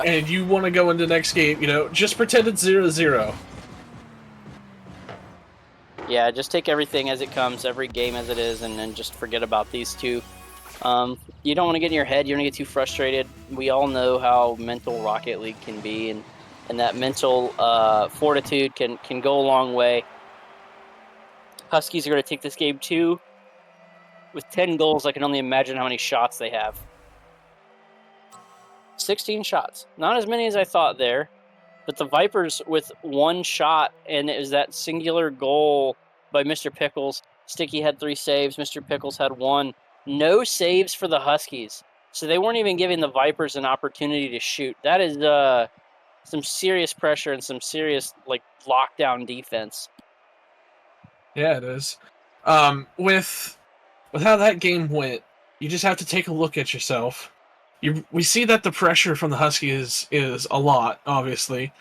And you want to go into the next game, just pretend it's 0-0. Yeah, just take everything as it comes, every game as it is, and then just forget about these two. You don't want to get in your head. You don't want to get too frustrated. We all know how mental Rocket League can be, and that mental fortitude can go a long way. Huskies are going to take this game 2 with 10 goals. I can only imagine how many shots they have. 16 shots. Not as many as I thought there, but the Vipers with 1 shot, and it was that singular goal by Mr. Pickles. Sticky had 3 saves. Mr. Pickles had 1. No saves for the Huskies. So they weren't even giving the Vipers an opportunity to shoot. That is some serious pressure and some serious lockdown defense. Yeah, it is. With how that game went, you just have to take a look at yourself. We see that the pressure from the Huskies is a lot, obviously.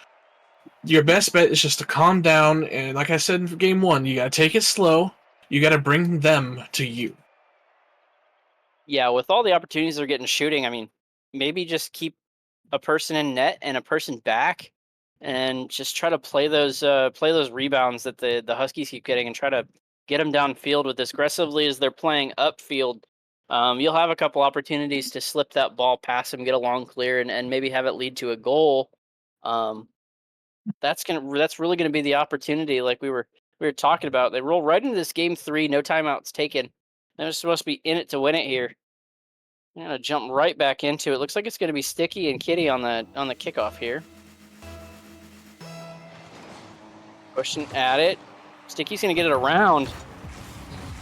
Your best bet is just to calm down, and like I said in game 1, you gotta take it slow. You gotta bring them to you. Yeah, with all the opportunities they're getting shooting, I mean, maybe just keep a person in net and a person back, and just try to play those rebounds that the Huskies keep getting, and try to get them downfield with as aggressively as they're playing upfield. You'll have a couple opportunities to slip that ball past them, get a long clear, and maybe have it lead to a goal. That's really gonna be the opportunity, like we were talking about. They roll right into this game 3, no timeouts taken. They're supposed to be in it to win it here. I'm gonna jump right back into it. Looks like it's gonna be Sticky and Kitty on the kickoff here. Pushing at it. Sticky's gonna get it around.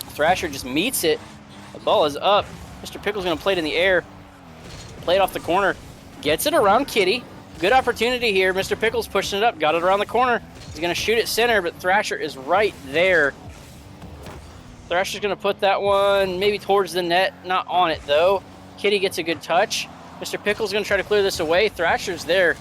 Thrasher just meets it. The ball is up. Mr. Pickle's gonna play it in the air. Play it off the corner. Gets it around Kitty. Good opportunity here. Mr. Pickle's pushing it up. Got it around the corner. He's gonna shoot it center, but Thrasher is right there. Thrasher's gonna put that one maybe towards the net. Not on it though. Kitty gets a good touch. Mr. Pickles going to try to clear this away. Thrasher's there.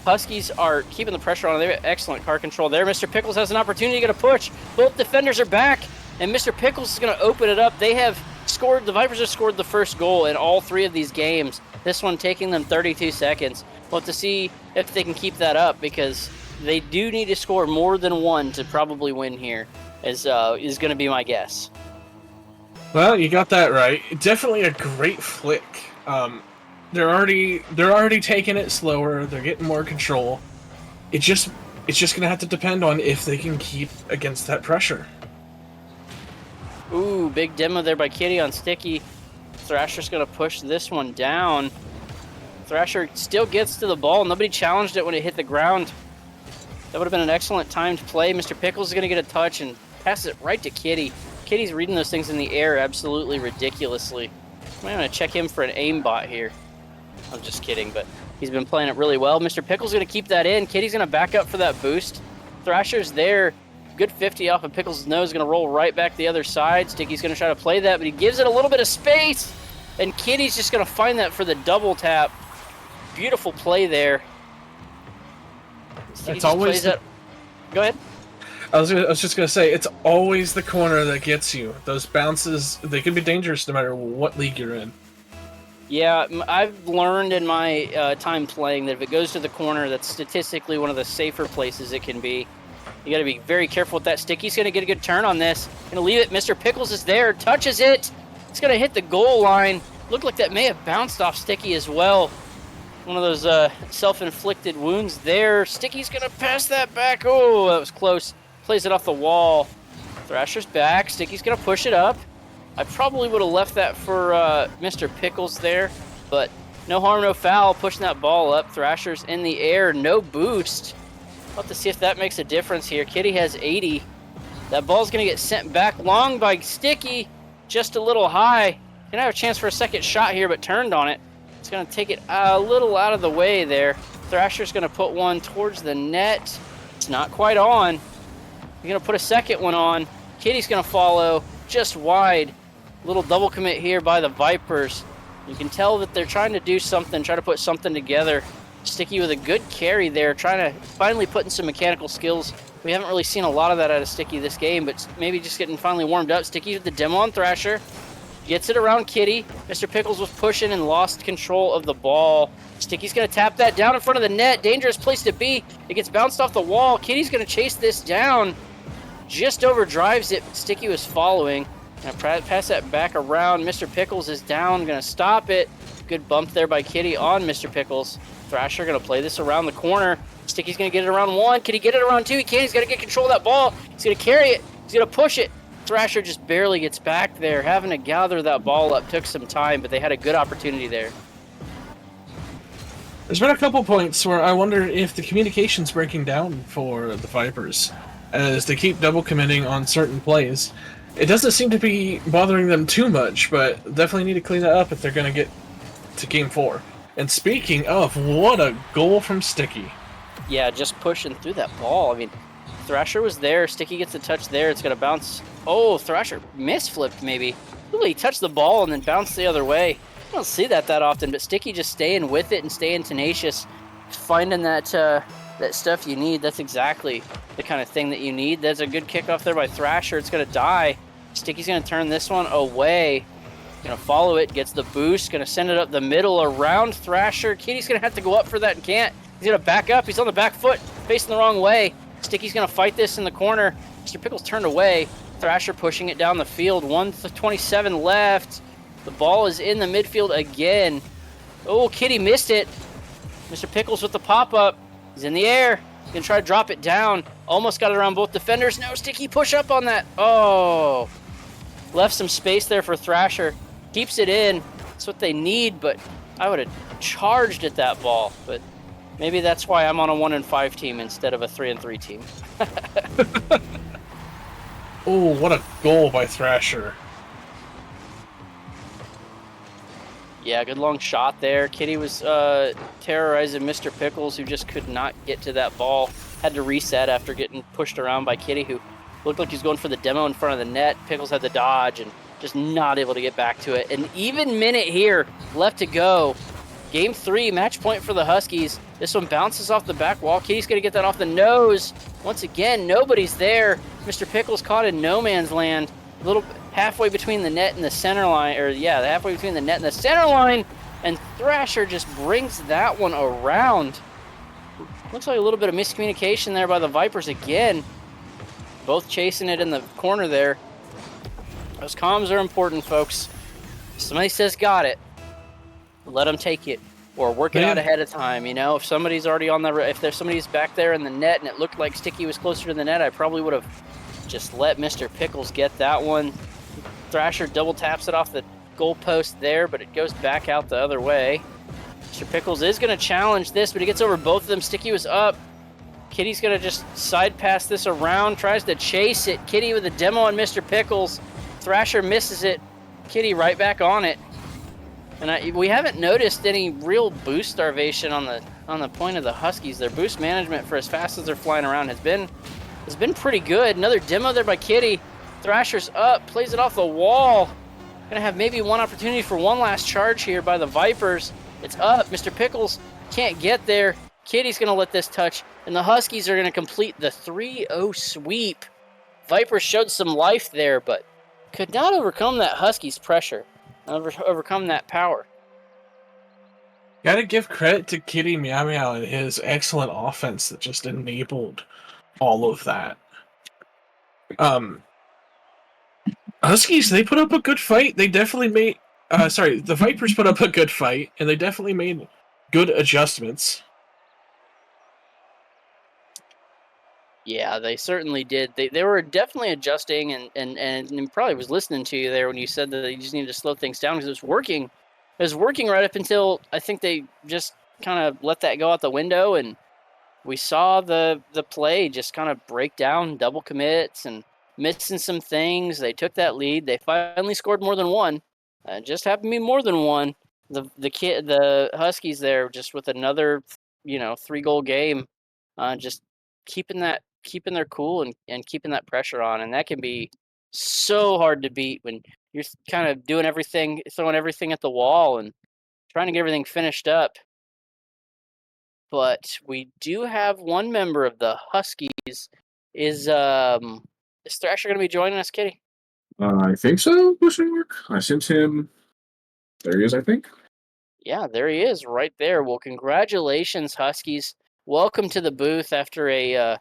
Huskies are keeping the pressure on. They have excellent car control there. Mr. Pickles has an opportunity to get a push. Both defenders are back, and Mr. Pickles is going to open it up. They have scored, the Vipers have scored the first goal in all 3 of these games. This one taking them 32 seconds. We'll have to see if they can keep that up, because they do need to score more than 1 to probably win here, is going to be my guess. Well, you got that right. Definitely a great flick. They're already taking it slower. They're getting more control. It's just gonna have to depend on if they can keep against that pressure. Ooh, big demo there by Kitty on Sticky. Thrasher's gonna push this one down. Thrasher still gets to the ball. Nobody challenged it when it hit the ground. That would have been an excellent timed play. Mr. Pickles is gonna get a touch and passes it right to Kitty. Kitty's reading those things in the air absolutely ridiculously. I'm gonna check him for an aimbot here. I'm just kidding, but he's been playing it really well. Mr. Pickles going to keep that in. Kitty's going to back up for that boost. Thrasher's there. Good 50 off of Pickles' nose. Going to roll right back the other side. Sticky's going to try to play that, but he gives it a little bit of space. And Kitty's just going to find that for the double tap. Beautiful play there. It's always... Go ahead. I was just going to say, it's always the corner that gets you. Those bounces, they can be dangerous no matter what league you're in. Yeah, I've learned in my time playing that if it goes to the corner, that's statistically one of the safer places it can be. You got to be very careful with that. Sticky's going to get a good turn on this. Going to leave it. Mr. Pickles is there. Touches it. It's going to hit the goal line. Looked like that may have bounced off Sticky as well. One of those self-inflicted wounds there. Sticky's going to pass that back. Oh, that was close. Plays it off the wall. Thrasher's back. Sticky's going to push it up. I probably would have left that for Mr. Pickles there, but no harm, no foul, pushing that ball up. Thrasher's in the air, no boost. We'll have to see if that makes a difference here. Kitty has 80. That ball's going to get sent back long by Sticky, just a little high. Going to have a chance for a second shot here, but turned on it. It's going to take it a little out of the way there. Thrasher's going to put one towards the net. It's not quite on. You're going to put a second one on. Kitty's going to follow just wide. Little double commit here by the Vipers. You can tell that they're trying to do something, try to put something together. Sticky with a good carry there, trying to finally put in some mechanical skills. We haven't really seen a lot of that out of Sticky this game, but maybe just getting finally warmed up. Sticky with the demo on Thrasher. Gets it around Kitty. Mr. Pickles was pushing and lost control of the ball. Sticky's going to tap that down in front of the net. Dangerous place to be. It gets bounced off the wall. Kitty's going to chase this down. Just overdrives it. Sticky was following. Gonna pass that back around. Mr. Pickles is down. Gonna stop it. Good bump there by Kitty on Mr. Pickles. Thrasher gonna play this around the corner. Sticky's gonna get it around 1. Can he get it around 2? He can. He's gotta get control of that ball. He's gonna carry it. He's gonna push it. Thrasher just barely gets back there. Having to gather that ball up took some time, but they had a good opportunity there. There's been a couple points where I wonder if the communication's breaking down for the Vipers, as they keep double committing on certain plays. It doesn't seem to be bothering them too much, but definitely need to clean that up if they're going to get to Game 4. And speaking of, what a goal from Sticky. Yeah, just pushing through that ball. I mean, Thrasher was there. Sticky gets a touch there. It's going to bounce. Oh, Thrasher misflipped maybe. Ooh, he touched the ball and then bounced the other way. I don't see that often, but Sticky just staying with it and staying tenacious. Finding that stuff you need. That's exactly the kind of thing that you need. That's a good kickoff there by Thrasher. It's going to die. Sticky's going to turn this one away. Going to follow it. Gets the boost. Going to send it up the middle around Thrasher. Kitty's going to have to go up for that and can't. He's going to back up. He's on the back foot. Facing the wrong way. Sticky's going to fight this in the corner. Mr. Pickles turned away. Thrasher pushing it down the field. 1:27 left. The ball is in the midfield again. Oh, Kitty missed it. Mr. Pickles with the pop-up. He's in the air. He's going to try to drop it down. Almost got it around both defenders. No, Sticky push up on that. Oh. Left some space there for Thrasher. Keeps it in. That's what they need, but I would have charged at that ball. But maybe that's why I'm on a 1-5 team instead of a 3-3 team. Oh, what a goal by Thrasher. Yeah, good long shot there. Kitty was terrorizing Mr. Pickles, who just could not get to that ball. Had to reset after getting pushed around by Kitty, who looked like he was going for the demo in front of the net. Pickles had the dodge and just not able to get back to it. An even minute here left to go. Game 3, match point for the Huskies. This one bounces off the back wall. Kitty's going to get that off the nose. Once again, nobody's there. Mr. Pickles caught in no man's land. A little halfway between the net and the center line. Halfway between the net and the center line. And Thrasher just brings that one around. Looks like a little bit of miscommunication there by the Vipers again. Both chasing it in the corner there. Those comms are important, folks. If somebody says got it, let them take it, or work it out ahead of time. You know, if somebody's already on the, if there's somebody's back there in the net and it looked like Sticky was closer to the net, I probably would have just let Mr. Pickles get that one. Thrasher double taps it off the goalpost there, but it goes back out the other way. Mr. Pickles is going to challenge this, but he gets over both of them. Sticky was up. Kitty's going to just side pass this around, tries to chase it. Kitty with a demo on Mr. Pickles. Thrasher misses it. Kitty right back on it. And we haven't noticed any real boost starvation on the point of the Huskies. Their boost management for as fast as they're flying around has been pretty good. Another demo there by Kitty. Thrasher's up, plays it off the wall. Gonna have maybe one opportunity for one last charge here by the Vipers. It's up. Mr. Pickles can't get there. Kitty's gonna let this touch, and the Huskies are gonna complete the 3-0 sweep. Vipers showed some life there, but could not overcome that Huskies pressure. Overcome that power. Gotta give credit to Kitty Meow Meow and his excellent offense that just enabled all of that. Huskies, they put up a good fight. They definitely made... the Vipers put up a good fight, and they definitely made good adjustments. Yeah, they certainly did. They were definitely adjusting, and probably was listening to you there when you said that they just needed to slow things down because it was working. It was working right up until I think they just kind of let that go out the window, and we saw the play just kind of break down, double commits, and missing some things. They took that lead. They finally scored more than one. Just happened to be more than one. The Huskies there just with another 3-goal game, just keeping their cool and keeping that pressure on, and that can be so hard to beat when you're kind of doing everything, throwing everything at the wall and trying to get everything finished up. But we do have one member of the Huskies. Is Thrasher going to be joining us, Kitty? I think so, question mark. I sent him. There he is, I think. Yeah, there he is, right there. Well, congratulations, Huskies. Welcome to the booth after a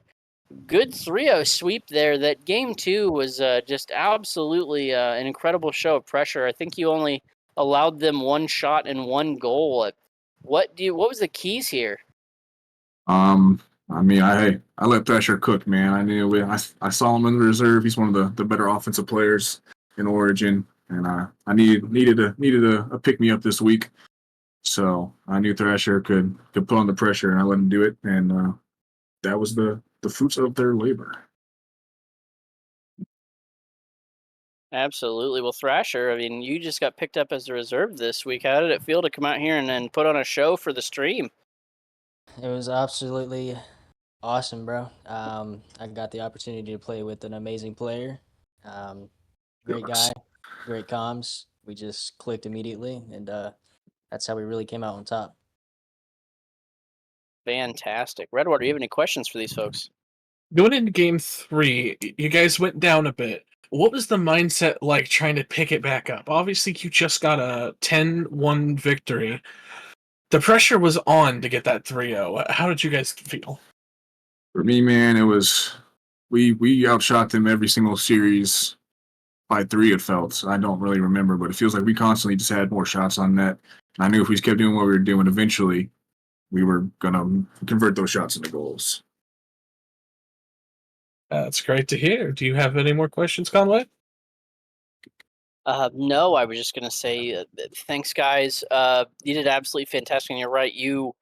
good 3-0 sweep there. That game 2 was just absolutely an incredible show of pressure. I think you only allowed them one shot and one goal. What was the keys here? I mean, I let Thrasher cook, man. I knew I saw him in the reserve. He's one of the better offensive players in Origin, and I needed a pick me up this week. So I knew Thrasher could put on the pressure, and I let him do it, and that was the fruits of their labor. Absolutely. Well, Thrasher, I mean, you just got picked up as a reserve this week. How did it feel to come out here and then put on a show for the stream? It was absolutely awesome, bro. I got the opportunity to play with an amazing player. Great guy, great comms. We just clicked immediately, and that's how we really came out on top. Fantastic. Redwater, do you have any questions for these folks? Going into game 3, you guys went down a bit. What was the mindset like trying to pick it back up? Obviously, you just got a 10-1 victory. The pressure was on to get that 3-0. How did you guys feel? For me, man, it was we outshot them every single series by 3. It felt. I don't really remember, but it feels like we constantly just had more shots on net. And I knew if we kept doing what we were doing, eventually we were gonna convert those shots into goals. That's great to hear. Do you have any more questions, Conway? No, I was just going to say thanks, guys. You did absolutely fantastic, and you're right. You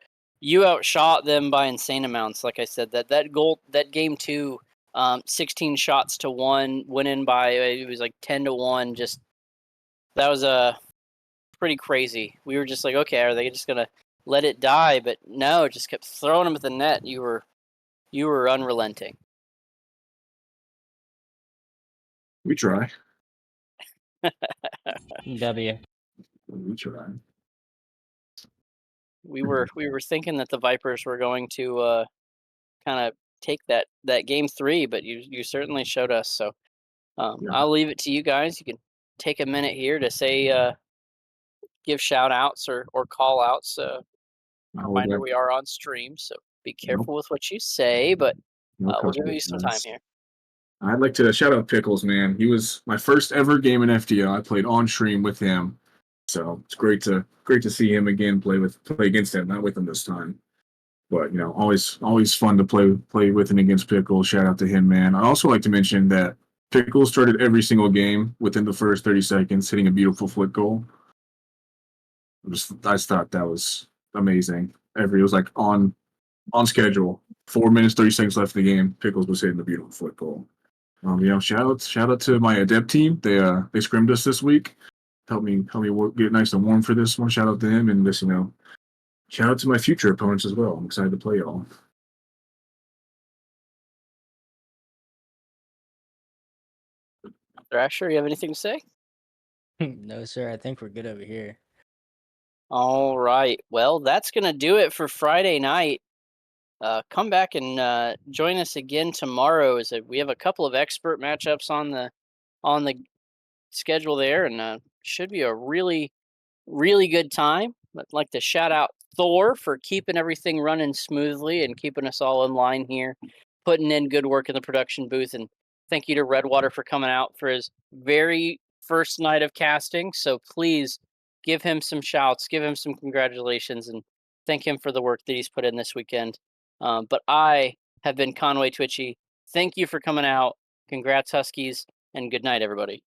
outshot them by insane amounts. Like I said, that goal, that game 2, 16 shots to 1, winning by, it was like 10-1. Just, that was pretty crazy. We were just like, okay, are they just going to let it die? But no, it just kept throwing them at the net. You were unrelenting. We try. W. We try. we were thinking that the Vipers were going to kind of take that game 3, but you certainly showed us. So Yeah. I'll leave it to you guys. You can take a minute here to say give shout outs or call outs. Reminder, we are on stream, so be careful with what you say, but we'll give you some time here. I'd like to shout out Pickles, man. He was my first ever game in FTO. I played on stream with him, so it's great to see him again. Play against him, not with him this time. But always fun to play with and against Pickles. Shout out to him, man. I also like to mention that Pickles started every single game within the first 30 seconds, hitting a beautiful flip goal. I just thought that was amazing. It was like on schedule. 4 minutes, 30 seconds left in the game. Pickles was hitting the beautiful flip goal. Shout out to my adept team. They scrimmed us this week. Help me get nice and warm for this one. Shout out to them, and just shout out to my future opponents as well. I'm excited to play y'all. Thrasher, you have anything to say? No, sir. I think we're good over here. All right. Well, that's gonna do it for Friday night. Come back and join us again tomorrow. We have a couple of expert matchups on the schedule there, and should be a really good time. I'd like to shout out Thor for keeping everything running smoothly and keeping us all in line here, putting in good work in the production booth. And thank you to Redwater for coming out for his very first night of casting. So please give him some shouts, give him some congratulations, and thank him for the work that he's put in this weekend. But I have been Conway Twitchy. Thank you for coming out. Congrats, Huskies, and good night, everybody.